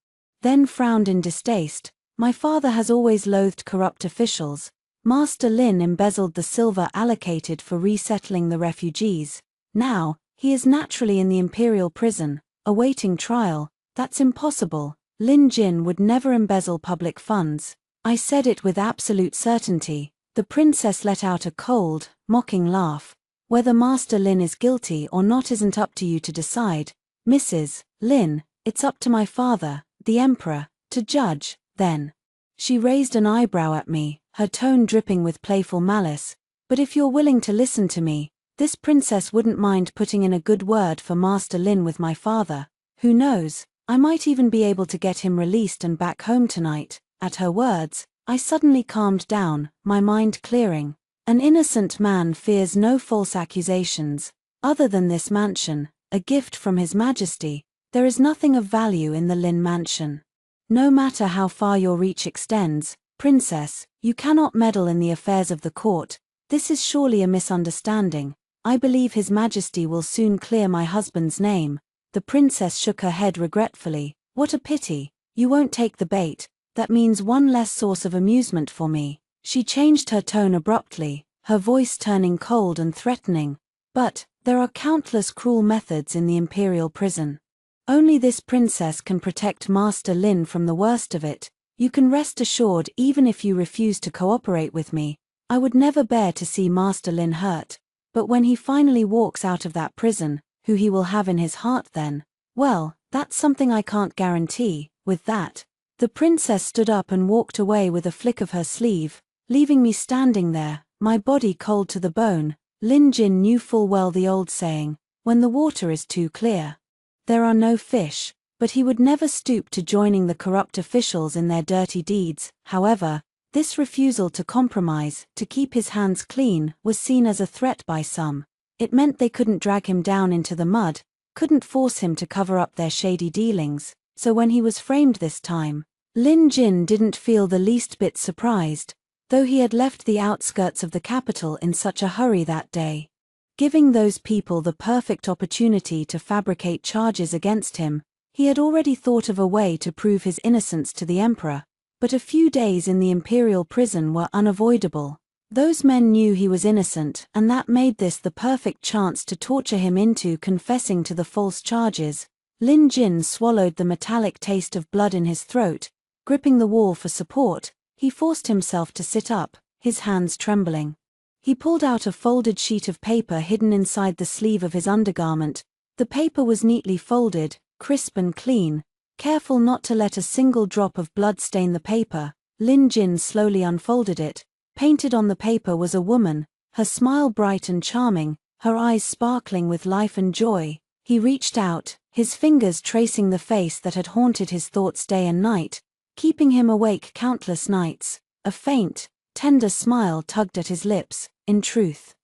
then frowned in distaste. My father has always loathed corrupt officials. Master Lin embezzled the silver allocated for resettling the refugees. Now, he is naturally in the imperial prison, awaiting trial. That's impossible. Lin Jin would never embezzle public funds. I said it with absolute certainty. The princess let out a cold, mocking laugh. Whether Master Lin is guilty or not isn't up to you to decide, Mrs. Lin. It's up to my father, the emperor, to judge. Then she raised an eyebrow at me, her tone dripping with playful malice. But if you're willing to listen to me, this princess wouldn't mind putting in a good word for Master Lin with my father. Who knows, I might even be able to get him released and back home tonight. At her words, I suddenly calmed down, my mind clearing. An innocent man fears no false accusations. Other than this mansion, a gift from His Majesty, there is nothing of value in the Lin mansion. No matter how far your reach extends, princess, you cannot meddle in the affairs of the court. This is surely a misunderstanding. I believe His Majesty will soon clear my husband's name. The princess shook her head regretfully. What a pity. You won't take the bait. That means one less source of amusement for me. She changed her tone abruptly, her voice turning cold and threatening. But there are countless cruel methods in the imperial prison. Only this princess can protect Master Lin from the worst of it. You can rest assured even if you refuse to cooperate with me, I would never bear to see Master Lin hurt. But when he finally walks out of that prison, who he will have in his heart then? Well, that's something I can't guarantee." With that, the princess stood up and walked away with a flick of her sleeve, leaving me standing there, my body cold to the bone. Lin Jin knew full well the old saying, when the water is too clear, there are no fish, but he would never stoop to joining the corrupt officials in their dirty deeds. However, this refusal to compromise, to keep his hands clean, was seen as a threat by some. It meant they couldn't drag him down into the mud, couldn't force him to cover up their shady dealings. So when he was framed this time, Lin Jin didn't feel the least bit surprised, though he had left the outskirts of the capital in such a hurry that day, giving those people the perfect opportunity to fabricate charges against him. He had already thought of a way to prove his innocence to the emperor, but a few days in the imperial prison were unavoidable. Those men knew he was innocent, and that made this the perfect chance to torture him into confessing to the false charges. Lin Jin swallowed the metallic taste of blood in his throat. Gripping the wall for support, he forced himself to sit up, his hands trembling. He pulled out a folded sheet of paper hidden inside the sleeve of his undergarment. The paper was neatly folded, crisp and clean. Careful not to let a single drop of blood stain the paper, Lin Jin slowly unfolded it. Painted on the paper was a woman, her smile bright and charming, her eyes sparkling with life and joy. He reached out, his fingers tracing the face that had haunted his thoughts day and night, keeping him awake countless nights. A faint, tender smile tugged at his lips. In truth,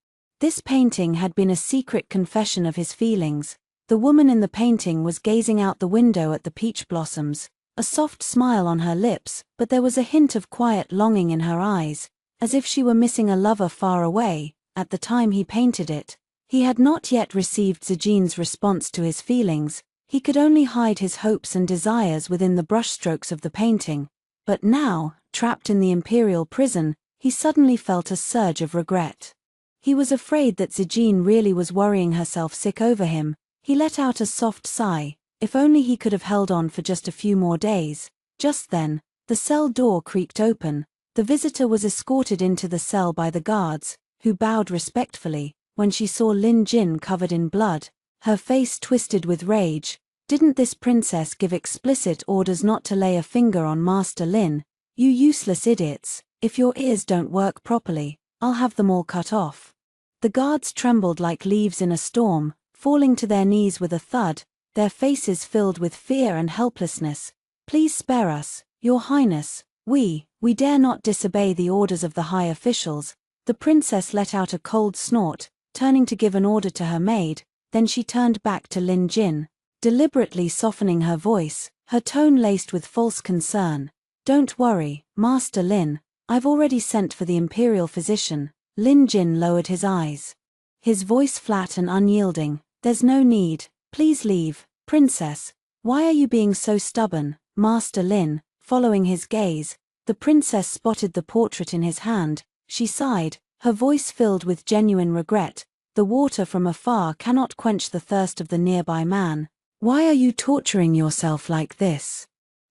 this painting had been a secret confession of his feelings. The woman in the painting was gazing out the window at the peach blossoms, a soft smile on her lips, but there was a hint of quiet longing in her eyes, as if she were missing a lover far away. At the time he painted it, he had not yet received Zijin's response to his feelings. He could only hide his hopes and desires within the brushstrokes of the painting. But now, trapped in the imperial prison, he suddenly felt a surge of regret. He was afraid that Zijin really was worrying herself sick over him. He let out a soft sigh. If only he could have held on for just a few more days. Just then, the cell door creaked open. The visitor was escorted into the cell by the guards, who bowed respectfully. When she saw Lin Jin covered in blood, her face twisted with rage. Didn't this princess give explicit orders not to lay a finger on Master Lin? You useless idiots, if your ears don't work properly, I'll have them all cut off. The guards trembled like leaves in a storm, falling to their knees with a thud, their faces filled with fear and helplessness. Please spare us, Your Highness. We dare not disobey the orders of the high officials. The princess let out a cold snort, turning to give an order to her maid. Then she turned back to Lin Jin, deliberately softening her voice, her tone laced with false concern. Don't worry, Master Lin, I've already sent for the imperial physician. Lin Jin lowered his eyes, his voice flat and unyielding. There's no need, please leave, princess. Why are you being so stubborn, Master Lin? Following his gaze, the princess spotted the portrait in his hand. She sighed, her voice filled with genuine regret. The water from afar cannot quench the thirst of the nearby man. Why are you torturing yourself like this?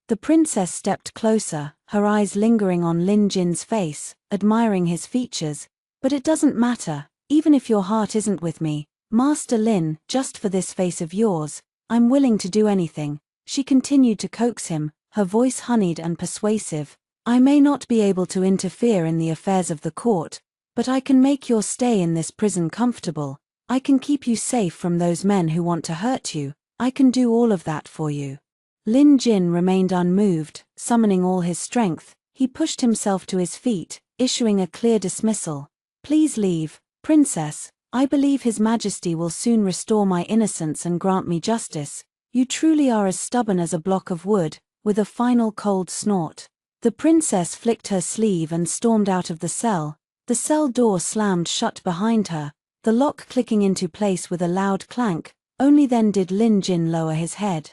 The princess stepped closer, her eyes lingering on Lin Jin's face, admiring his features. But it doesn't matter, even if your heart isn't with me, Master Lin, just for this face of yours, I'm willing to do anything. She continued to coax him, her voice honeyed and persuasive. I may not be able to interfere in the affairs of the court, but I can make your stay in this prison comfortable. I can keep you safe from those men who want to hurt you. I can do all of that for you. Lin Jin remained unmoved, summoning all his strength. He pushed himself to his feet, issuing a clear dismissal. Please leave, princess. I believe His Majesty will soon restore my innocence and grant me justice. You truly are as stubborn as a block of wood. With a final cold snort, the princess flicked her sleeve and stormed out of the cell. The cell door slammed shut behind her, the lock clicking into place with a loud clank. Only then did Lin Jin lower his head,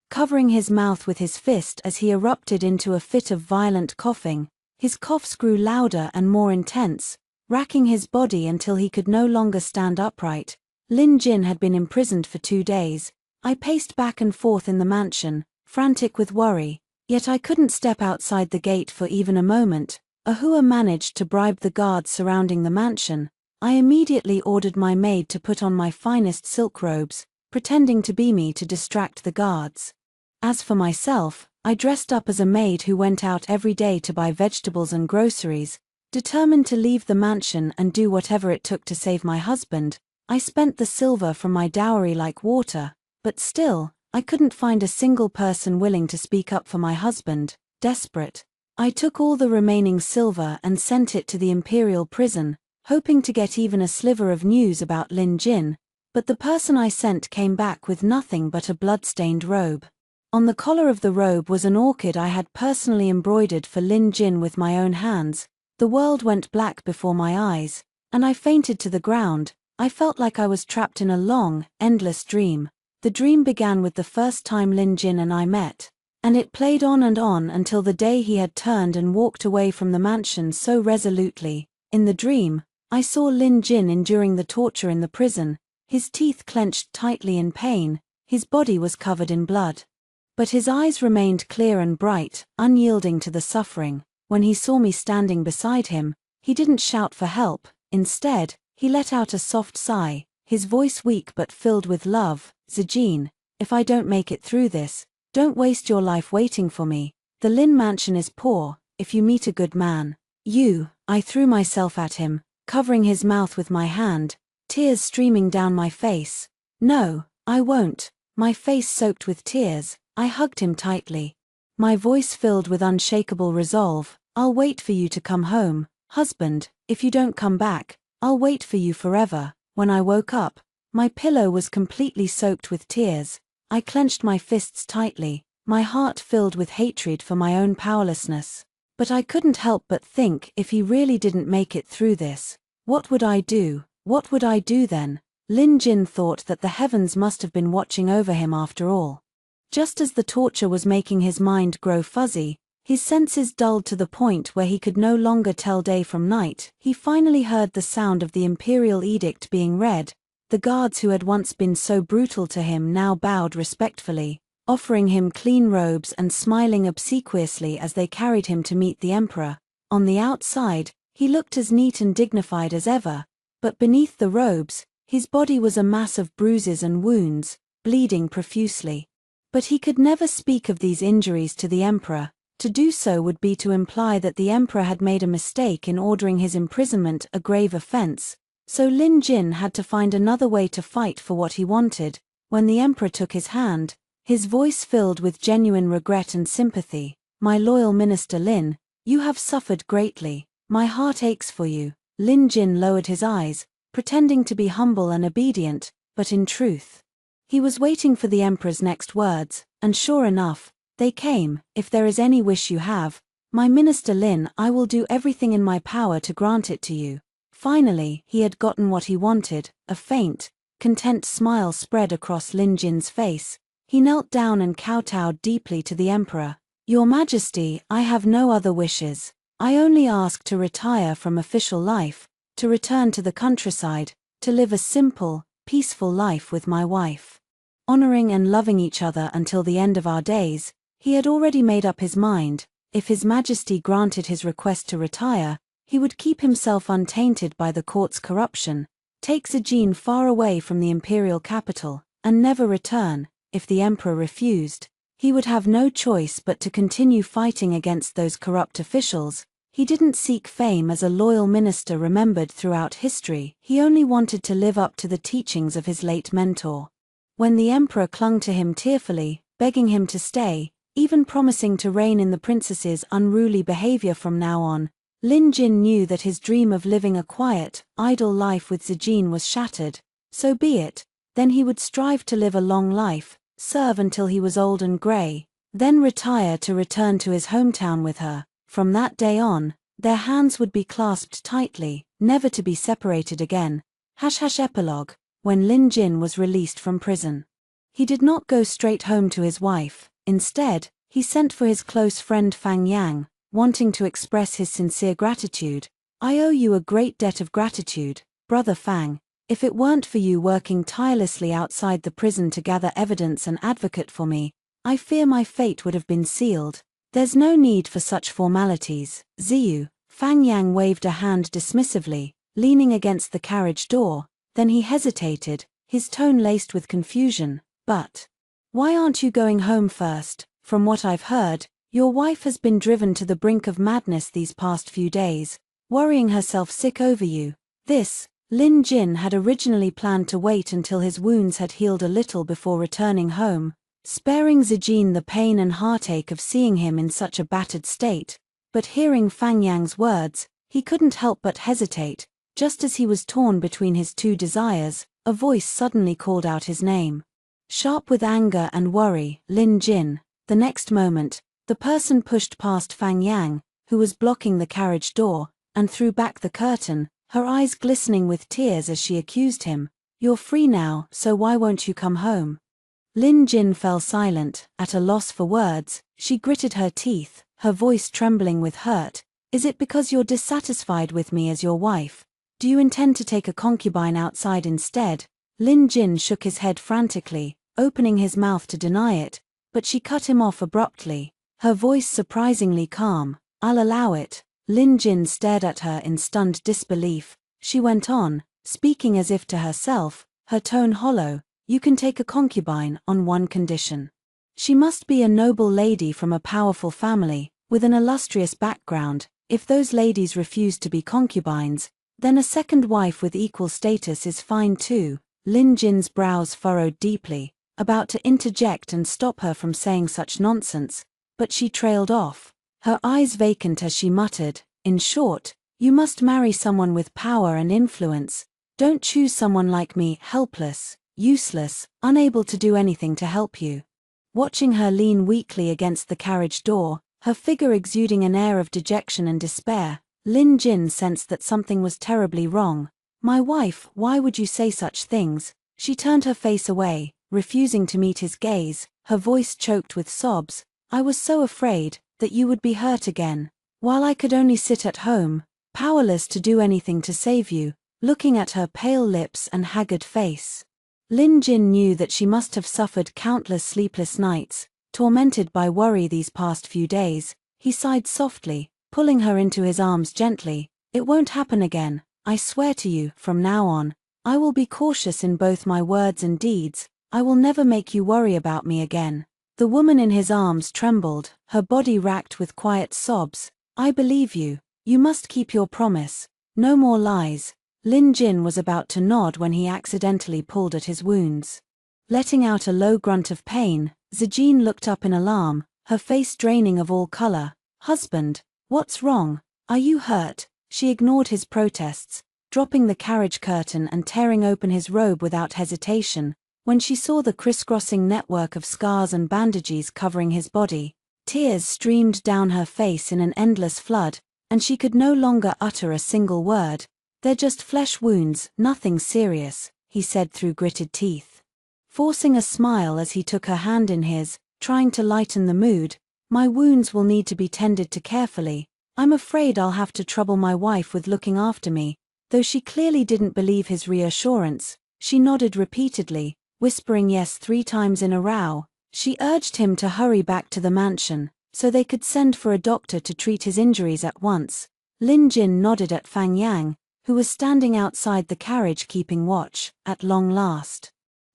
covering his mouth with his fist as he erupted into a fit of violent coughing. His coughs grew louder and more intense, racking his body until he could no longer stand upright. Lin Jin had been imprisoned for 2 days. I paced back and forth in the mansion, frantic with worry, yet I couldn't step outside the gate for even a moment. Ahua managed to bribe the guards surrounding the mansion. I immediately ordered my maid to put on my finest silk robes, pretending to be me to distract the guards. As for myself, I dressed up as a maid who went out every day to buy vegetables and groceries, determined to leave the mansion and do whatever it took to save my husband. I spent the silver from my dowry like water, but still, I couldn't find a single person willing to speak up for my husband. Desperate, I took all the remaining silver and sent it to the imperial prison, hoping to get even a sliver of news about Lin Jin, but the person I sent came back with nothing but a blood-stained robe. On the collar of the robe was an orchid I had personally embroidered for Lin Jin with my own hands. The world went black before my eyes, and I fainted to the ground. I felt like I was trapped in a long, endless dream. The dream began with the first time Lin Jin and I met, and it played on until the day he had turned and walked away from the mansion so resolutely. In the dream, I saw Lin Jin enduring the torture in the prison, his teeth clenched tightly in pain, his body was covered in blood. But his eyes remained clear and bright, unyielding to the suffering. When he saw me standing beside him, he didn't shout for help. Instead, he let out a soft sigh, his voice weak but filled with love. Zijin, if I don't make it through this, don't waste your life waiting for me. The Lin mansion is poor. If you meet a good man, I threw myself at him, covering his mouth with my hand, tears streaming down my face. No, I won't. My face soaked with tears, I hugged him tightly. My voice filled with unshakable resolve. I'll wait for you to come home, husband. If you don't come back, I'll wait for you forever. When I woke up, my pillow was completely soaked with tears. I clenched my fists tightly, my heart filled with hatred for my own powerlessness. But I couldn't help but think, if he really didn't make it through this, what would I do? What would I do then? Lin Jin thought that the heavens must have been watching over him after all. Just as the torture was making his mind grow fuzzy, his senses dulled to the point where he could no longer tell day from night, he finally heard the sound of the imperial edict being read. The guards who had once been so brutal to him now bowed respectfully, offering him clean robes and smiling obsequiously as they carried him to meet the emperor. On the outside, he looked as neat and dignified as ever, but beneath the robes, his body was a mass of bruises and wounds, bleeding profusely. But he could never speak of these injuries to the emperor. To do so would be to imply that the emperor had made a mistake in ordering his imprisonment, a grave offense. So Lin Jin had to find another way to fight for what he wanted. When the emperor took his hand, his voice filled with genuine regret and sympathy. My loyal minister Lin, you have suffered greatly. My heart aches for you. Lin Jin lowered his eyes, pretending to be humble and obedient, but in truth, he was waiting for the emperor's next words, and sure enough, they came. If there is any wish you have, my minister Lin, I will do everything in my power to grant it to you. Finally, he had gotten what he wanted. A faint, content smile spread across Lin Jin's face. He knelt down and kowtowed deeply to the emperor. Your Majesty, I have no other wishes. I only ask to retire from official life, to return to the countryside, to live a simple, peaceful life with my wife. Honoring and loving each other until the end of our days. He had already made up his mind. If His Majesty granted his request to retire, he would keep himself untainted by the court's corruption, take Zijin far away from the imperial capital, and never return. If the emperor refused, he would have no choice but to continue fighting against those corrupt officials. He didn't seek fame as a loyal minister remembered throughout history. He only wanted to live up to the teachings of his late mentor. When the emperor clung to him tearfully, begging him to stay, even promising to rein in the princess's unruly behavior from now on, Lin Jin knew that his dream of living a quiet, idle life with Zijin was shattered. So be it, then he would strive to live a long life, serve until he was old and grey, then retire to return to his hometown with her. From that day on, their hands would be clasped tightly, never to be separated again. Epilogue. When Lin Jin was released from prison, he did not go straight home to his wife. Instead, he sent for his close friend Fang Yang, wanting to express his sincere gratitude. I owe you a great debt of gratitude, brother Fang. If it weren't for you working tirelessly outside the prison to gather evidence and advocate for me, I fear my fate would have been sealed. There's no need for such formalities, Ziyu. Fang Yang waved a hand dismissively, leaning against the carriage door. Then he hesitated, his tone laced with confusion. But why aren't you going home first? From what I've heard, your wife has been driven to the brink of madness these past few days, worrying herself sick over you. Lin Jin had originally planned to wait until his wounds had healed a little before returning home, sparing Zijin the pain and heartache of seeing him in such a battered state. But hearing Fang Yang's words, he couldn't help but hesitate. Just as he was torn between his two desires, a voice suddenly called out his name. Sharp with anger and worry, Lin Jin. The next moment, the person pushed past Fang Yang, who was blocking the carriage door, and threw back the curtain, her eyes glistening with tears as she accused him. You're free now, so why won't you come home? Lin Jin fell silent, at a loss for words. She gritted her teeth, her voice trembling with hurt. Is it because you're dissatisfied with me as your wife? Do you intend to take a concubine outside instead? Lin Jin shook his head frantically, opening his mouth to deny it, but she cut him off abruptly, her voice surprisingly calm. I'll allow it. Lin Jin stared at her in stunned disbelief. She went on, speaking as if to herself, her tone hollow. You can take a concubine on one condition. She must be a noble lady from a powerful family, with an illustrious background. If those ladies refuse to be concubines, then a second wife with equal status is fine too. Lin Jin's brows furrowed deeply, about to interject and stop her from saying such nonsense, but she trailed off, her eyes vacant as she muttered, in short, you must marry someone with power and influence. Don't choose someone like me, helpless, useless, unable to do anything to help you. Watching her lean weakly against the carriage door, her figure exuding an air of dejection and despair, Lin Jin sensed that something was terribly wrong. My wife, why would you say such things? She turned her face away, refusing to meet his gaze, her voice choked with sobs. I was so afraid that you would be hurt again, while I could only sit at home, powerless to do anything to save you. Looking at her pale lips and haggard face, Lin Jin knew that she must have suffered countless sleepless nights, tormented by worry these past few days. He sighed softly, pulling her into his arms gently. It won't happen again, I swear to you. From now on, I will be cautious in both my words and deeds. I will never make you worry about me again. The woman in his arms trembled, her body racked with quiet sobs. I believe you. You must keep your promise. No more lies. Lin Jin was about to nod when he accidentally pulled at his wounds. Letting out a low grunt of pain, Zijin looked up in alarm, her face draining of all color. Husband, what's wrong? Are you hurt? She ignored his protests, dropping the carriage curtain and tearing open his robe without hesitation. When she saw the crisscrossing network of scars and bandages covering his body, tears streamed down her face in an endless flood, and she could no longer utter a single word. They're just flesh wounds, nothing serious, he said through gritted teeth. Forcing a smile as he took her hand in his, trying to lighten the mood. My wounds will need to be tended to carefully. I'm afraid I'll have to trouble my wife with looking after me. Though she clearly didn't believe his reassurance, she nodded repeatedly, whispering yes 3 times in a row. She urged him to hurry back to the mansion, so they could send for a doctor to treat his injuries at once. Lin Jin nodded at Fang Yang, who was standing outside the carriage keeping watch. At long last,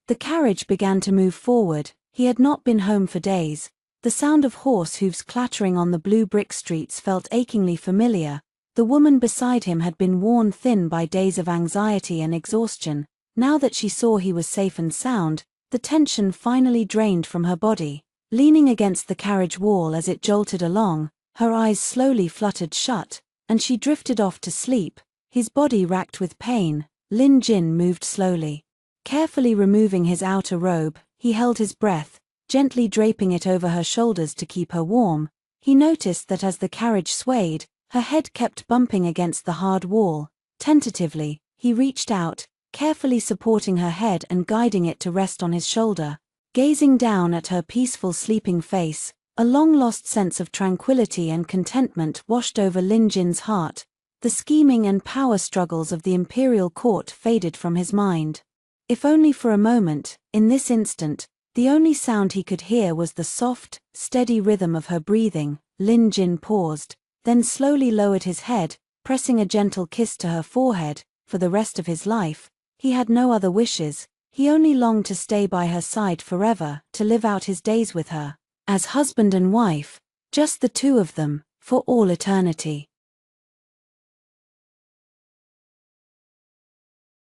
the carriage began to move forward. He had not been home for days. The sound of horse hooves clattering on the blue brick streets felt achingly familiar. The woman beside him had been worn thin by days of anxiety and exhaustion. Now that she saw he was safe and sound, the tension finally drained from her body. Leaning against the carriage wall as it jolted along, her eyes slowly fluttered shut, and she drifted off to sleep. His body racked with pain, Lin Jin moved slowly. Carefully removing his outer robe, he held his breath, gently draping it over her shoulders to keep her warm. He noticed that as the carriage swayed, her head kept bumping against the hard wall. Tentatively, he reached out, carefully supporting her head and guiding it to rest on his shoulder. Gazing down at her peaceful sleeping face, a long-lost sense of tranquility and contentment washed over Lin Jin's heart. The scheming and power struggles of the imperial court faded from his mind. If only for a moment, in this instant, the only sound he could hear was the soft, steady rhythm of her breathing. Lin Jin paused, then slowly lowered his head, pressing a gentle kiss to her forehead. For the rest of his life, he had no other wishes. He only longed to stay by her side forever, to live out his days with her, as husband and wife, just the two of them, for all eternity.